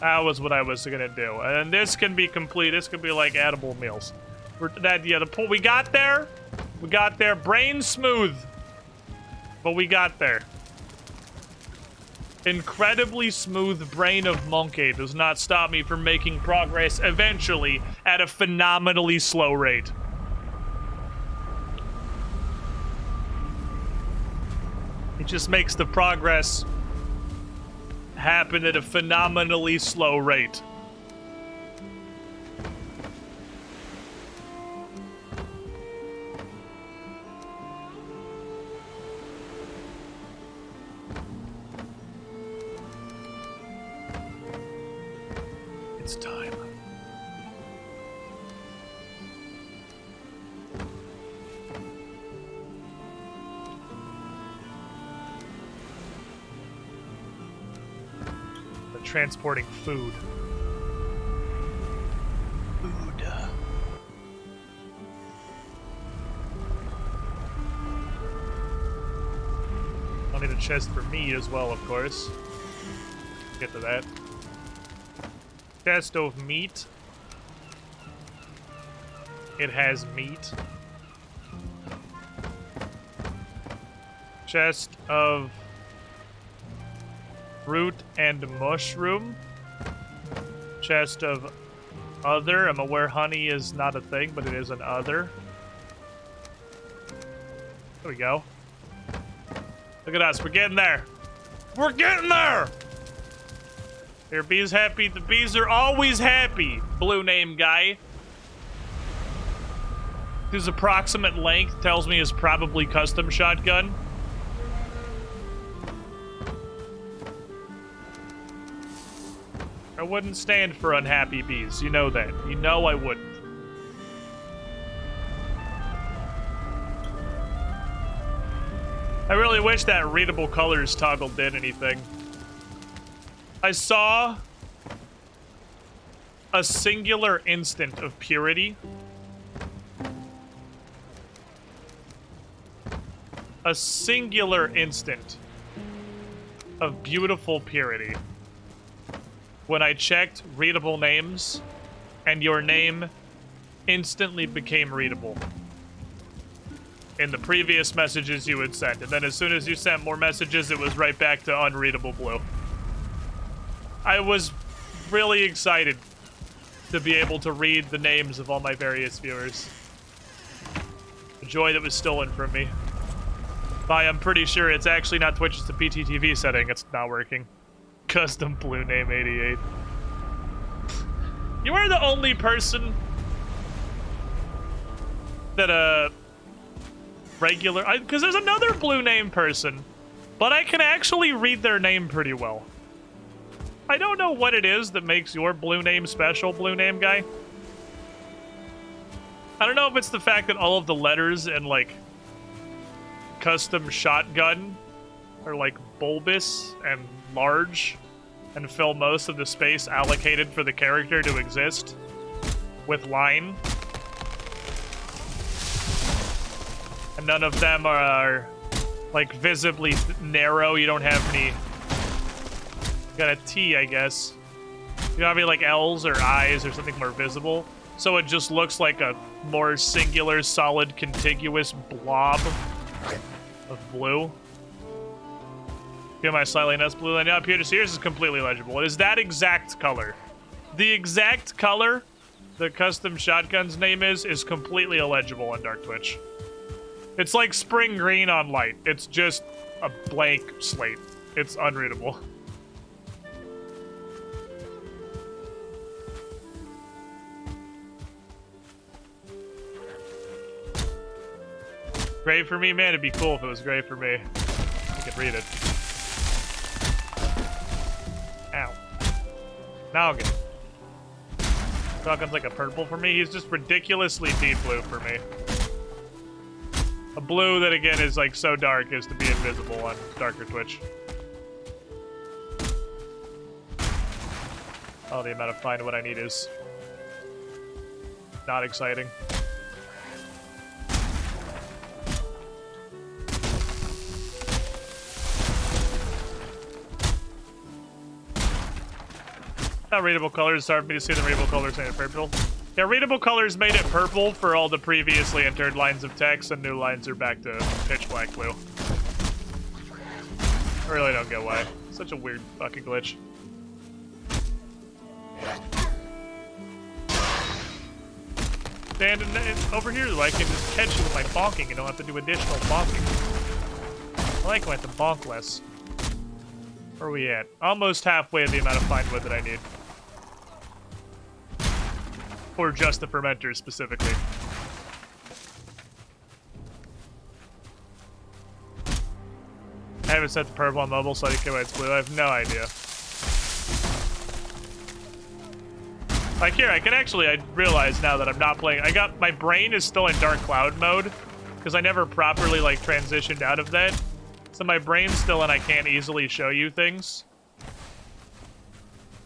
That was what I was gonna do. And then this can be complete. This could be like edible meals. We got there. We got there. Brain smooth. But we got there. incredibly smooth brain of Monkey does not stop me from making progress eventually at a phenomenally slow rate. It just makes the progress happen at a phenomenally slow rate. It's time. The transporting food. Food. I'll need a chest for me as well, of course. Get to that. Chest of meat. It has meat. Chest of fruit and mushroom. Chest of other. I'm aware honey is not a thing, but it is an other. There we go. Look at us. We're getting there. We're getting there! Are bees happy? The bees are always happy, blue name guy. His approximate length tells me is probably custom shotgun. I wouldn't stand for unhappy bees. You know that. You know I wouldn't. I really wish that readable colors toggle did anything. I saw a singular instant of purity. A singular instant of beautiful purity when I checked readable names and your name instantly became readable in the previous messages you had sent. And then as soon as you sent more messages, it was right back to unreadable blue. I was really excited to be able to read the names of all my various viewers. A joy that was stolen from me. I'm pretty sure it's actually not Twitch, it's the PTTV setting. It's not working. Custom blue name 88. You are the only person that regular, because there's another blue name person, but I can actually read their name pretty well. I don't know what it is that makes your blue name special, blue name guy. I don't know if it's the fact that all of the letters and, like, custom shotgun are, like, bulbous and large and fill most of the space allocated for the character to exist with line. And none of them are, like, visibly narrow. You don't have any... Got a T, I guess. You don't have any, like, L's or I's or something more visible. So it just looks like a more singular, solid, contiguous blob of blue. Feel my slightly nuts blue line up here. Just yours is completely legible. It is that exact color. The exact color the custom shotgun's name is completely illegible on Dark Twitch. It's like spring green on light. It's just a blank slate. It's unreadable. Gray for me, man. It'd be cool if it was gray for me. I could read it. Ow. Now I'll get it. Falcon's like a purple for me. He's just ridiculously deep blue for me. A blue that, again, is like so dark as to be invisible on darker Twitch. Oh, the amount of find what I need is not exciting. Readable colors started me to see the readable colors made it purple. Yeah, readable colors made it purple for all the previously entered lines of text, and new lines are back to pitch black blue. I really don't get why. Such a weird fucking glitch. Stand over here so I can just catch you with my bonking and don't have to do additional bonking. I like when I have to bonk less. Where are we at? Almost halfway the amount of fine wood that I need. Or just the fermenters specifically. I haven't set the purple on mobile, so I don't care why it's blue. I have no idea. Like here, I realize now that I'm not playing. My brain is still in dark cloud mode because I never properly like transitioned out of that. So my brain's still in, I can't easily show you things.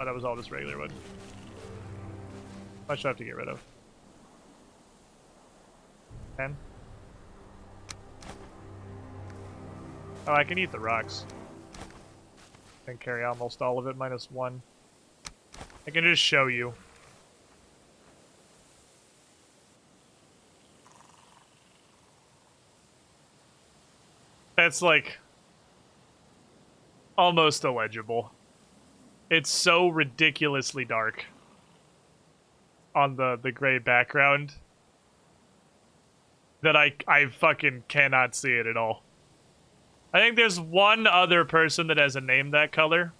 Oh, that was all just regular wood. I should have to get rid of. 10. Oh, I can eat the rocks. I can carry almost all of it, -1. I can just show you. That's like almost illegible. It's so ridiculously dark on the gray background that I fucking cannot see it at all. I think there's one other person that has a name that color.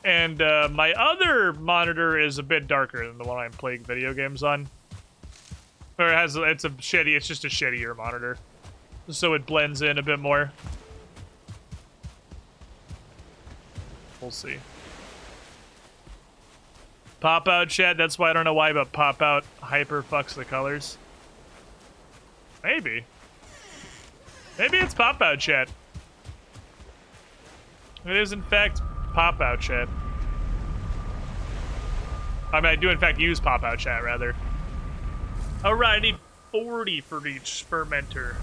And my other monitor is a bit darker than the one I'm playing video games on. Or it's just a shittier monitor. So it blends in a bit more. We'll see. Pop out chat, that's why I don't know why, but pop out hyper fucks the colors. Maybe. Maybe it's pop out chat. It is in fact pop out chat. I mean, I do in fact use pop out chat rather. Alright, I need 40 for each fermenter.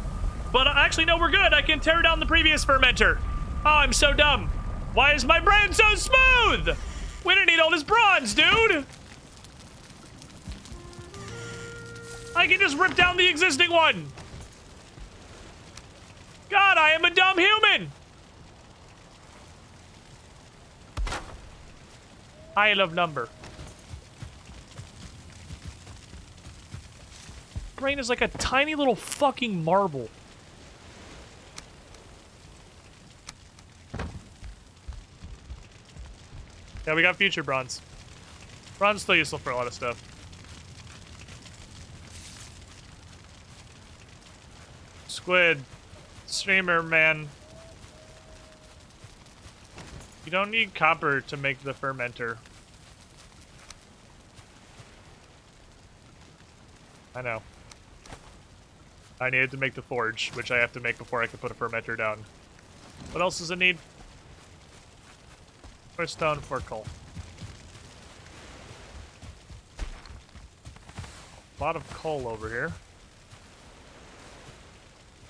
But actually, no, we're good. I can tear down the previous fermenter. Oh, I'm so dumb. Why is my brain so smooth? We didn't need all this bronze, dude. I can just rip down the existing one. God, I am a dumb human. I love number. Brain is like a tiny little fucking marble. Yeah, we got future bronze. Bronze is still useful for a lot of stuff. Squid. Streamer, man. You don't need copper to make the fermenter. I know. I needed to make the forge, which I have to make before I can put a fermenter down. What else does it need? For stone, for coal. A lot of coal over here.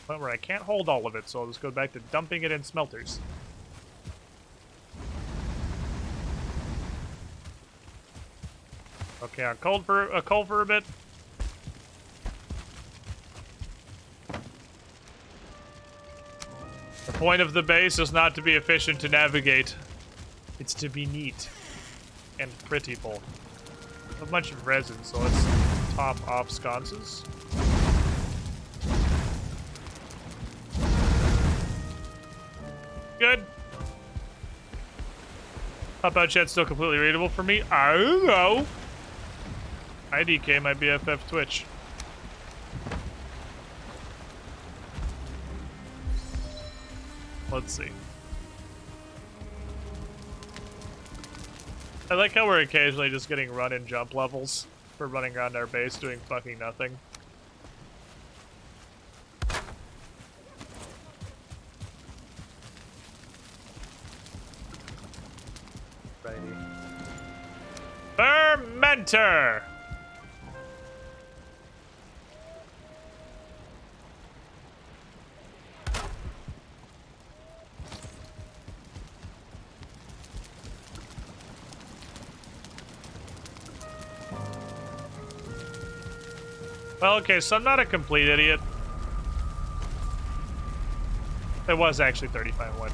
But where I can't hold all of it, so I'll just go back to dumping it in smelters. Okay, I'm cold for a bit. The point of the base is not to be efficient to navigate. It's to be neat and prettyful. A bunch of resin, so let's top off sconces. Good. Pop-out chat's still completely readable for me. I don't know. IDK, my BFF Twitch. Let's see. I like how we're occasionally just getting run and jump levels for running around our base doing fucking nothing. Righty. Fermenter! Well, okay, so I'm not a complete idiot. It was actually 35 wood.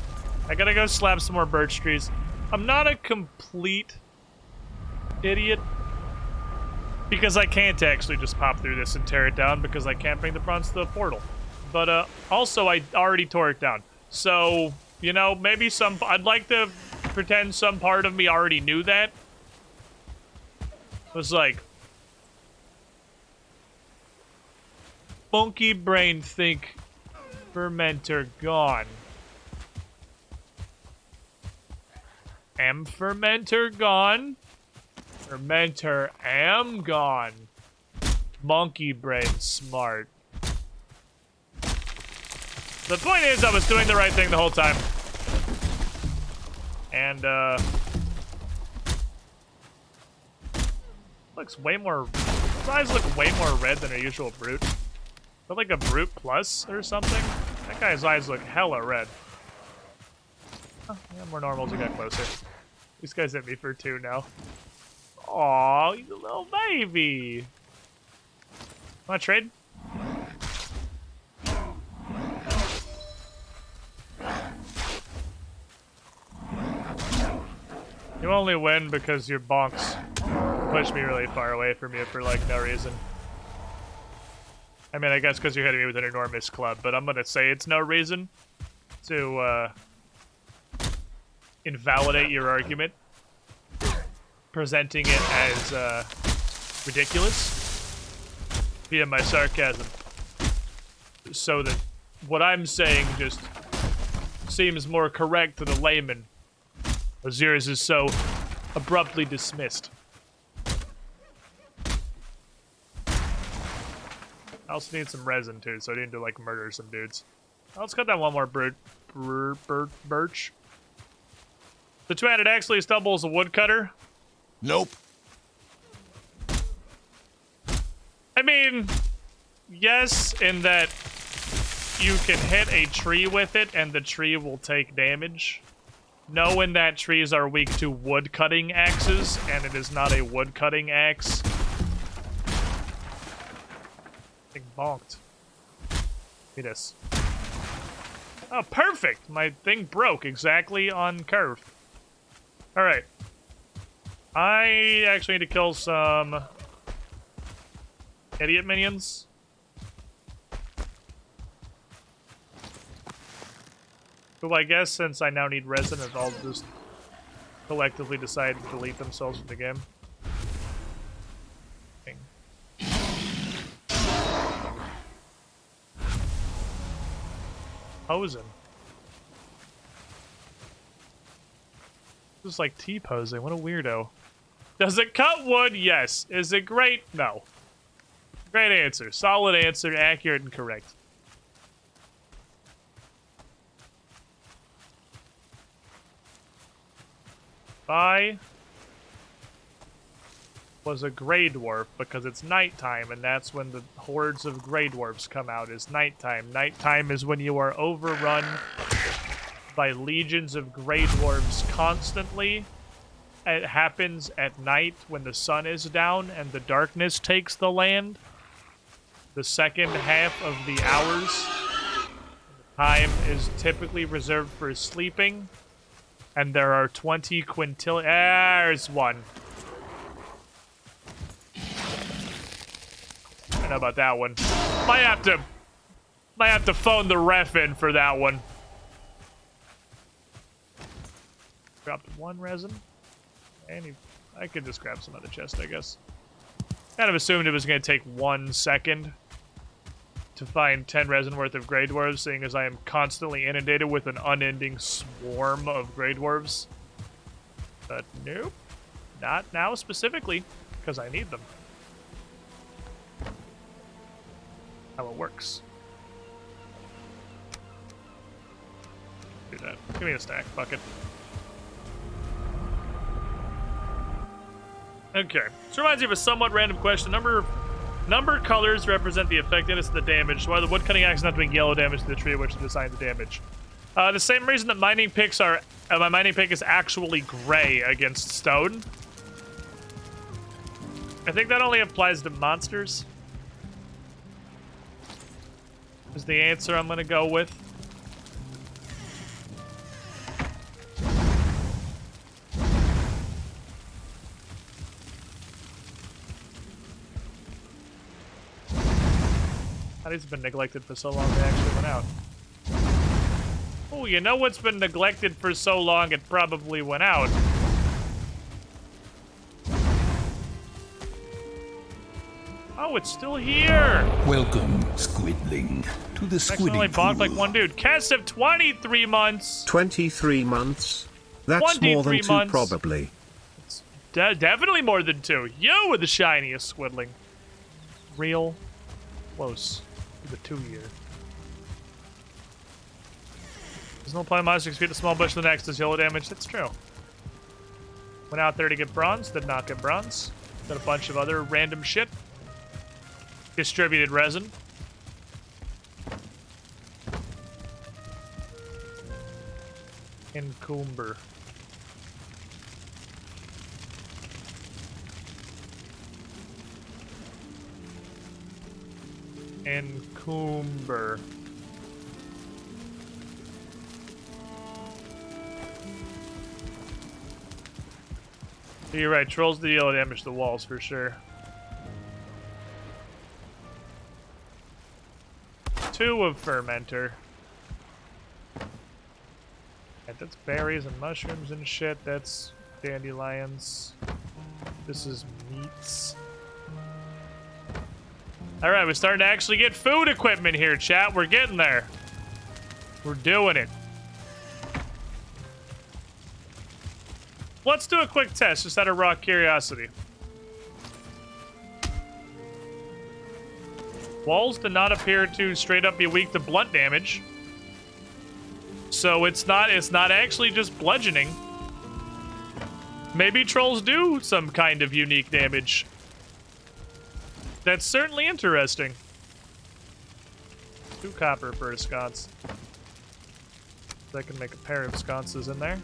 I gotta go slap some more birch trees. I'm not a complete idiot. Because I can't actually just pop through this and tear it down because I can't bring the bronze to the portal. But also, I already tore it down. So, you know, maybe I'd like to pretend some part of me already knew that. It was like... Funky brain think fermenter gone. Am fermenter gone? Fermenter am gone. Monkey brain smart. The point is, I was doing the right thing the whole time. And, looks way more... His eyes look way more red than a usual brute. But like a brute plus or something? That guy's eyes look hella red. Oh, yeah, more normal as we got closer. These guys hit me for 2 now. Aw, he's a little baby. Wanna trade? You only win because your bonks push me really far away from you for like no reason. I mean, I guess because you're hitting me with an enormous club, but I'm gonna say it's no reason to invalidate your argument, presenting it as ridiculous via my sarcasm, so that what I'm saying just seems more correct to the layman, as yours is so abruptly dismissed. I also need some resin too, so I need to like murder some dudes. Let's cut that one more birch. The two-handed actually stumbles a woodcutter. Nope. I mean, yes, in that you can hit a tree with it and the tree will take damage. No, in that trees are weak to wood-cutting axes, and it is not a wood-cutting axe. Thing bonked. See this. Oh, perfect! My thing broke exactly on curve. Alright. I actually need to kill some idiot minions. Who I guess, since I now need resin, I'll just collectively decide to delete themselves from the game. Dang. Posing. Just like T-posing. What a weirdo. Does it cut wood? Yes. Is it great? No. Great answer. Solid answer. Accurate and correct. I was a Grey Dwarf because it's nighttime, and that's when the hordes of Grey Dwarfs come out, is nighttime. Nighttime is when you are overrun by legions of Grey Dwarfs constantly. It happens at night when the sun is down and the darkness takes the land. The second half of the hours, time is typically reserved for sleeping. And there are 20 quintillion. There's one. I know about that one. Might have to phone the ref in for that one. Dropped one resin. And I could just grab some other chest, I guess. Kind of assumed it was going to take 1 second to find 10 resin worth of Grey Dwarves, seeing as I am constantly inundated with an unending swarm of Grey Dwarves. But nope. Not now specifically, because I need them. How it works. Do that. Give me a stack, fuck it. Okay. This reminds me of a somewhat random question. Number colors represent the effectiveness of the damage. Why the woodcutting axe is not doing yellow damage to the tree which is assigned the damage. The same reason that mining picks are... my mining pick is actually gray against stone. I think that only applies to monsters. is the answer I'm gonna go with. How these have been neglected for so long they actually went out. Oh, you know what's been neglected for so long it probably went out? Oh, it's still here! Welcome, Squidling, to the Actually, only Squiddy bonked Pool. like one dude. Cast of 23 months! 23 months? That's more 23 than 2 months. probably. Definitely more than 2. You were the shiniest Squidling. Real close to the 2 year. There's no point monster can feed the small bush to the next does yellow damage. That's true. Went out there to get bronze, did not get bronze. Did a bunch of other random shit. Distributed resin. Encumber. Encumber. You're right, trolls do yellow damage to the walls for sure. 2 of fermenter. Right, that's berries and mushrooms and shit. That's dandelions. This is meats. Alright, we're starting to actually get food equipment here, chat. We're getting there. We're doing it. Let's do a quick test, just out of raw curiosity. Walls do not appear to straight up be weak to blunt damage. So it's not actually just bludgeoning. Maybe trolls do some kind of unique damage. That's certainly interesting. 2 copper for a sconce. So I can make a pair of sconces in there.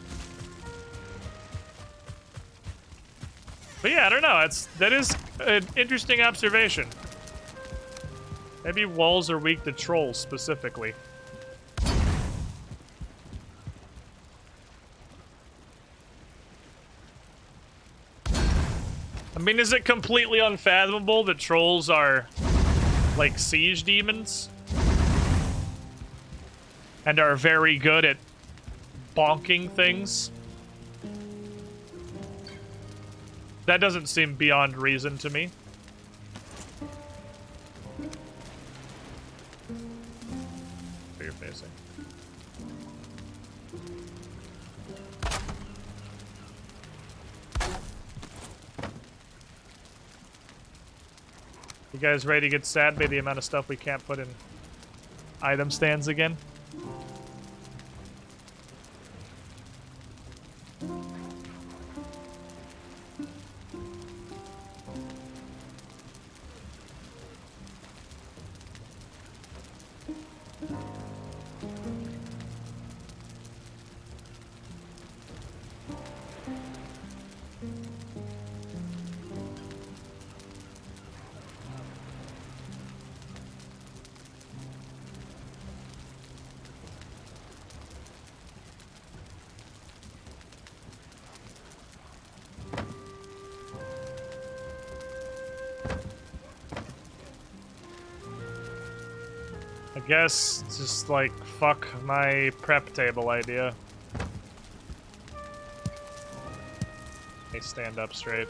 But yeah, I don't know. That is an interesting observation. Maybe walls are weak to trolls specifically. I mean, is it completely unfathomable that trolls are like siege demons? And are very good at bonking things? That doesn't seem beyond reason to me. Where you're facing. You guys ready to get sad by the amount of stuff we can't put in item stands again? I guess just like fuck my prep table idea. Let me stand up straight.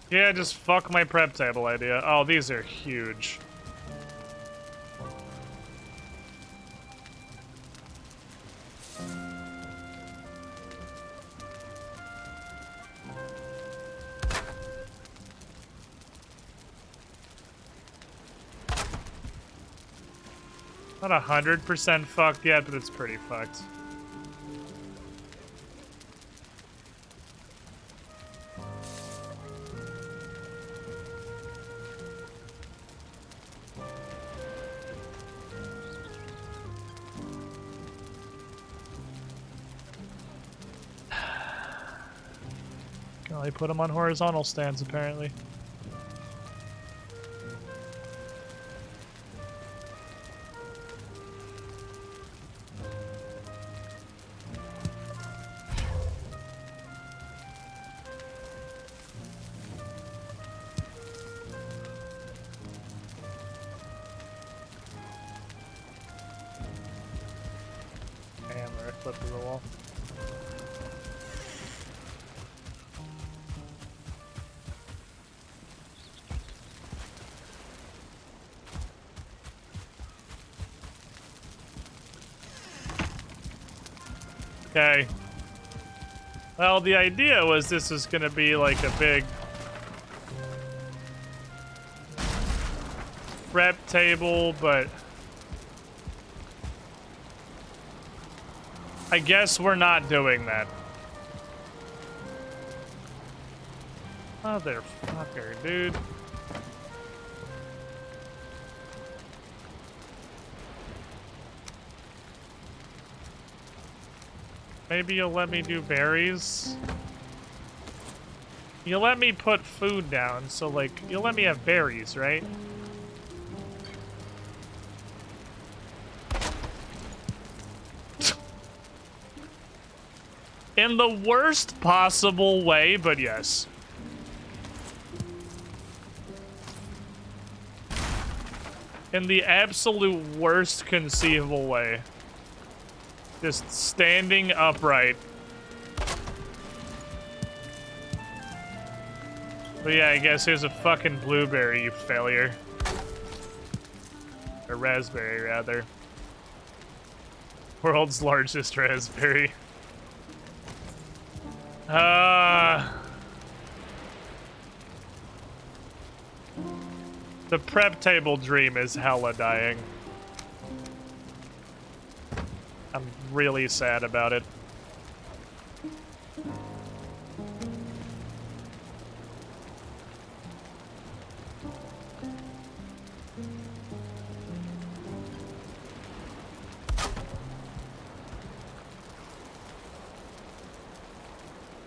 Yeah, just fuck my prep table idea. Oh, these are huge. Not 100% fucked yet, but it's pretty fucked. They put them on horizontal stands, apparently. Damn, they're a clip to the wall. Okay. Well, the idea was this was gonna be like a big prep table, but I guess we're not doing that. Motherfucker, dude. Maybe you'll let me do berries? You'll let me put food down, so like, you'll let me have berries, right? In the worst possible way, but yes. In the absolute worst conceivable way. Just standing upright. But yeah, I guess here's a fucking blueberry, you failure. Or raspberry, rather. World's largest raspberry. The prep table dream is hella dying. I'm really sad about it.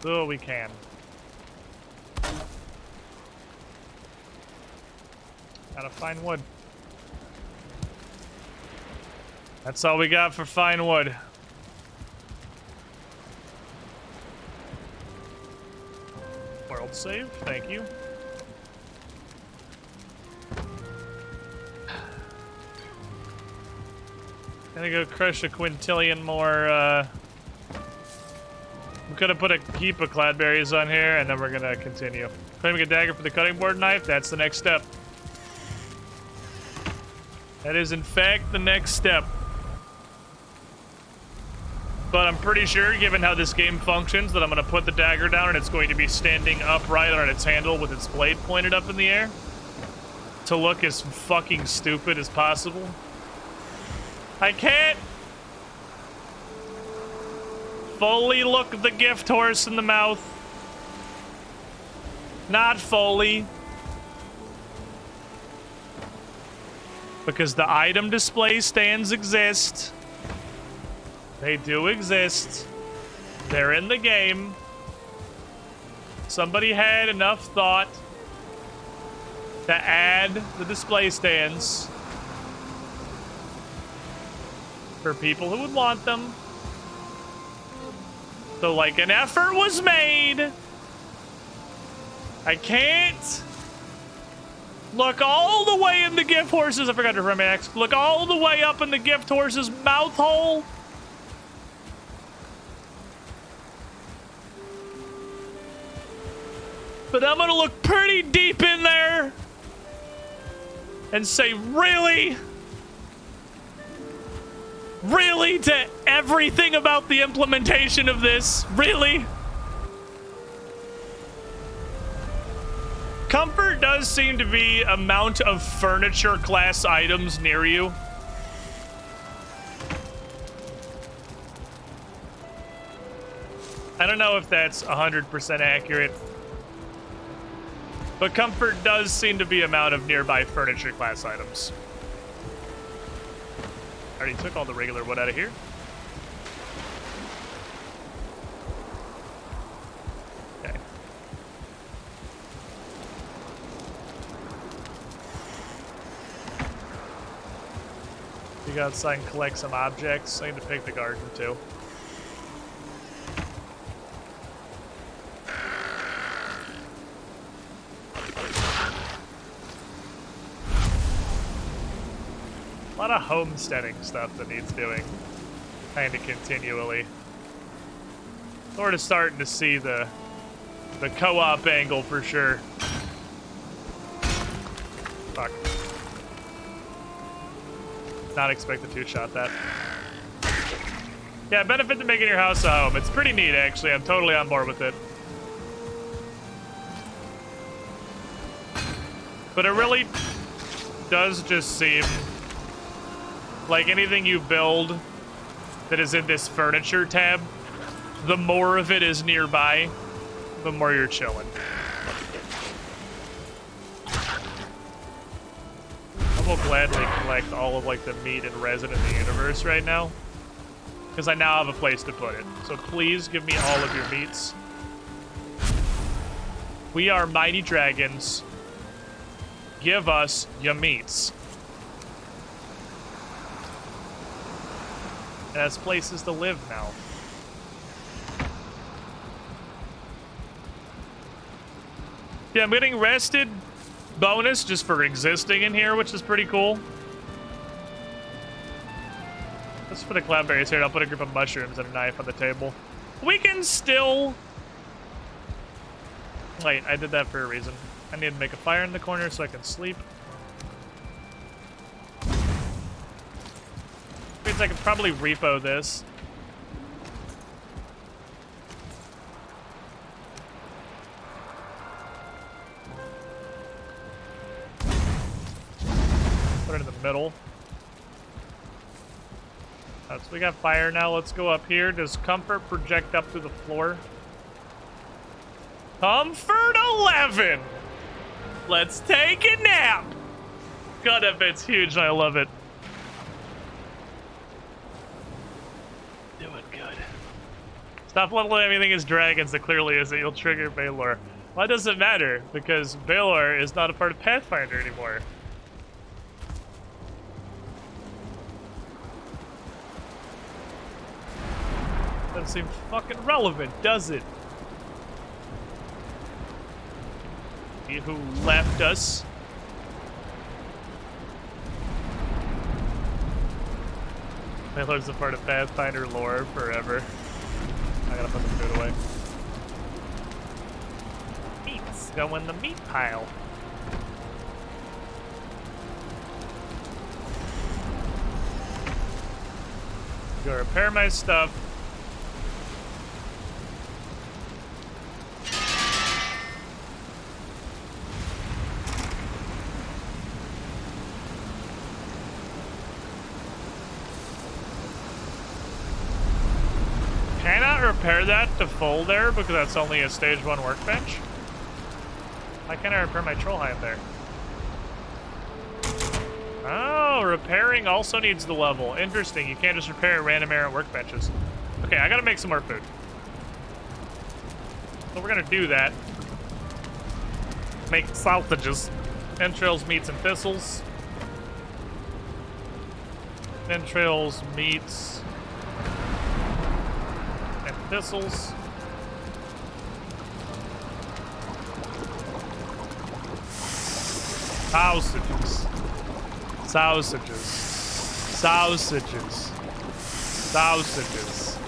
Oh, we can. Gotta find wood. That's all we got for fine wood. World save, thank you. Gonna go crush a quintillion more, I'm gonna put a heap of cladberries on here, and then we're gonna continue. Claiming a dagger for the cutting board knife, that's the next step. That is, in fact, the next step. But I'm pretty sure, given how this game functions, that I'm gonna put the dagger down and it's going to be standing upright on its handle with its blade pointed up in the air. To look as fucking stupid as possible. I can't fully look the gift horse in the mouth. Not fully. Because the item display stands exist. They do exist. They're in the game. Somebody had enough thought to add the display stands for people who would want them. So, like, an effort was made. I can't look all the way in the gift horse's, I forgot to remember X. Look all the way up in the gift horse's mouth hole. But I'm gonna look pretty deep in there and say, really? Really, to everything about the implementation of this? Really? Comfort does seem to be amount of furniture class items near you. I don't know if that's 100% accurate. But comfort does seem to be amount of nearby furniture class items. I already took all the regular wood out of here. Okay. go outside and collect some objects. I need to pick the garden too. A lot of homesteading stuff that needs doing, kind of continually. Sort of starting to see the co-op angle for sure. Fuck. Not expect the two-shot that. Yeah, benefit to making your house a home. It's pretty neat, actually. I'm totally on board with it. But it really does just seem like anything you build that is in this furniture tab, the more of it is nearby, the more you're chilling. I will gladly collect all of like the meat and resin in the universe right now, because I now have a place to put it. So please give me all of your meats. We are mighty dragons. Give us your meats. It has places to live now. Yeah, I'm getting rested bonus just for existing in here, which is pretty cool. Let's put a cloudberries here and I'll put a group of mushrooms and a knife on the table. We can still... Wait, I did that for a reason. I need to make a fire in the corner so I can sleep. Means I could probably repo this. Put it in the middle. So we got fire now. Let's go up here. Does comfort project up through the floor? Comfort 11! Let's take a nap! God, that bit's huge and I love it. Doing good. Stop leveling everything as dragons that clearly isn't. You'll trigger Baylor. Well, that doesn't matter, because Baylor is not a part of Pathfinder anymore. Doesn't seem fucking relevant, does it? He who left us. Baylor's a part of Pathfinder lore forever. I gotta put the food away. Meats go in the meat pile. Go repair my stuff. Repair that to full there because that's only a stage 1 workbench. Why can't I repair my troll hive there? Oh, repairing also needs the level. Interesting. You can't just repair random errant workbenches. Okay, I gotta make some more food. So we're gonna do that. Make sausages. Entrails, meats, and thistles. Entrails, meats, thistles. Sausages. Sausages. Sausages. Sausages.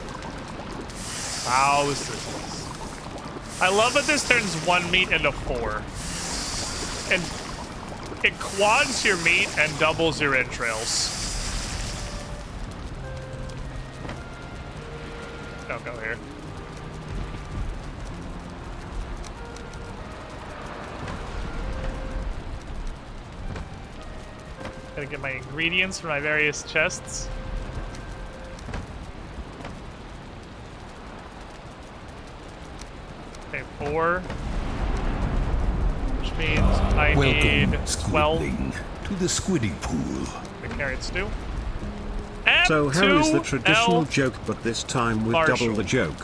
Sausages. I love that this turns 1 meat into 4. And it quads your meat and doubles your entrails. Don't go here. Gotta get my ingredients for my various chests. Okay, 4. Which means I need 12. To the squiddy pool. The carrot stew. So how is the traditional joke, but this time with double the joke?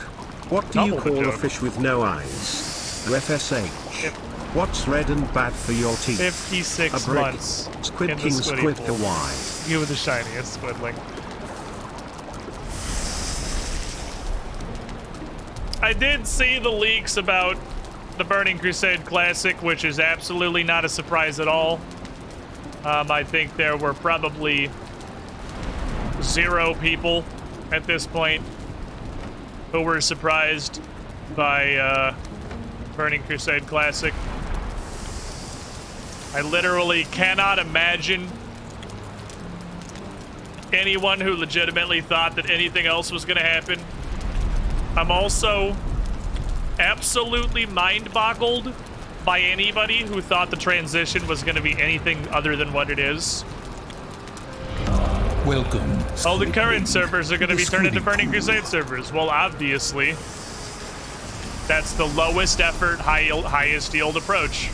What do you call a fish with no eyes? FSH. What's red and bad for your teeth? 56 A brick. months. Squid in the King Squiddy Squid pool. Kawaii. You were the shiniest squidling. I did see the leaks about the Burning Crusade Classic, which is absolutely not a surprise at all. I think there were probably 0 people at this point who were surprised by Burning Crusade Classic. I literally cannot imagine anyone who legitimately thought that anything else was going to happen. I'm also absolutely mind-boggled by anybody who thought the transition was going to be anything other than what it is. Welcome. All the current Squidling, servers are going to be turned into Squiddy Burning Pool. Crusade servers. Well, obviously, that's the lowest effort, highest yield approach.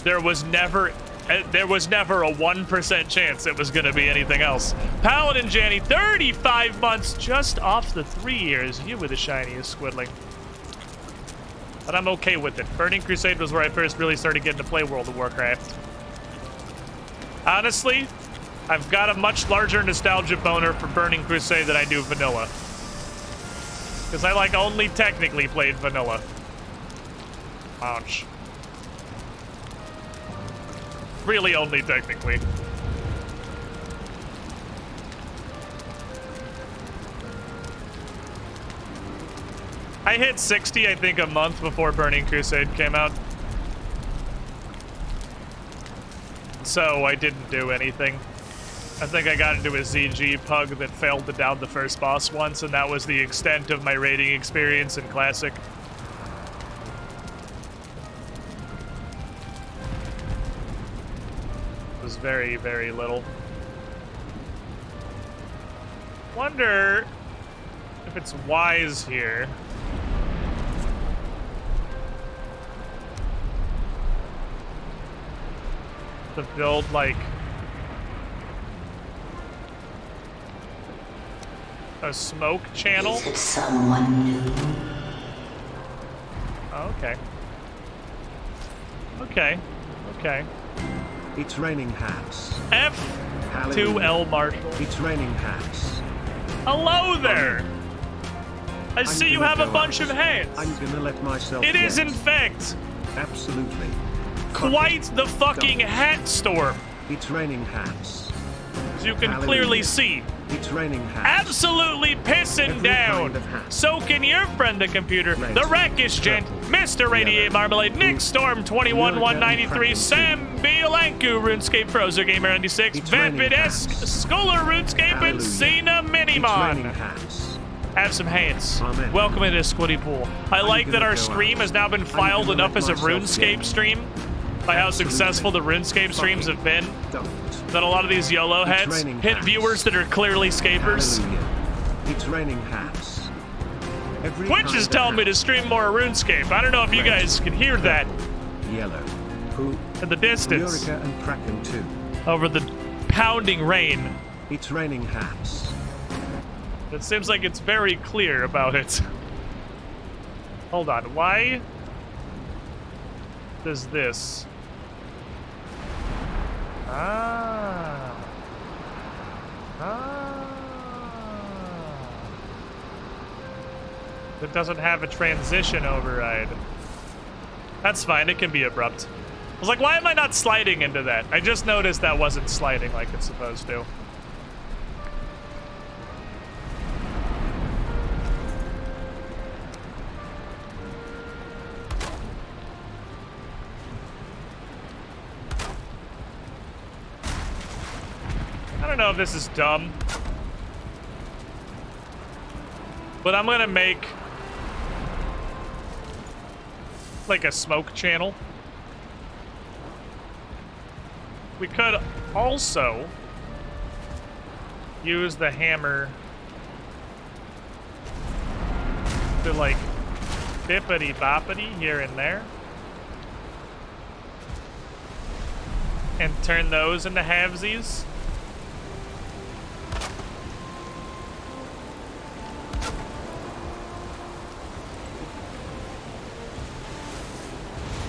There was never a 1% chance it was going to be anything else. Paladin Janny, 35 months just off the 3 years. You were the shiniest squidling. But I'm okay with it. Burning Crusade was where I first really started getting to play World of Warcraft. Honestly, I've got a much larger nostalgia boner for Burning Crusade than I do vanilla. Because I only technically played vanilla. Ouch. Really only technically. I hit 60, I think, a month before Burning Crusade came out. So I didn't do anything. I think I got into a ZG pug that failed to down the first boss once, and that was the extent of my raiding experience in Classic. It was very, very little. Wonder if it's wise here to build, like, a smoke channel. Is it someone new? Oh, okay. Okay. Okay. It's raining hats. F2L Marshall. It's raining hats. Hello there! I I'm see you gonna have a go bunch out. of hands. I'm gonna let myself It is, get. in fact, Absolutely. quite the fucking hat storm, It's raining hats. as you can Hallelujah. clearly see. It's raining hats. Absolutely pissing Every down. kind of hat. So can your friend the computer, Red, the Rackish Gent, purple, Mr. Radiate yellow, Marmalade, Nick blue, Storm 21193, Kraken, Sam Bielanku, RuneScape Frozer Gamer 96, It's raining Vampidesk, hats. Scholar RuneScape, and Hallelujah. Cena It's raining Minimon. hats. Have some hands. Amen. Welcome into Squiddy Pool. I like that gonna our go stream out. has now been I'm filed gonna enough let as a myself RuneScape get. stream by how Absolutely. successful the RuneScape streams have been, Don't. that a lot of these YOLO It's heads raining hit hats. viewers that are clearly scapers. Hallelujah. It's raining hats. Every Twitch kind is of telling me hat. to stream more RuneScape. I don't know if you Red, guys can hear that Yellow. Who? in the distance Eureka and Kraken too. over the pounding rain. It's raining hats. It seems like it's very clear about it. Hold on, why does this? Ah. It doesn't have a transition override. That's fine, it can be abrupt. I was like, why am I not sliding into that? I just noticed that wasn't sliding like it's supposed to. I don't know if this is dumb, but I'm gonna make like a smoke channel. We could also use the hammer to like bippity boppity here and there and turn those into halvesies.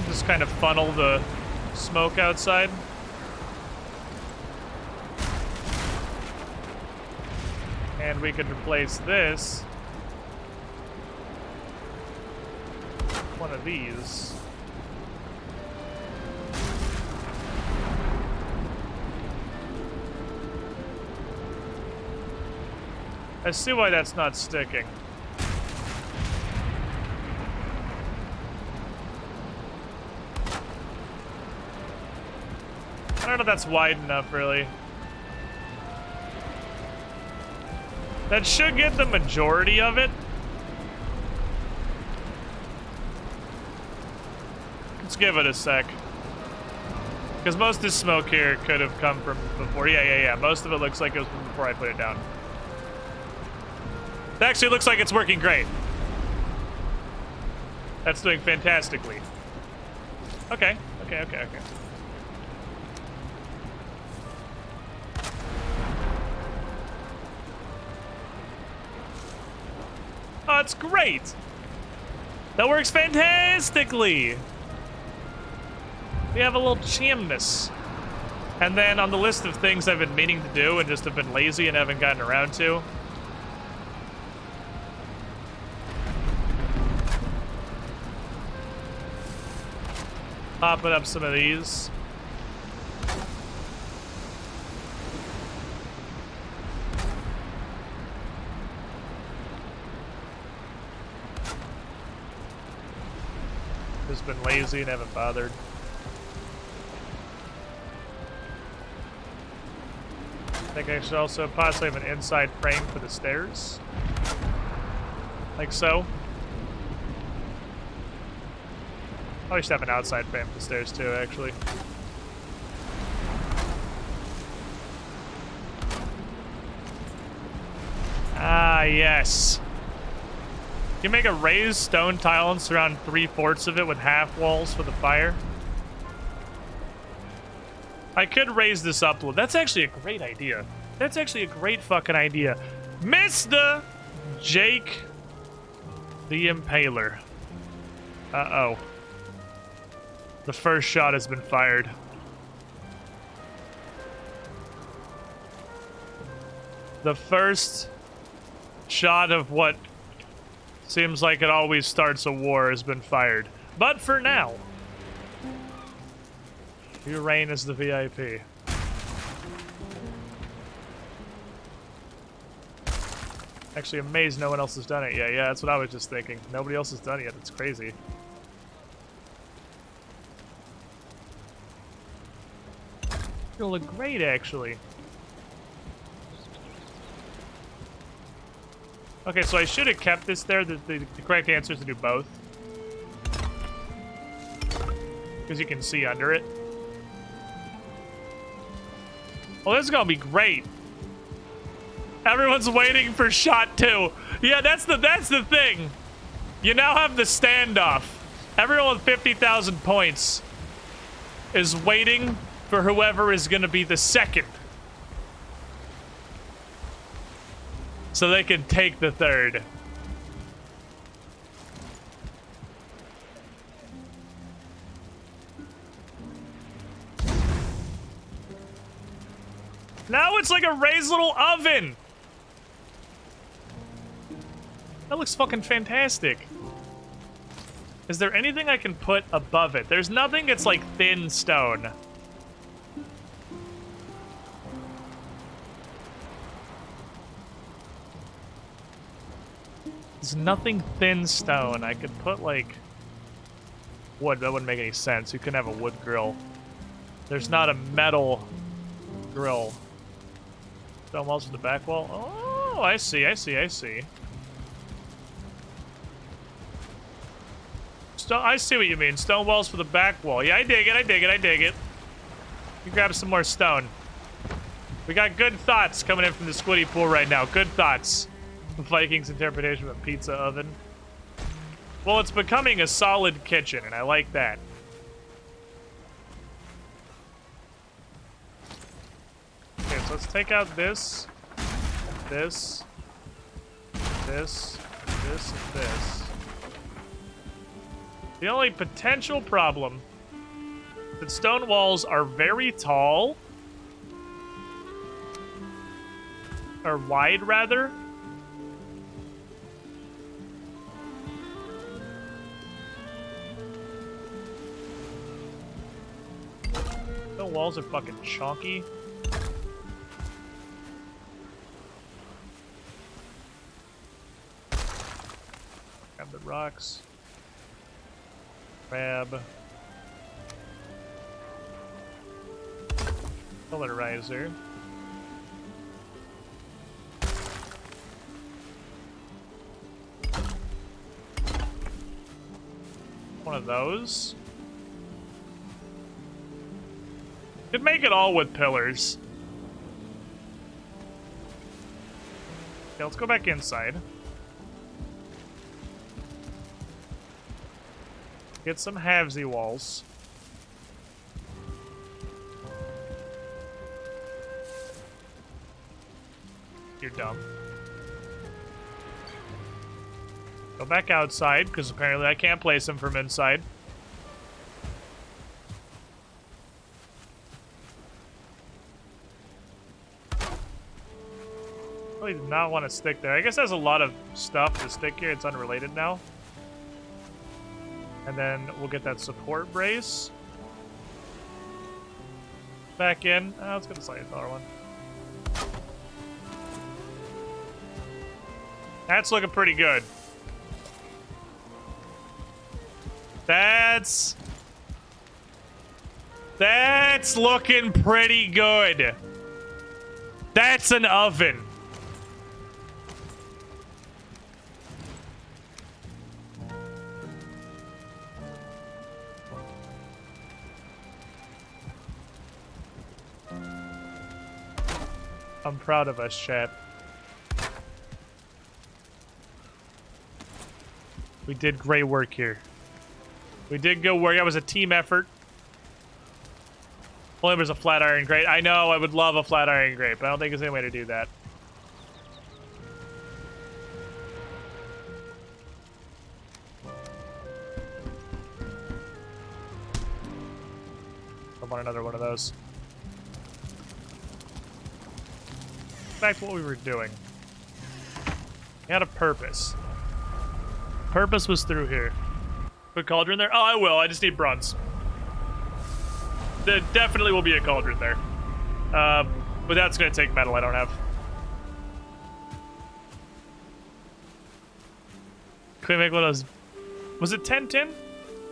Just kind of funnel the smoke outside. And we could replace this. One of these. I see why that's not sticking. I don't know if that's wide enough, really. That should get the majority of it. Let's give it a sec. Because most of this smoke here could have come from before. Yeah. Most of it looks like it was from before I put it down. It actually looks like it's working great. That's doing fantastically. Okay. Oh, it's great. That works fantastically. We have a little chimness. And then on the list of things I've been meaning to do and just have been lazy and haven't gotten around to. Popping up some of these. Just been lazy and haven't bothered. I think I should also possibly have an inside frame for the stairs. Like so. I should have an outside frame for the stairs too, actually. Ah, yes. You make a raised stone tile and surround 3/4 of it with half walls for the fire. I could raise this up a little. That's actually a great idea. That's actually a great fucking idea. Mr. Jake the Impaler. Uh-oh. The first shot has been fired. The first shot of what seems like it always starts a war has been fired. But for now, you reign as the VIP. Actually amazed no one else has done it yet. Yeah, that's what I was just thinking. Nobody else has done it yet. It's crazy. It'll look great, actually. Okay, so I should have kept this there. The correct answer is to do both. Because you can see under it. Well, this is gonna be great. Everyone's waiting for shot 2. Yeah, that's the thing. You now have the standoff. Everyone with 50,000 points is waiting for whoever is gonna be the second. So they can take the third. Now it's like a raised little oven. That looks fucking fantastic. Is there anything I can put above it? There's nothing that's like thin stone. There's nothing thin stone. I could put like wood. That wouldn't make any sense. You can have a wood grill. There's not a metal grill. Stone walls to the back wall. Oh, I see. I see what you mean. Stone walls for the back wall. Yeah, I dig it. You grab some more stone. We got good thoughts coming in from the squiddy pool right now. Good thoughts. Vikings interpretation of a pizza oven. Well, it's becoming a solid kitchen, and I like that. Okay, so let's take out this, this, this, this, and this. The only potential problem The stone walls are very tall. Or wide, rather. The walls are fucking chonky. Grab the rocks. Grab. Polarizer. One of those. Could make it all with pillars. Okay, let's go back inside. Get some halvesy walls. You're dumb. Go back outside, because apparently I can't place them from inside. Really do not want to stick there. I guess there's a lot of stuff to stick here. It's unrelated now. And then we'll get that support brace. Back in. Let's get a slightly taller one. That's looking pretty good. That's looking pretty good. That's an oven. I'm proud of us, chat. We did great work here. We did good work. That was a team effort. Only there's a flat iron grate. I know, I would love a flat iron grate, but I don't think there's any way to do that. I want another one of those. Back to what we were doing. We had a purpose. Purpose was through here. Put cauldron there? Oh, I will. I just need bronze. There definitely will be a cauldron there. But that's going to take metal I don't have. Can we make one of those? Was it 10 tin?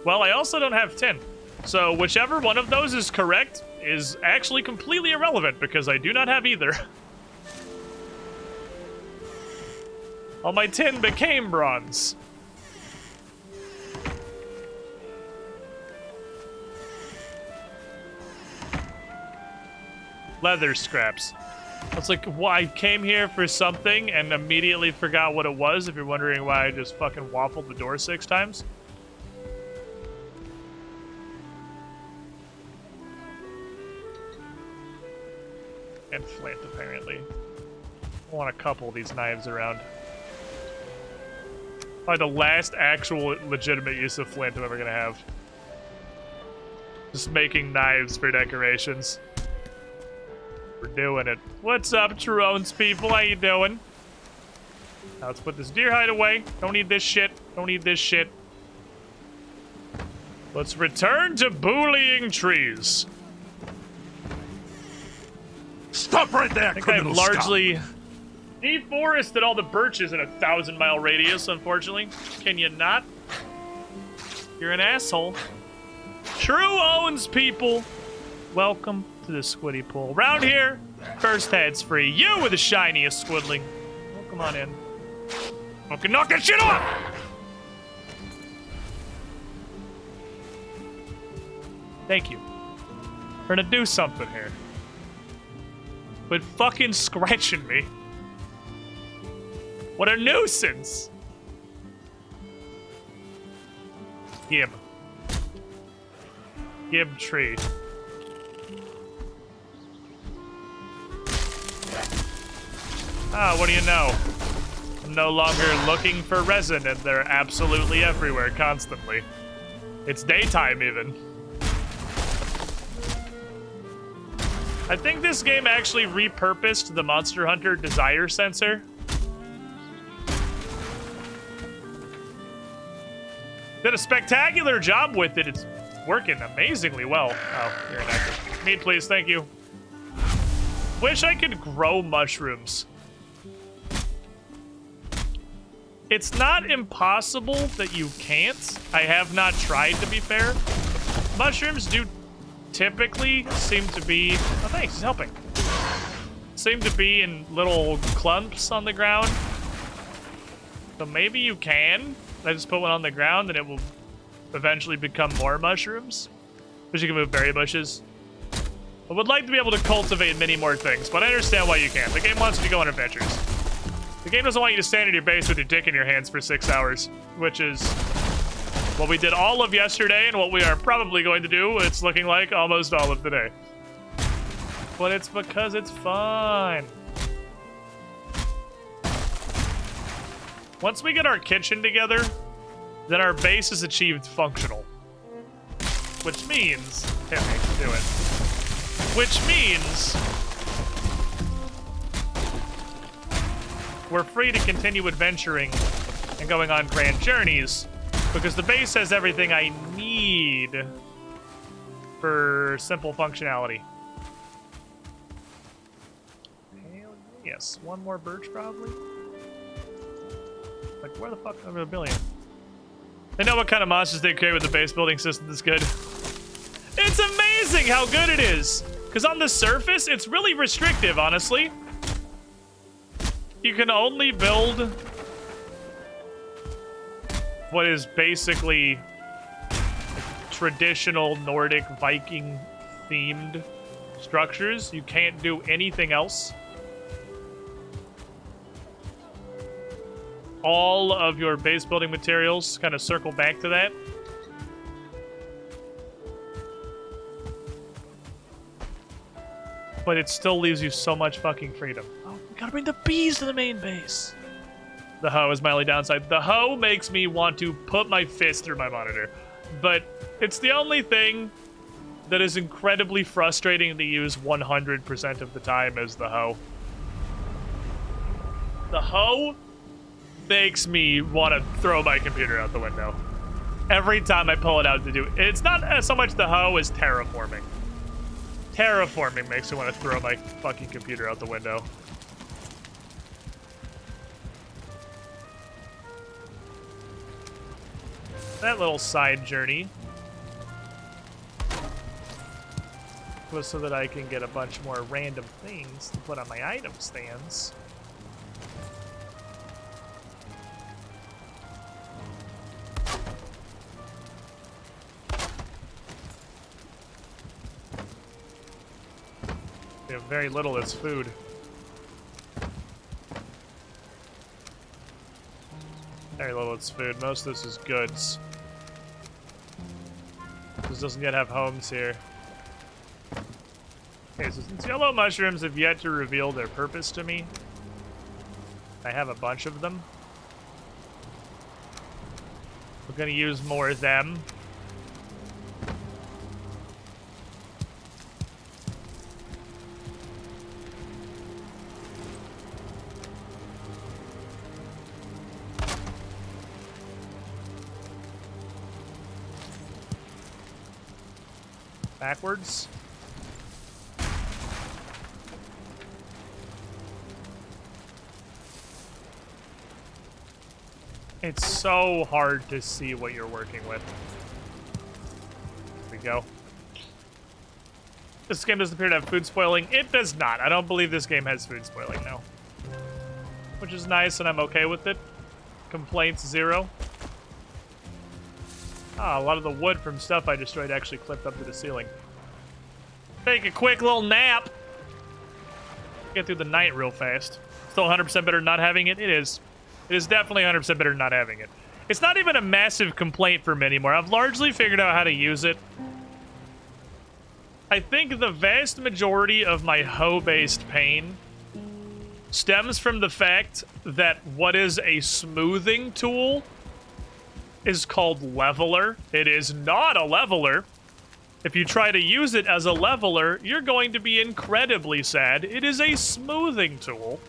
Well, I also don't have tin. So whichever one of those is correct is actually completely irrelevant because I do not have either. All my tin became bronze. Leather scraps. It's like, well, I came here for something and immediately forgot what it was, if you're wondering why I just fucking waffled the door 6 times. And flint, apparently. I want a couple of these knives around. Probably the last actual legitimate use of flint I'm ever gonna have. Just making knives for decorations. We're doing it. What's up, drones people? How you doing? Now let's put this deer hide away. Don't need this shit. Don't need this shit. Let's return to bullying trees. Stop right there, I think I've largely deforested all the birches in a 1,000-mile radius, unfortunately. Can you not? You're an asshole. True owns people. Welcome to the squiddy pool. Round here, first head's free. You were the shiniest squidling. Oh, come on in. Fucking knock that shit off! Thank you. We're gonna do something here. But fucking scratching me. What a nuisance! Gib. Gib tree. Ah, what do you know? I'm no longer looking for resin, and they're absolutely everywhere, constantly. It's daytime, even. I think this game actually repurposed the Monster Hunter Desire sensor. Did a spectacular job with it. It's working amazingly well. Oh, you're inactive. Meat, please. Thank you. Wish I could grow mushrooms. It's not impossible that you can't. I have not tried, to be fair. Mushrooms do typically seem to be... Oh, thanks. He's helping. Seem to be in little clumps on the ground. So maybe you can. I just put one on the ground and it will eventually become more mushrooms. Because you can move berry bushes. I would like to be able to cultivate many more things, but I understand why you can't. The game wants you to go on adventures. The game doesn't want you to stand in your base with your dick in your hands for 6 hours, which is what we did all of yesterday and what we are probably going to do, it's looking like, almost all of today. But it's because it's fun. Once we get our kitchen together, then our base is achieved functional. Which means... Hit me, do it. Which means... we're free to continue adventuring and going on grand journeys because the base has everything I need for simple functionality. Hell yes. One more birch, probably? Like, where the fuck? Over a billion. They know what kind of monsters they create with the base building system that's good. It's amazing how good it is! Because on the surface, it's really restrictive, honestly. You can only build what is basically traditional Nordic Viking themed structures. You can't do anything else. All of your base building materials kind of circle back to that. But it still leaves you so much fucking freedom. Oh, we gotta bring the bees to the main base. The hoe is my only downside. The hoe makes me want to put my fist through my monitor. But it's the only thing that is incredibly frustrating to use 100% of the time as the hoe. The hoe makes me want to throw my computer out the window. Every time I pull it out to do... It's not so much the hoe as terraforming. Terraforming makes me want to throw my fucking computer out the window. That little side journey was so that I can get a bunch more random things to put on my item stands. We have very little as food. Very little as food. Most of this is goods. This doesn't yet have homes here. Okay, so since yellow mushrooms have yet to reveal their purpose to me, I have a bunch of them. We're gonna use more of them. Backwards. It's so hard to see what you're working with. There we go. This game doesn't appear to have food spoiling. It does not. I don't believe this game has food spoiling, no. Which is nice, and I'm okay with it. Complaints, 0. Ah, a lot of the wood from stuff I destroyed actually clipped up to the ceiling. Take a quick little nap. Get through the night real fast. Still 100% better than not having it? It is. It is definitely 100% better than not having it. It's not even a massive complaint for me anymore. I've largely figured out how to use it. I think the vast majority of my hoe-based pain stems from the fact that what is a smoothing tool is called leveler. It is not a leveler. If you try to use it as a leveler, you're going to be incredibly sad. It is a smoothing tool.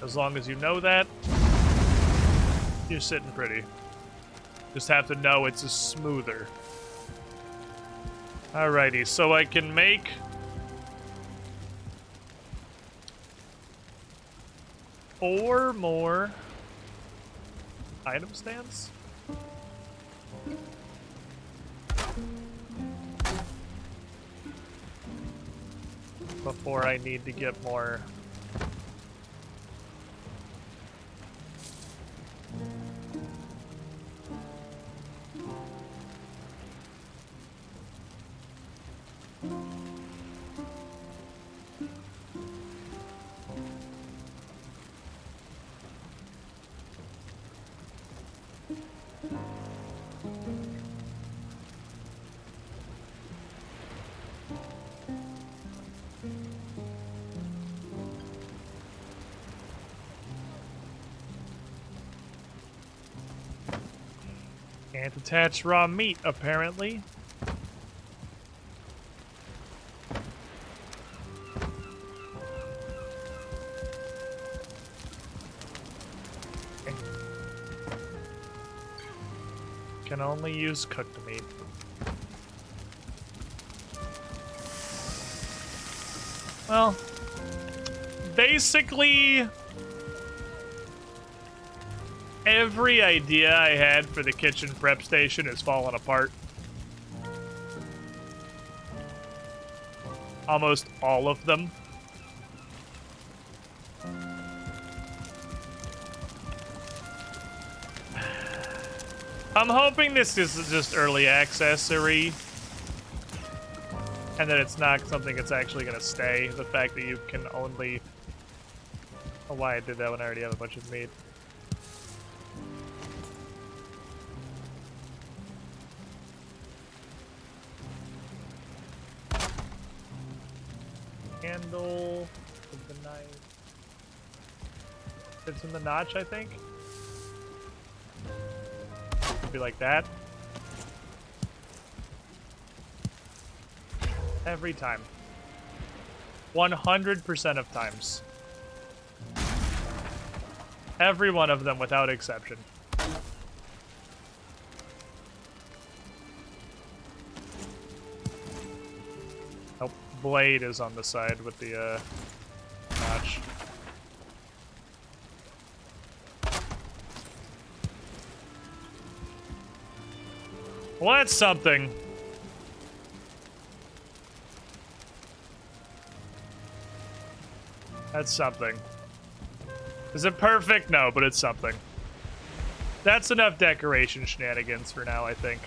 As long as you know that, you're sitting pretty. Just have to know it's a smoother. Alrighty, so I can make... four more item stands? Before I need to get more... Can't attach raw meat, apparently. Okay. Can only use cooked meat. Well, basically... every idea I had for the kitchen prep station is falling apart. Almost all of them. I'm hoping this is just early accessory. And that it's not something that's actually going to stay. The fact that you can only... oh, why I did that when I already have a bunch of meat. Handle with the knife. Fits in the notch, I think. Be like that. Every time. 100% of times. Every one of them without exception. Oh, blade is on the side with the notch. Well, that's something. That's something. Is it perfect? No, but it's something. That's enough decoration shenanigans for now, I think.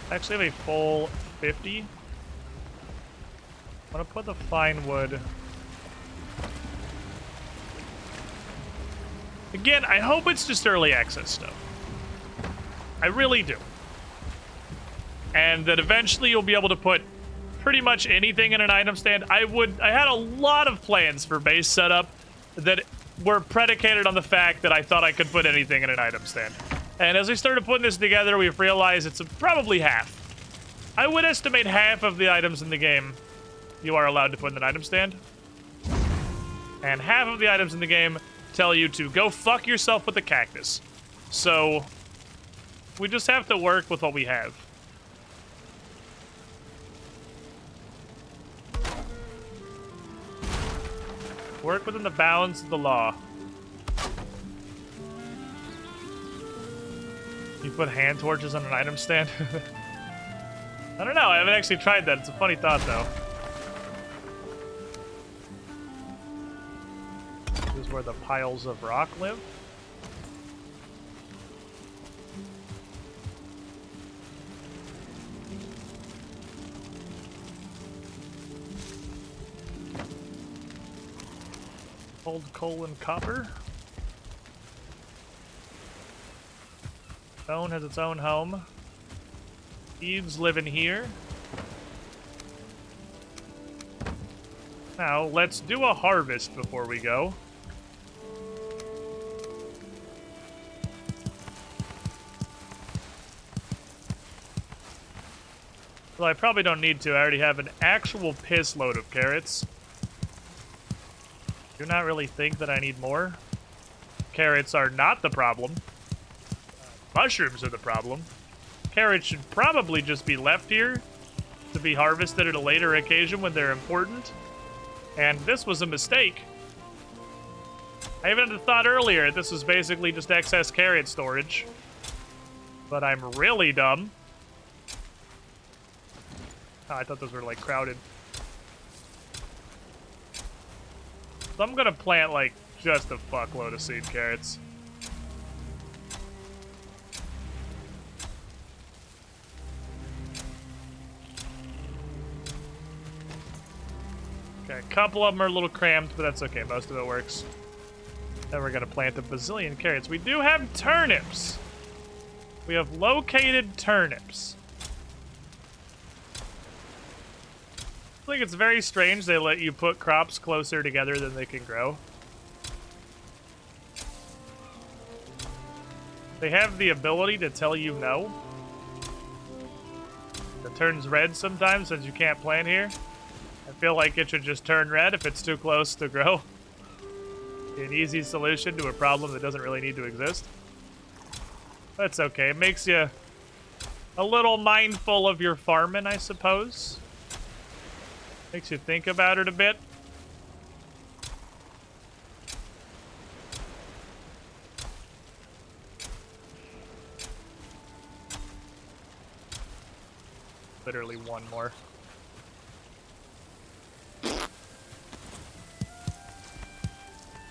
I actually have a full 50. I'm gonna put the fine wood. Again, I hope it's just early access stuff. I really do. And that eventually you'll be able to put pretty much anything in an item stand. I had a lot of plans for base setup that were predicated on the fact that I thought I could put anything in an item stand. And as we started putting this together, we've realized it's probably half. I would estimate half of the items in the game you are allowed to put in an item stand. And half of the items in the game tell you to go fuck yourself with the cactus. So we just have to work with what we have. Work within the bounds of the law. You put hand torches on an item stand? I don't know, I haven't actually tried that. It's a funny thought, though. This is where the piles of rock live. Old coal and copper. Stone has its own home. Thieves live in here. Now, let's do a harvest before we go. Well, I probably don't need to. I already have an actual piss load of carrots. Do not really think that I need more. Carrots are not the problem. Mushrooms are the problem. Carrots should probably just be left here to be harvested at a later occasion when they're important. And this was a mistake. I even had a thought earlier this was basically just excess carrot storage. But I'm really dumb. Oh, I thought those were, like, crowded. So I'm gonna plant, like, just a fuckload of seed carrots. Okay, a couple of them are a little cramped, but that's okay. Most of it works. Then we're gonna plant a bazillion carrots. We do have turnips. We have located turnips. I think it's very strange they let you put crops closer together than they can grow. They have the ability to tell you no. It turns red sometimes since you can't plant here. I feel like it should just turn red if it's too close to grow. An easy solution to a problem that doesn't really need to exist. That's okay. It makes you a little mindful of your farming, I suppose. Makes you think about it a bit. Literally one more.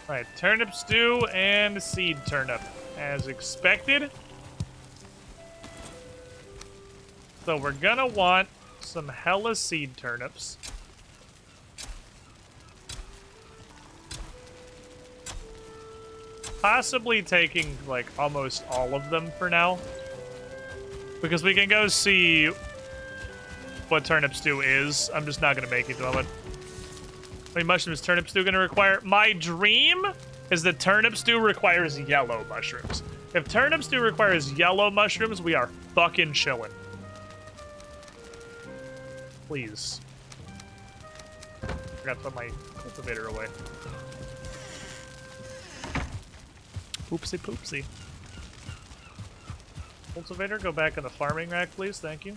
Alright, turnip stew and seed turnip, as expected. So we're gonna want some hella seed turnips. Possibly taking, like, almost all of them for now. Because we can go see what turnip stew is. I'm just not gonna make it at the moment. How many mushrooms turnip stew gonna require? My dream is that turnip stew requires yellow mushrooms. If turnip stew requires yellow mushrooms, we are fucking chilling. Please. Forgot to put my cultivator away. Oopsie poopsie. Cultivator, go back in the farming rack, please. Thank you.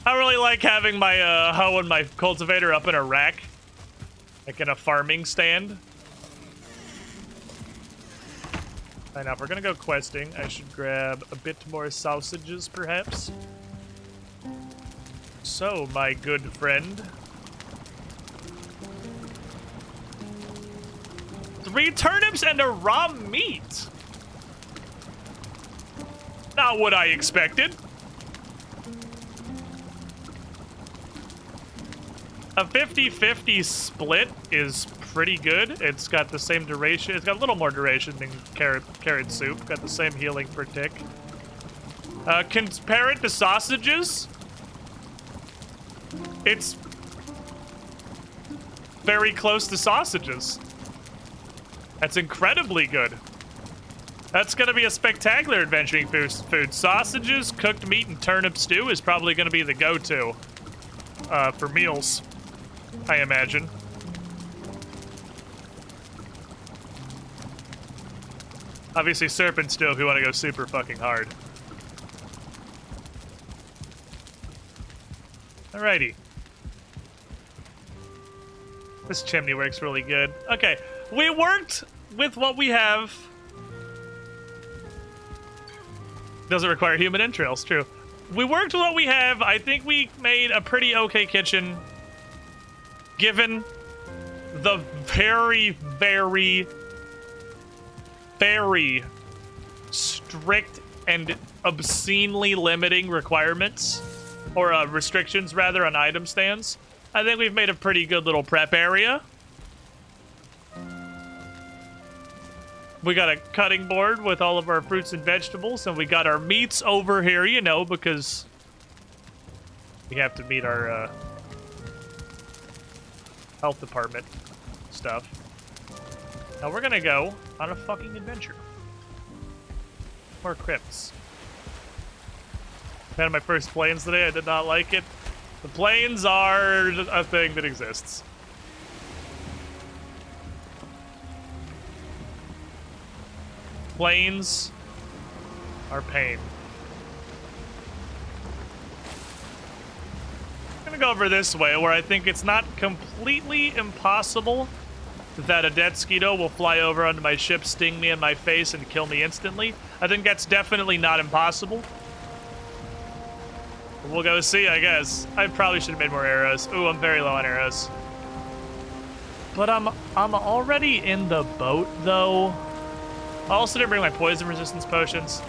I really like having my hoe and my cultivator up in a rack. Like in a farming stand. Alright, now if we're gonna go questing, I should grab a bit more sausages, perhaps. So, my good friend. 3 turnips and a raw meat! Not what I expected. A 50-50 split is pretty good. It's got the same duration. It's got a little more duration than carrot soup. Got the same healing per tick. Compare it to sausages. It's very close to sausages. That's incredibly good. That's going to be a spectacular adventuring food. Sausages, cooked meat, and turnip stew is probably going to be the go-to for meals, I imagine. Obviously, serpent stew if you want to go super fucking hard. Alrighty. This chimney works really good. Okay, we worked with what we have. Doesn't require human entrails, true. We worked with what we have. I think we made a pretty okay kitchen. Given the very, very, very strict and obscenely limiting requirements, or restrictions, rather, on item stands, I think we've made a pretty good little prep area. We got a cutting board with all of our fruits and vegetables, and we got our meats over here, you know, because we have to meet our health department stuff. Now we're gonna go on a fucking adventure. More crypts. I had my first planes today. I did not like it. The planes are a thing that exists. Planes are pain. I'm gonna go over this way where I think it's not completely impossible that a dead Skeeto will fly over onto my ship, sting me in my face, and kill me instantly. I think that's definitely not impossible. We'll go see, I guess. I probably should have made more arrows. Ooh, I'm very low on arrows. But I'm already in the boat, though. I also didn't bring my poison resistance potions.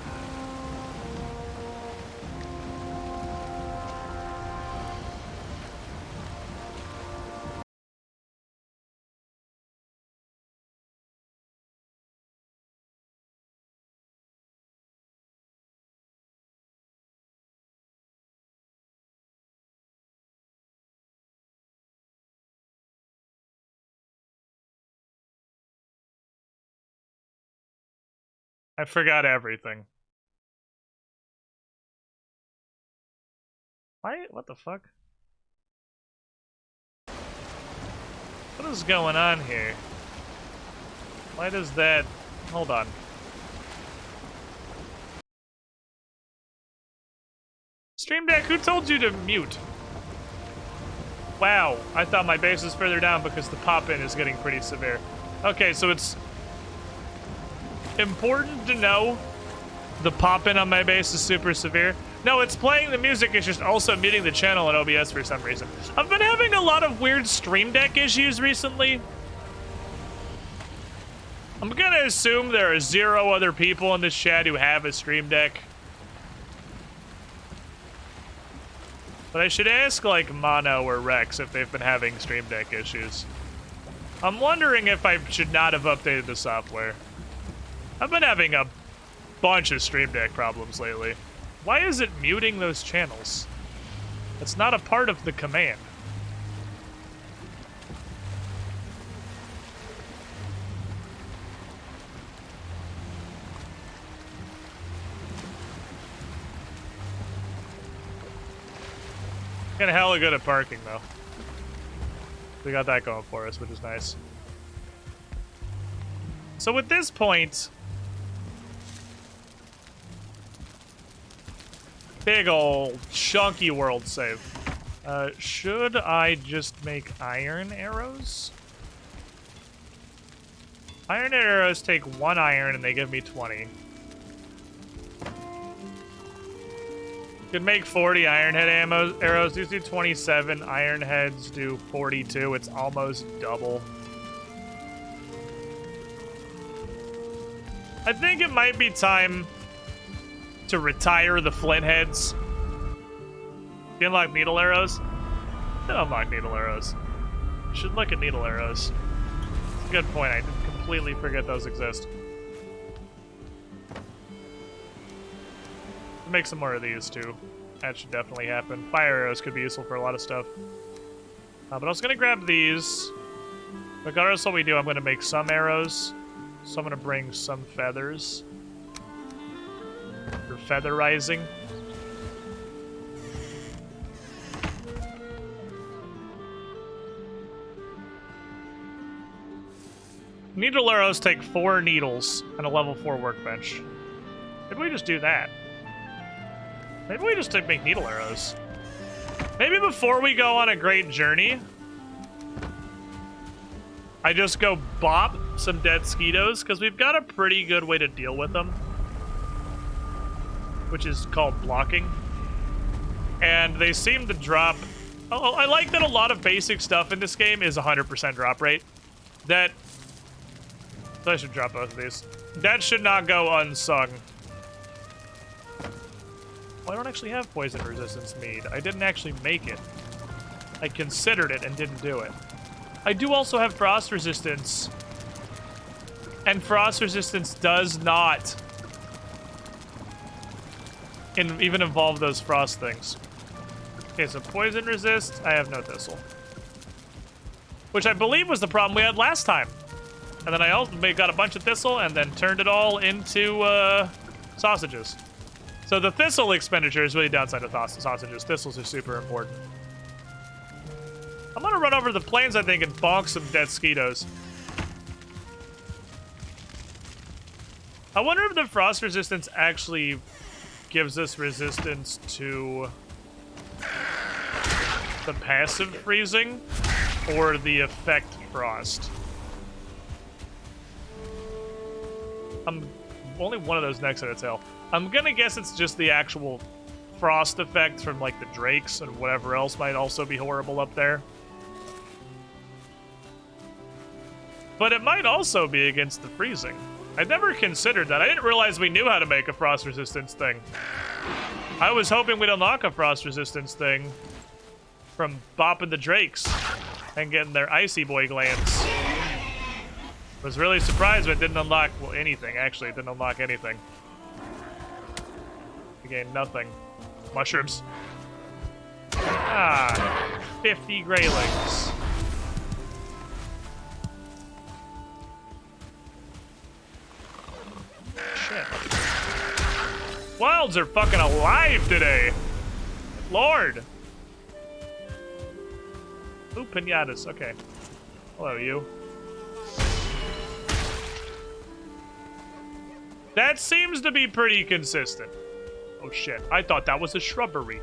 I forgot everything. Why? What the fuck? What is going on here? Why does that... Hold on. Stream Deck, who told you to mute? Wow, I thought my base was further down because the pop-in is getting pretty severe. Okay, so it's important to know the pop-in on my base is super severe. No, it's playing the music, it's just also muting the channel in OBS for some reason. I've been having a lot of weird Stream Deck issues recently. I'm gonna assume there are 0 other people in this chat who have a Stream Deck. But I should ask, like, Mono or Rex if they've been having Stream Deck issues. I'm wondering if I should not have updated the software. I've been having a bunch of Stream Deck problems lately. Why is it muting those channels? It's not a part of the command. Getting hella good at parking, though. We got that going for us, which is nice. So at this point... Big ol' chunky world save. Should I just make iron arrows? Iron arrows take 1 iron and they give me 20. Could make 40 iron head arrows. These do 27. Iron heads do 42. It's almost double. I think it might be time to retire the flint heads. You unlock needle arrows? Did unlock needle arrows. You should look at needle arrows. It's a good point. I did completely forget those exist. Make some more of these too. That should definitely happen. Fire arrows could be useful for a lot of stuff. But I was gonna grab these. Regardless of what we do, I'm gonna make some arrows. So I'm gonna bring some feathers. For featherizing. Needle arrows take 4 needles and a level 4 workbench. Maybe we just do that. Maybe we just make needle arrows. Maybe before we go on a great journey, I just go bop some dead Skeetos, because we've got a pretty good way to deal with them. Which is called blocking. And they seem to drop... Oh, I like that a lot of basic stuff in this game is 100% drop rate. That... So I should drop both of these. That should not go unsung. Well, I don't actually have poison resistance mead. I didn't actually make it. I considered it and didn't do it. I do also have frost resistance. And frost resistance does not even involve those frost things. Okay, so poison resist, I have no thistle. Which I believe was the problem we had last time. And then I also got a bunch of thistle and then turned it all into sausages. So the thistle expenditure is really downside of sausages. Thistles are super important. I'm gonna run over to the plains, I think, and bonk some dead skeetos. I wonder if the frost resistance actually gives us resistance to the passive freezing or the effect frost. I'm only one of those necks at a tail. I'm gonna guess it's just the actual frost effect from like the drakes and whatever else might also be horrible up there. But it might also be against the freezing. I never considered that. I didn't realize we knew how to make a frost resistance thing. I was hoping we'd unlock a frost resistance thing from bopping the drakes and getting their icy boy glands. Was really surprised when it didn't unlock, well, anything. Actually, it didn't unlock anything. We gained nothing. Mushrooms. Ah, 50 greylings. Shit. Wilds are fucking alive today. Lord. Ooh, pinatas. Okay. Hello, you. That seems to be pretty consistent. Oh shit, I thought that was a shrubbery.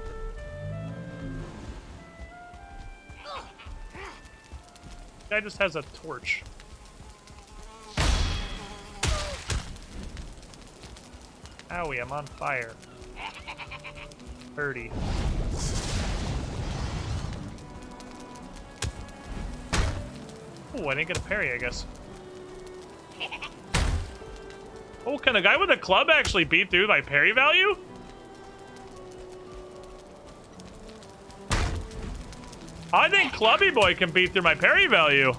Guy just has a torch. Owie, I'm on fire. 30. Oh, I didn't get a parry, I guess. Oh, can a guy with a club actually beat through my parry value? I think Clubby Boy can beat through my parry value.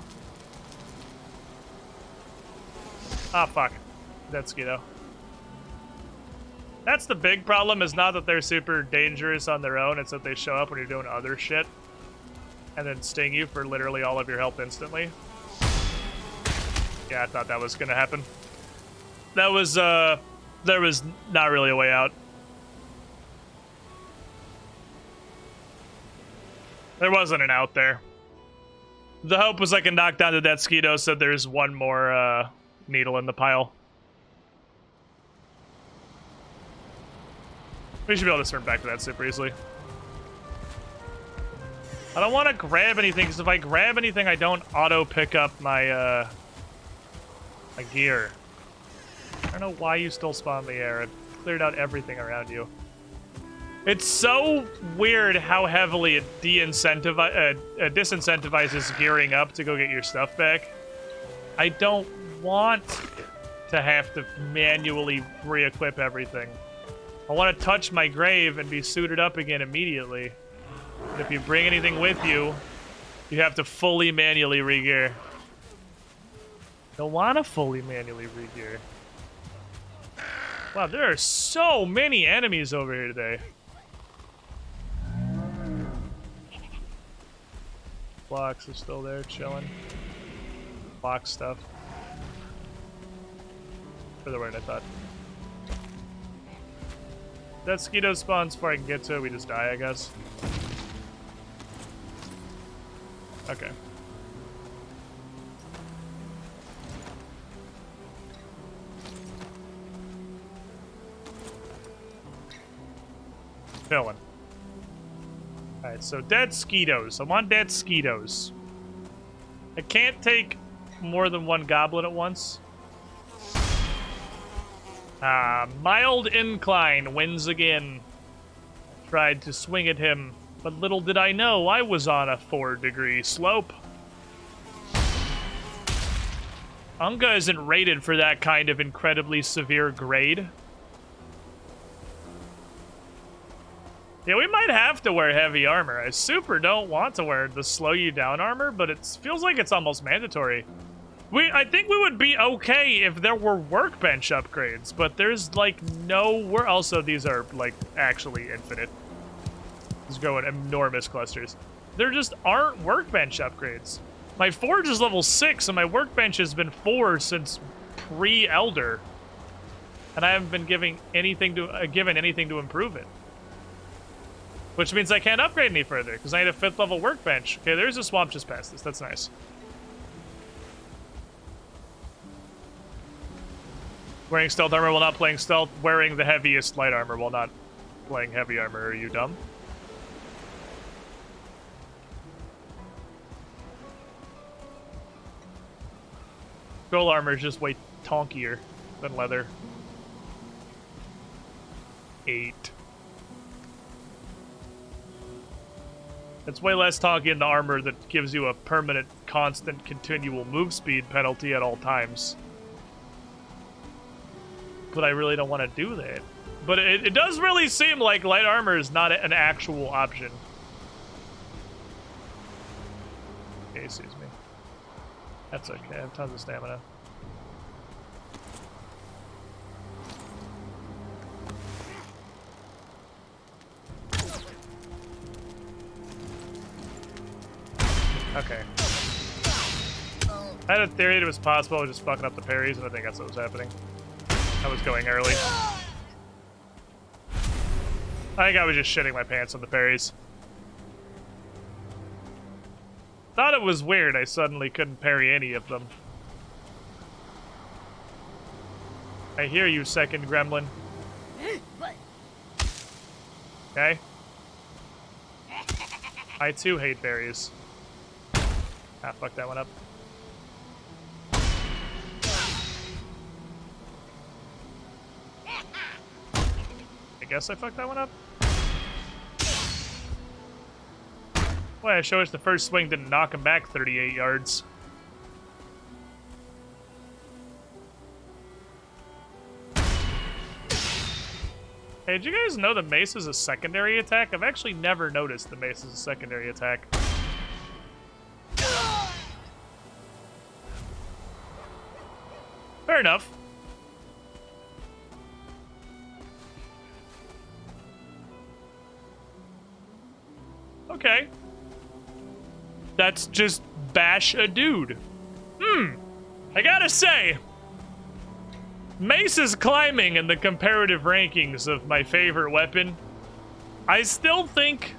Ah, fuck. That's Skeeto. That's the big problem, is not that they're super dangerous on their own, it's that they show up when you're doing other shit. And then sting you for literally all of your health instantly. Yeah, I thought that was gonna happen. That was, there was not really a way out. There wasn't an out there. The hope was I can knock down the dead Skeeto, so there's one more, needle in the pile. We should be able to turn back to that super easily. I don't want to grab anything, because if I grab anything, I don't auto pick up my, my gear. I don't know why you still spawn in the air. It cleared out everything around you. It's so weird how heavily it disincentivizes gearing up to go get your stuff back. I don't want to have to manually re-equip everything. I want to touch my grave and be suited up again immediately. And if you bring anything with you, you have to fully manually re-gear. Don't want to fully manually re-gear. Wow, there are so many enemies over here today. Blocks are still there, chilling. Box stuff. Further away than I thought. That Skeeto spawns before I can get to it, we just die, I guess. Okay. Villain. Alright, so dead Skeetos. I want dead Skeetos. I can't take more than one goblin at once. Mild incline wins again. Tried to swing at him, but little did I know I was on a 4-degree slope. UNGA isn't rated for that kind of incredibly severe grade. Yeah, we might have to wear heavy armor. I super don't want to wear the slow you down armor, but it feels like it's almost mandatory. I think we would be okay if there were workbench upgrades, but there's like no... Also, these are like actually infinite. These go in enormous clusters. There just aren't workbench upgrades. My forge is level 6 and my workbench has been 4 since pre-Elder. And I haven't been given anything to improve it. Which means I can't upgrade any further, because I need a 5th level workbench. Okay, there's a swamp just past this. That's nice. Wearing stealth armor while not playing stealth. Wearing the heaviest light armor while not playing heavy armor. Are you dumb? Skull armor is just way tonkier than leather. 8. It's way less tonky in the armor that gives you a permanent, constant, continual move speed penalty at all times. But I really don't want to do that. But it does really seem like light armor is not an actual option. Okay, excuse me. That's okay, I have tons of stamina. Okay. I had a theory that it was possible I was just fucking up the parries, and I think that's what was happening. I was going early. I think I was just shitting my pants on the parries. Thought it was weird I suddenly couldn't parry any of them. I hear you, second gremlin. Okay. I too hate berries. Ah, fuck that one up. I guess I fucked that one up. Boy, I show us the first swing didn't knock him back 38 yards. Hey, did you guys know the mace is a secondary attack? I've actually never noticed the mace is a secondary attack. Fair enough. Okay. That's just bash a dude. I gotta say, mace is climbing in the comparative rankings of my favorite weapon. I still think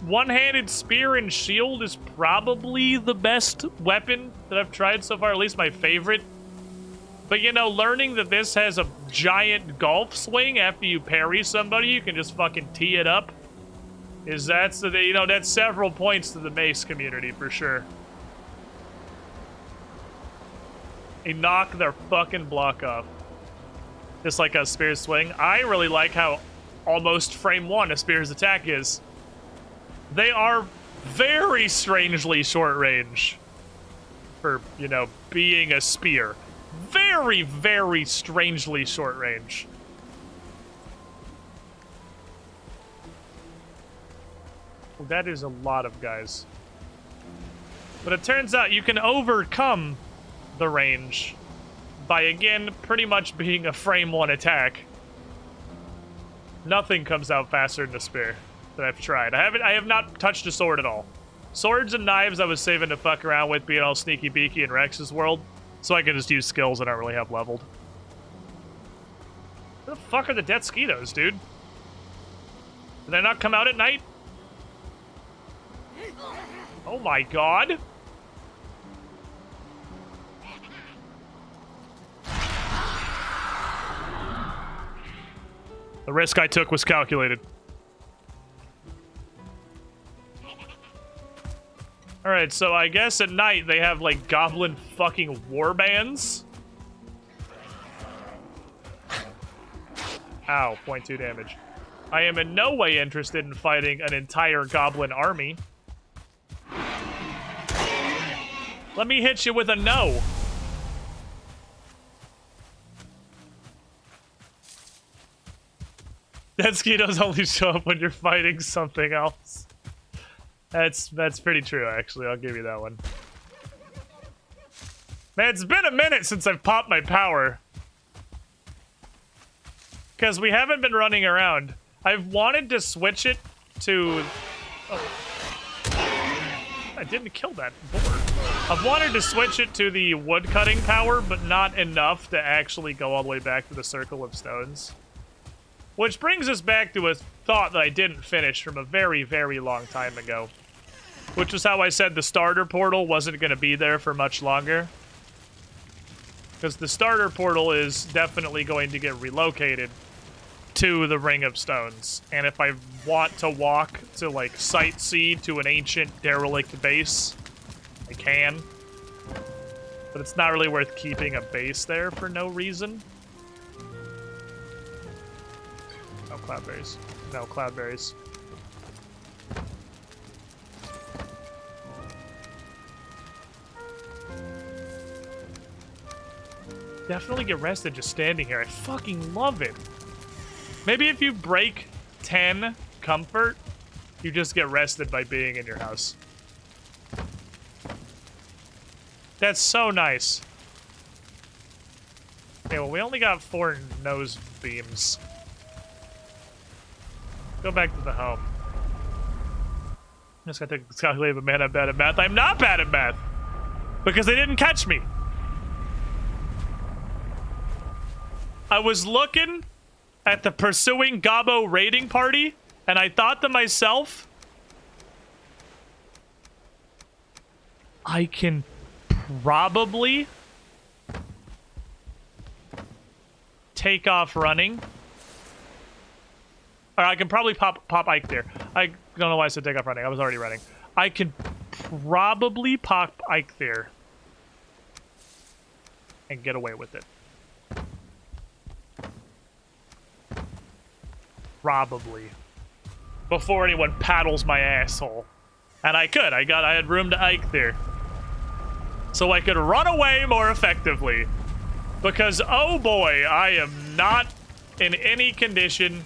one-handed spear and shield is probably the best weapon that I've tried so far, at least my favorite. But, you know, learning that this has a giant golf swing after you parry somebody, you can just fucking tee it up, that's several points to the mace community for sure. They knock their fucking block off. Just like a spear's swing. I really like how almost frame 1 a spear's attack is. They are very strangely short range for, you know, being a spear. Very, very strangely short range. Well, that is a lot of guys. But it turns out you can overcome the range by, again, pretty much being a frame 1 attack. Nothing comes out faster than a spear that I've tried. I have not touched a sword at all. Swords and knives I was saving to fuck around with, being all sneaky beaky in Rex's world, so I can just use skills I don't really have leveled. Where the fuck are the dead skeetos, dude? Did they not come out at night? Oh my god! The risk I took was calculated. Alright, so I guess at night they have, like, goblin fucking warbands. Ow, 0.2 damage. I am in no way interested in fighting an entire goblin army. Let me hit you with a no. Dead skeetos only show up when you're fighting something else. That's pretty true, actually. I'll give you that one. Man, it's been a minute since I've popped my power. Because we haven't been running around. I've wanted to switch it to... Oh. I didn't kill that boar. I've wanted to switch it to the wood-cutting power, but not enough to actually go all the way back to the circle of stones. Which brings us back to a thought that I didn't finish from a very, very long time ago. Which is how I said the starter portal wasn't going to be there for much longer. Because the starter portal is definitely going to get relocated to the Ring of Stones. And if I want to walk to, like, sightsee to an ancient derelict base, I can. But it's not really worth keeping a base there for no reason. No cloudberries. No cloudberries. Definitely get rested just standing here. I fucking love it. Maybe if you break 10 comfort, you just get rested by being in your house. That's so nice. Okay, well, we only got 4 nose beams. Go back to the home. I just gotta calculate, but man, I'm bad at math. I'm not bad at math! Because they didn't catch me! I was looking at the pursuing Gobbo raiding party, and I thought to myself, I can probably take off running. Or I can probably pop Ike there. I don't know why I said take off running. I was already running. I can probably pop Ike there and get away with it. Probably. Before anyone paddles my asshole. And I could. I had room to Ike there. So I could run away more effectively. Because, oh boy, I am not in any condition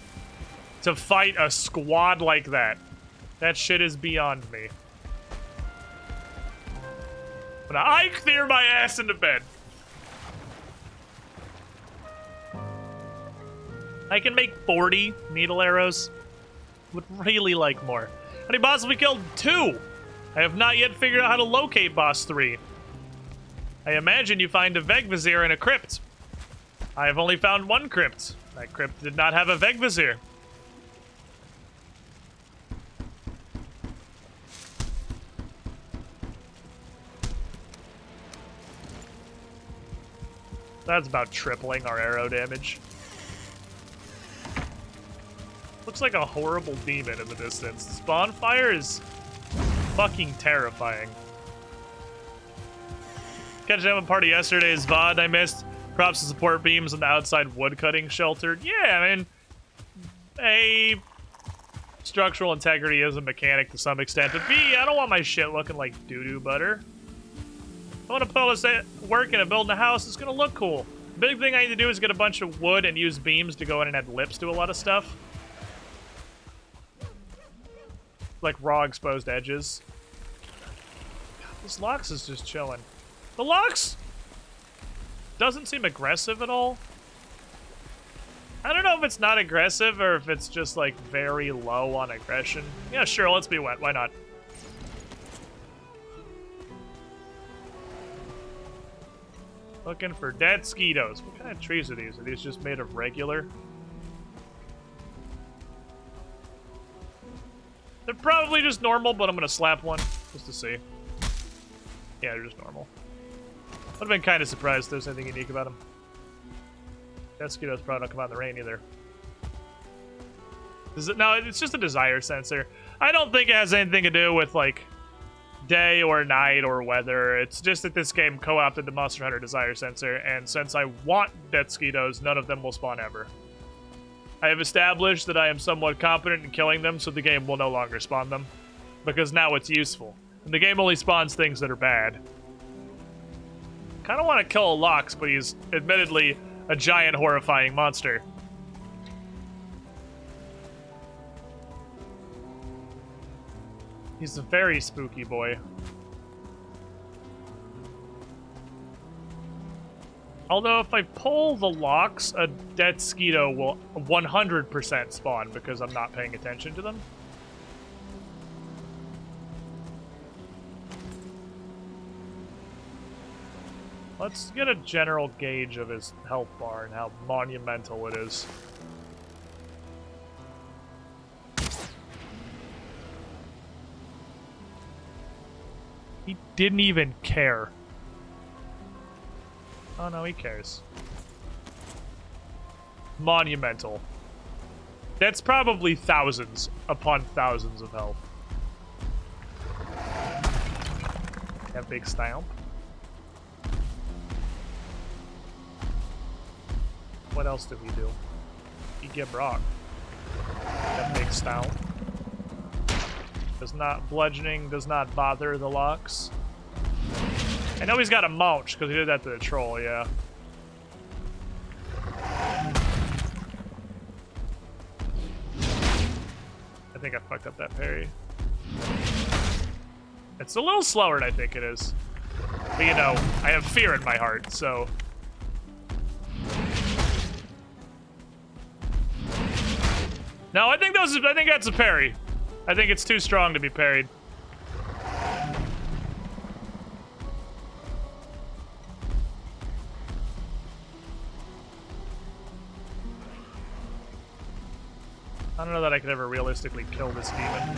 to fight a squad like that. That shit is beyond me. But I clear my ass into bed. I can make 40 needle arrows. Would really like more. How many bosses have we killed? 2! I have not yet figured out how to locate boss 3. I imagine you find a Vegvizir in a crypt. I have only found 1 crypt. That crypt did not have a Vegvizir. That's about tripling our arrow damage. Looks like a horrible demon in the distance. This bonfire is fucking terrifying. Catching up a party yesterday's VOD I missed. Props to support beams on the outside woodcutting shelter. Yeah, I mean, A, structural integrity is a mechanic to some extent, but B, I don't want my shit looking like doo-doo butter. I want to put all this work into building a house. It's going to look cool. The big thing I need to do is get a bunch of wood and use beams to go in and add lips to a lot of stuff. Like raw exposed edges. God, this Lox is just chilling. The Lox doesn't seem aggressive at all. I don't know if it's not aggressive or if it's just like very low on aggression. Yeah, sure, let's be wet. Why not? Looking for dead skeetos. What kind of trees are these? Are these just made of regular? They're probably just normal, but I'm gonna slap one just to see. Yeah, they're just normal. Would have been kind of surprised if there's anything unique about them. Dead skeetos probably don't come out in the rain either. No, it's just a desire sensor. I don't think it has anything to do with like day or night or weather. It's just that this game co-opted the Monster Hunter desire sensor, and since I want death skeetos, none of them will spawn ever. I have established that I am somewhat competent in killing them, so the game will no longer spawn them. Because now it's useful. And the game only spawns things that are bad. Kinda want to kill a Lox, but he's admittedly a giant horrifying monster. He's a very spooky boy. Although if I pull the Lox, a dead skeeto will 100% spawn because I'm not paying attention to them. Let's get a general gauge of his health bar and how monumental it is. He didn't even care. Oh no, he cares. Monumental. That's probably thousands upon thousands of health. That big stamp. What else did we do? He get Brock. That big stamp. Does not bludgeoning, does not bother the locks. I know he's got a mulch because he did that to the troll, yeah. I think I fucked up that parry. It's a little slower than I think it is. But you know, I have fear in my heart, so. No, I think that's a parry. I think it's too strong to be parried. I don't know that I could ever realistically kill this demon.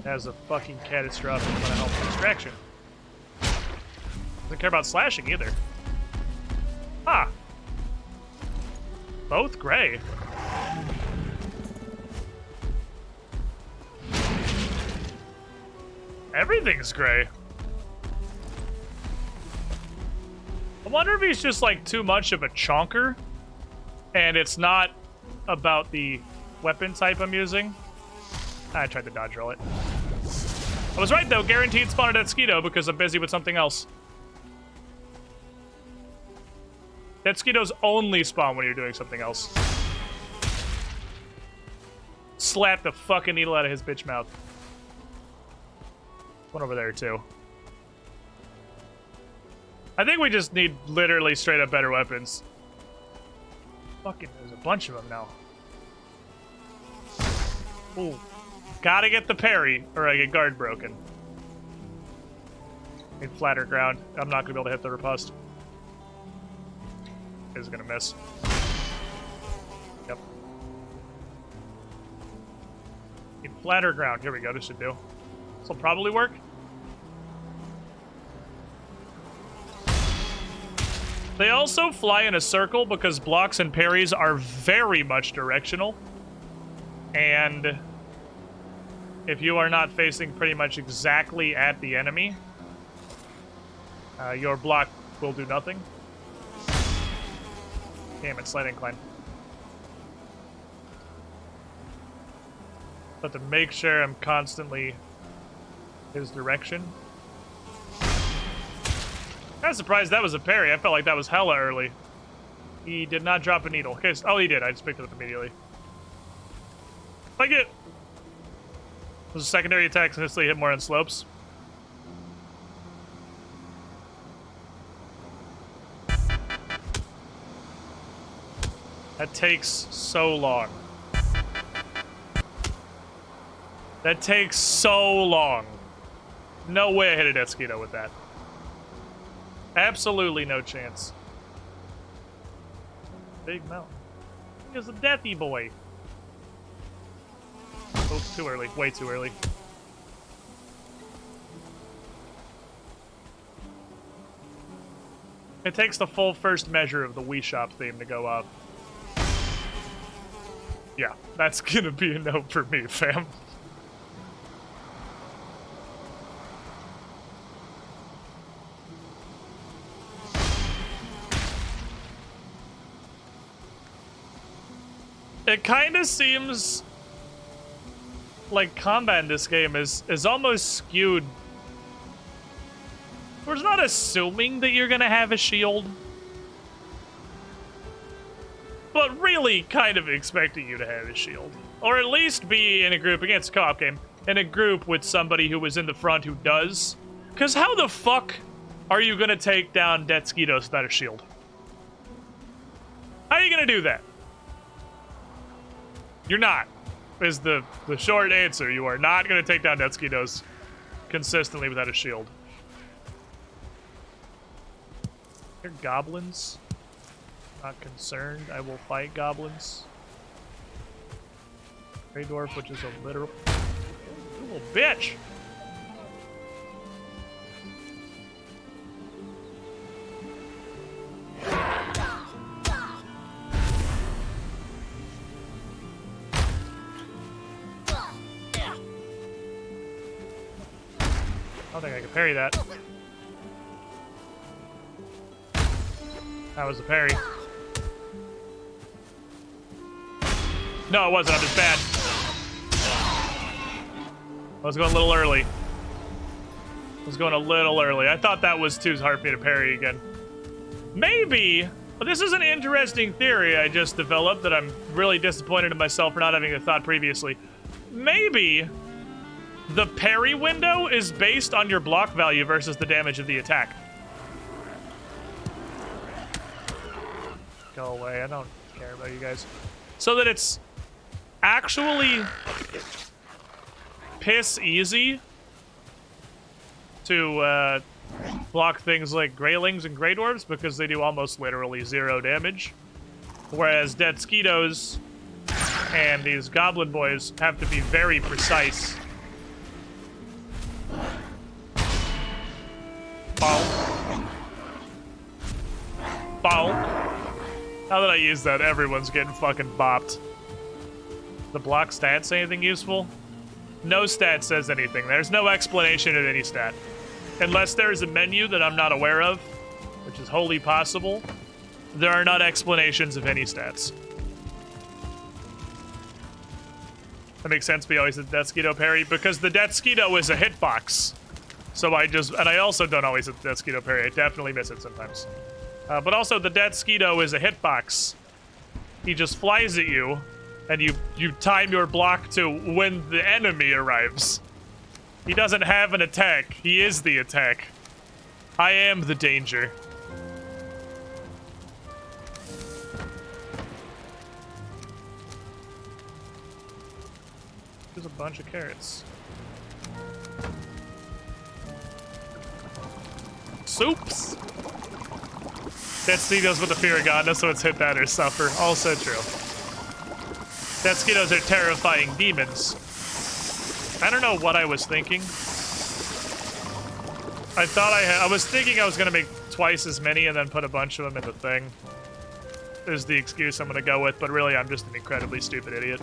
It has a fucking catastrophic amount of health distraction. Doesn't care about slashing either. Huh. Both gray. Everything's gray. I wonder if he's just like too much of a chonker and it's not about the weapon type I'm using. I tried to dodge roll it. I was right though, guaranteed spawn at Skeeto because I'm busy with something else. That Skeetos only spawn when you're doing something else. Slap the fucking needle out of his bitch mouth. One over there too. I think we just need literally straight up better weapons. Fucking, there's a bunch of them now. Ooh. Gotta get the parry, or I get guard broken. Need flatter ground. I'm not gonna be able to hit the riposte. This is gonna miss. Yep. Need flatter ground. Here we go. This should do. This will probably work. They also fly in a circle because blocks and parries are very much directional. And if you are not facing pretty much exactly at the enemy, your block will do nothing. Damn it, slight incline. But to make sure I'm constantly his direction. I'm surprised that was a parry. I felt like that was hella early. He did not drop a needle. Okay, oh, he did. I just picked it up immediately. Like it. Those secondary attacks initially hit more on slopes. That takes so long. That takes so long. No way I hit a Death Skeeto with that. Absolutely no chance. Big mountain. He's a deathy boy. Oh, too early. Way too early. It takes the full first measure of the Wii Shop theme to go up. Yeah, that's gonna be a no for me, fam. It kind of seems like combat in this game is almost skewed. We're not assuming that you're gonna have a shield, but really kind of expecting you to have a shield. Or at least be in a group, against a co-op game, in a group with somebody who was in the front who does. Because how the fuck are you gonna take down Death Skeetos without a shield? How are you gonna do that? You're not, is the short answer. You are not going to take down Death Skeetos consistently without a shield. They're goblins. Not concerned. I will fight goblins. Grey Dwarf, which is a literal... You little bitch! I don't think I can parry that. That was a parry. No, it wasn't. I'm just bad. I was going a little early. I thought that was too hard for me to parry again. Maybe. Well, this is an interesting theory I just developed that I'm really disappointed in myself for not having thought previously. Maybe the parry window is based on your block value versus the damage of the attack. Go away. I don't care about you guys. So that it's actually piss easy to block things like Greylings and Grey Dwarves because they do almost literally 0 damage. Whereas Dead Skeetos and these Goblin Boys have to be very precise. Bow. Bow. Now that I use that, everyone's getting fucking bopped. The block stat say anything useful? No stat says anything. There's no explanation of any stat. Unless there's a menu that I'm not aware of, which is wholly possible, there are not explanations of any stats. That makes sense. We always hit Death Skeeto parry because the Death Skeeto is a hitbox. So and I also don't always hit the Death Skeeto parry. I definitely miss it sometimes. But also the Death Skeeto is a hitbox. He just flies at you, and you time your block to when the enemy arrives. He doesn't have an attack. He is the attack. I am the danger. There's a bunch of carrots. Soups! Dead Skeetos with the fear of godness, so it's hit that or suffer. Also true. Dead Skeetos are terrifying demons. I don't know what I was thinking. I was thinking I was gonna make twice as many and then put a bunch of them in the thing. Is the excuse I'm gonna go with, but really I'm just an incredibly stupid idiot.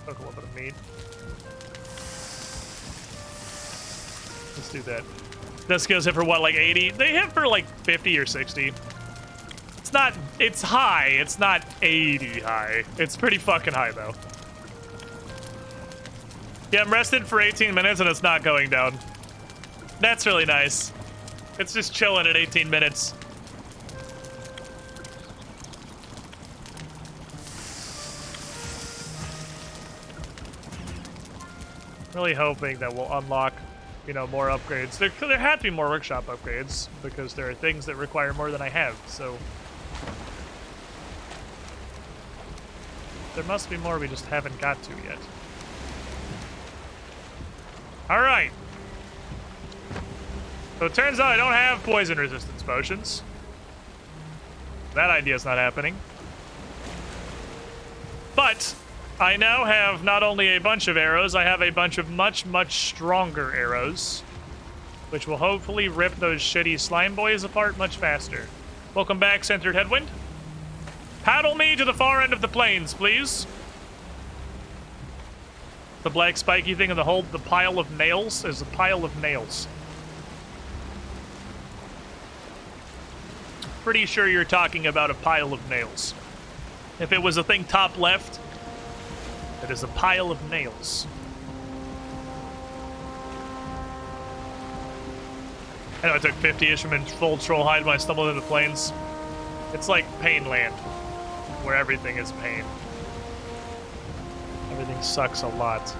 Took a little bit of meat. Let's do that. This goes hit for what, like 80? They hit for like 50 or 60. It's high. It's not 80 high. It's pretty fucking high, though. Yeah, I'm rested for 18 minutes and it's not going down. That's really nice. It's just chilling at 18 minutes. Really hoping that we'll unlock, you know, more upgrades. There had to be more workshop upgrades because there are things that require more than I have, so... There must be more we just haven't got to yet. Alright. So it turns out I don't have poison resistance potions. That idea's not happening. But I now have not only a bunch of arrows, I have a bunch of much, much stronger arrows, which will hopefully rip those shitty slime boys apart much faster. Welcome back, Centered Headwind. Paddle me to the far end of the plains, please. The black spiky thing in the pile of nails is a pile of nails. Pretty sure you're talking about a pile of nails. If it was a thing top left, it is a pile of nails. I know I took 50-ish from a full troll hide when I stumbled into the plains. It's like Pain Land, where everything is pain. Everything sucks a lot.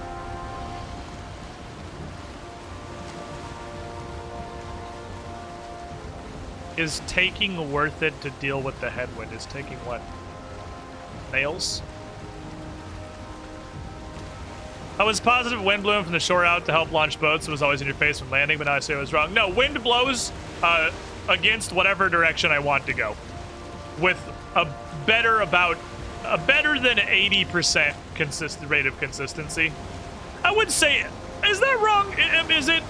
Is taking worth it to deal with the headwind? Is taking what? Nails? I was positive wind blew from the shore out to help launch boats. It was always in your face when landing, but now I say I was wrong. No, wind blows against whatever direction I want to go. With a better than 80% rate of consistency. I would say, is that wrong? Is it?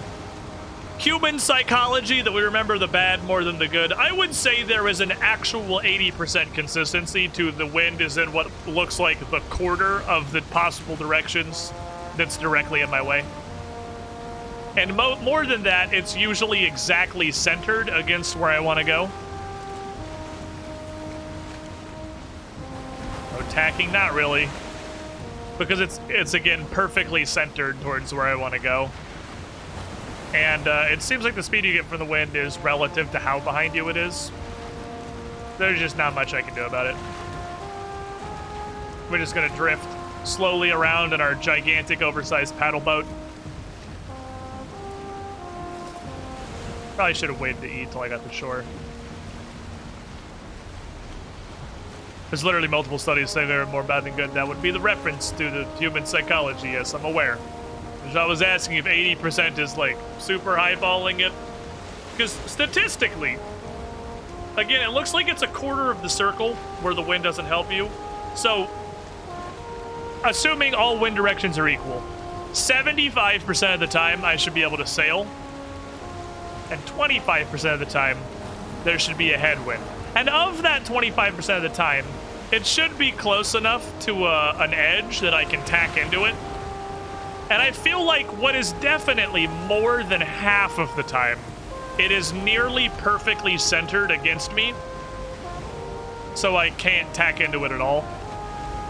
human psychology that we remember the bad more than the good. I would say there is an actual 80% consistency to the wind is in what looks like the quarter of the possible directions that's directly in my way. And more than that, it's usually exactly centered against where I want to go. Attacking, not really. Because it's again perfectly centered towards where I want to go. And it seems like the speed you get from the wind is relative to how behind you it is. There's just not much I can do about it. We're just gonna drift slowly around in our gigantic oversized paddle boat. Probably should have waited to eat till I got to shore. There's literally multiple studies saying they're more bad than good. That would be the reference to the human psychology, yes, I'm aware. Which I was asking if 80% is like super highballing it. Because statistically, again, it looks like it's a quarter of the circle where the wind doesn't help you. So, assuming all wind directions are equal, 75% of the time I should be able to sail. And 25% of the time, there should be a headwind. And of that 25% of the time, it should be close enough to an edge that I can tack into it. And I feel like what is definitely more than half of the time, it is nearly perfectly centered against me. So I can't tack into it at all.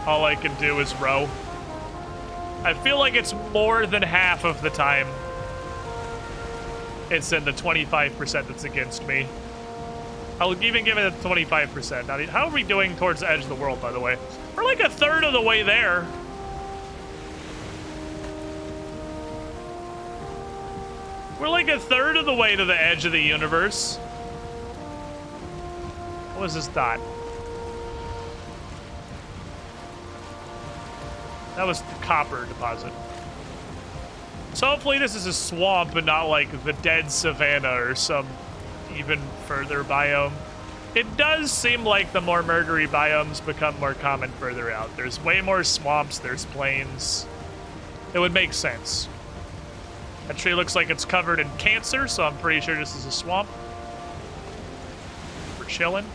All I can do is row. I feel like it's more than half of the time. It's in the 25% that's against me. I'll even give it a 25%. Now, how are we doing towards the edge of the world, by the way? We're like a third of the way there. We're like a third of the way to the edge of the universe. What was this dot? That was the copper deposit. So hopefully this is a swamp and not like the dead savanna or some even further biome. It does seem like the more murdery biomes become more common further out. There's way more swamps, there's plains. It would make sense. That tree looks like it's covered in cancer, so I'm pretty sure this is a swamp. We're chilling.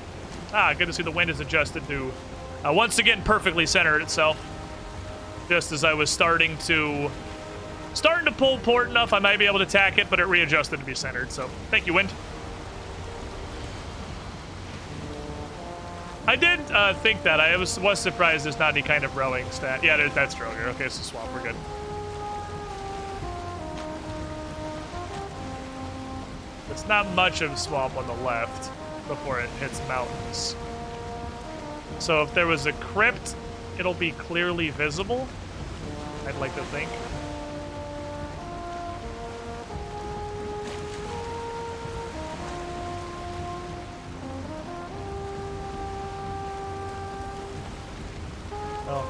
Ah, good to see the wind is adjusted to, once again, perfectly centered itself. Just as I was starting to pull port enough, I might be able to tack it, but it readjusted to be centered, so thank you, wind. I did think that. I was surprised there's not any kind of rowing stat. Yeah, that's Droger. Okay, it's a swamp. We're good. It's not much of a swamp on the left before it hits mountains. So if there was a crypt, it'll be clearly visible, I'd like to think. Oh.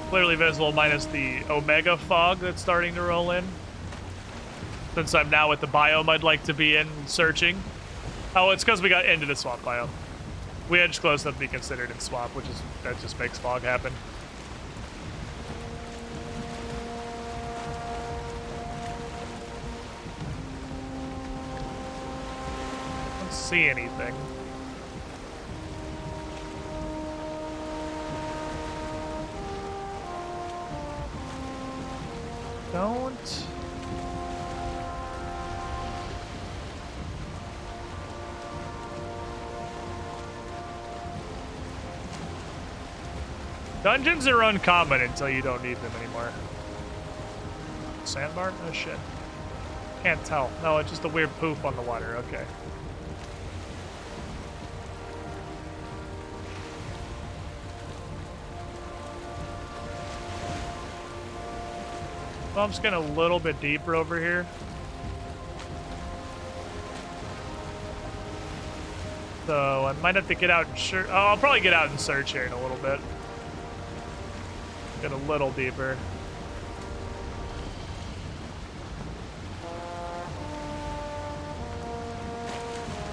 Clearly visible minus the Omega fog that's starting to roll in. Since I'm now at the biome I'd like to be in searching. Oh, it's because we got into the swamp biome. We edged close enough to be considered in swamp, that just makes fog happen. I don't see anything. Don't. Dungeons are uncommon until you don't need them anymore. Sandbar? Oh shit. Can't tell. No, it's just a weird poof on the water. Okay. Well, I'm just getting a little bit deeper over here. So I might have to get out and search. Oh, I'll probably get out and search here in a little bit. Get a little deeper.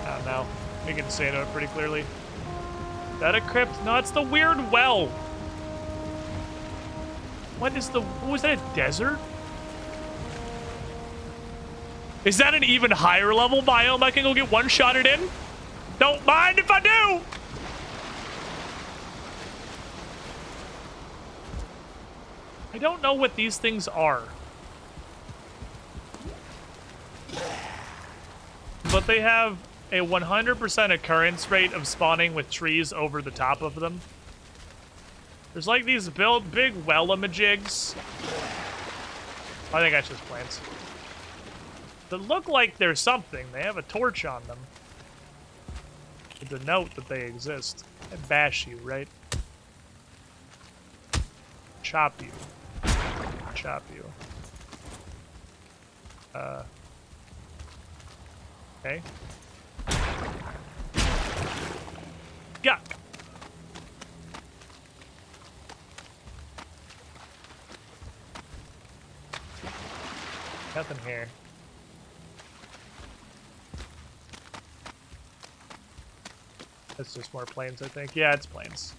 I don't know. We can see it pretty clearly. Is that a crypt? No, it's the weird well. What is the... Was that a desert? Is that an even higher level biome I can go get one-shotted in? Don't mind if I do! I don't know what these things are. But they have a 100% occurrence rate of spawning with trees over the top of them. There's like these big wellamajigs. I think that's just plants. That look like there's something. They have a torch on them. To denote that they exist. And bash you, right? Chop you. Chop you. Okay. Yuck. Nothing here. That's just more plains, I think. Yeah, it's plains.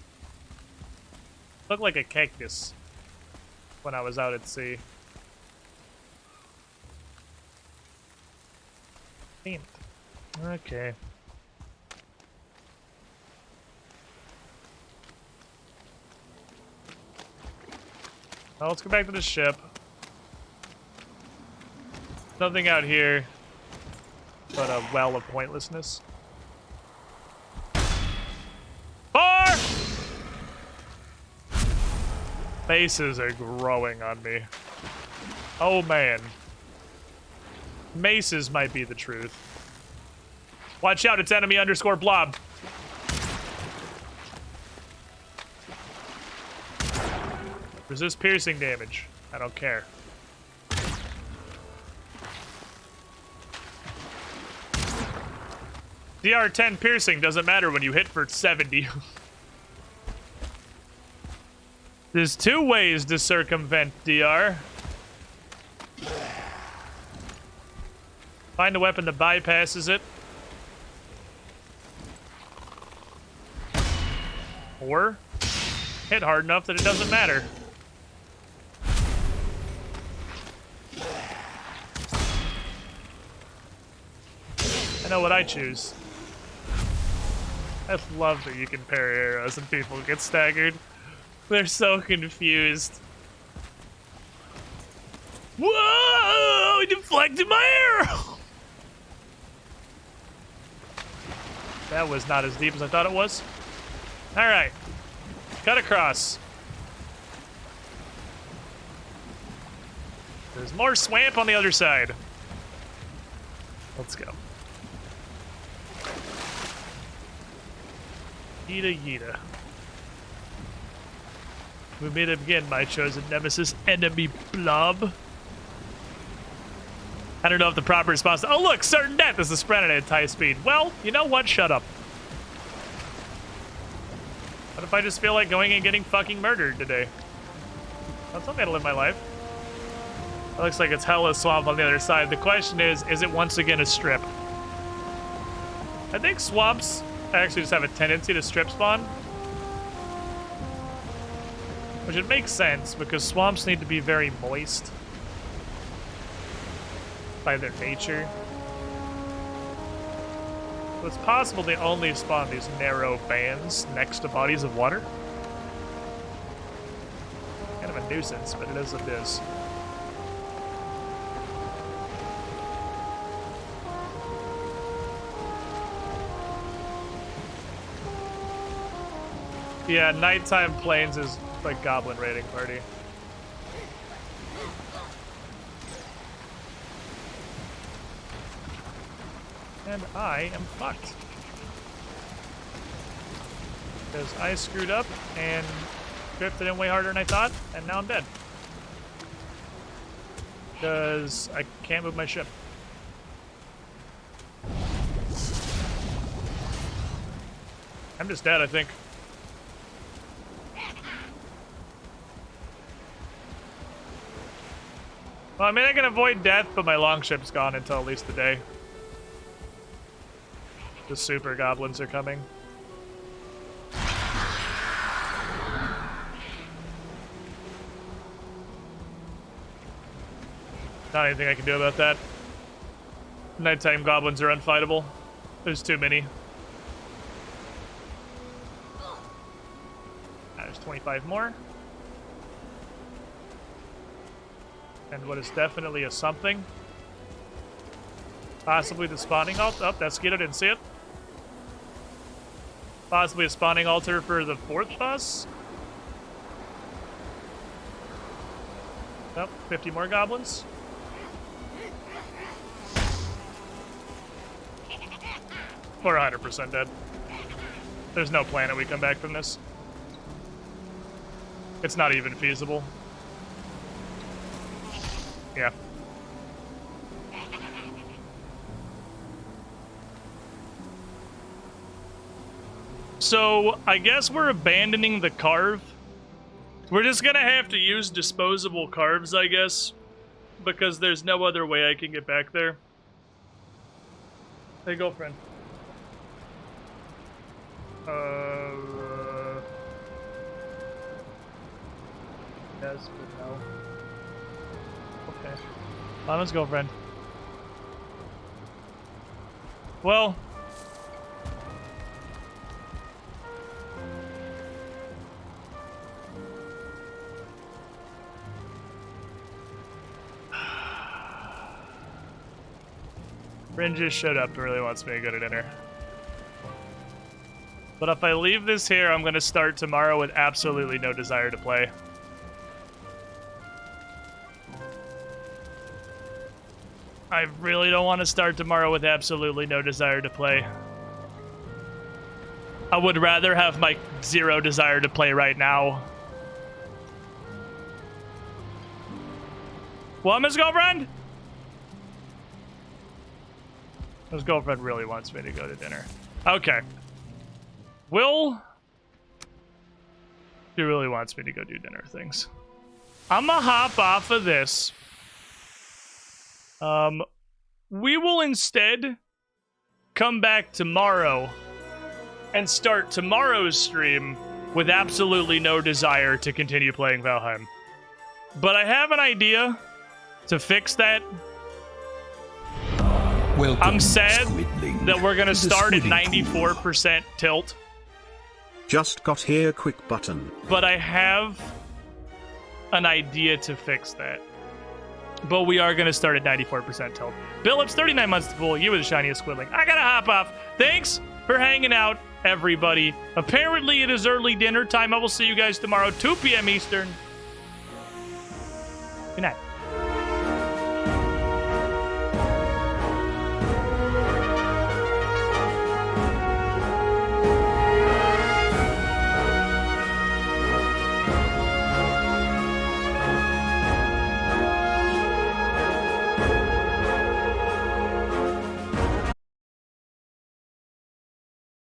Looked like a cactus when I was out at sea. Paint. Okay. Well, let's go back to the ship. Nothing out here but a well of pointlessness. Maces are growing on me. Oh man. Maces might be the truth. Watch out, it's enemy _ blob. Resist piercing damage. I don't care. DR10 piercing doesn't matter when you hit for 70. There's 2 ways to circumvent DR. Find a weapon that bypasses it. Or hit hard enough that it doesn't matter. I know what I choose. I love that you can parry arrows and people get staggered. They're so confused. Whoa! He deflected my arrow! That was not as deep as I thought it was. Alright. Cut across. There's more swamp on the other side. Let's go. Yeeta yeeta. We meet again, my chosen nemesis, enemy blob. I don't know if the proper response to, oh look, certain death is the spread at high speed. Well, you know what? Shut up. What if I just feel like going and getting fucking murdered today? That's one way to live my life. It looks like it's hella swamp on the other side. The question is it once again a strip? I think swamps actually just have a tendency to strip spawn. Which it makes sense, because swamps need to be very moist by their nature. So it's possible they only spawn these narrow bands next to bodies of water. Kind of a nuisance, but it is what it is. Yeah, nighttime plains is like goblin raiding party. And I am fucked. Because I screwed up and drifted in way harder than I thought, and now I'm dead. Because I can't move my ship. I'm just dead, I think. Well, I mean, I can avoid death, but my longship's gone until at least the day. The super goblins are coming. Not anything I can do about that. Nighttime goblins are unfightable. There's too many. There's 25 more. And what is definitely a something. Possibly the spawning altar. Oh, that's good. I didn't see it. Possibly a spawning altar for the 4th boss. Oh, 50 more goblins. We're 100% dead. There's no planet we come back from this. It's not even feasible. Yeah. So, I guess we're abandoning the carve. We're just gonna have to use disposable carves, I guess. Because there's no other way I can get back there. Hey, girlfriend. Yes, but no. Okay. Mama's girlfriend. Well. Rin just showed up and really wants me to go to dinner. But if I leave this here, I'm going to start tomorrow with absolutely no desire to play. I really don't want to start tomorrow with absolutely no desire to play. I would rather have my 0 desire to play right now. What, Miss Girlfriend? His girlfriend really wants me to go to dinner. Okay. She really wants me to go do dinner things. I'm gonna hop off of this. We will instead come back tomorrow and start tomorrow's stream with absolutely no desire to continue playing Valheim. But I have an idea to fix that. Welcome, I'm sad Squidling, that we're gonna to the start at swimming pool. 94% tilt, Just got here, quick button. but I have an idea to fix that. But we are gonna start at 94% tilt. Billups, 39 months to fool. You were the shiniest Squidling. I gotta hop off. Thanks for hanging out, everybody. Apparently it is early dinner time. I will see you guys tomorrow, 2 p.m. Eastern. Good night.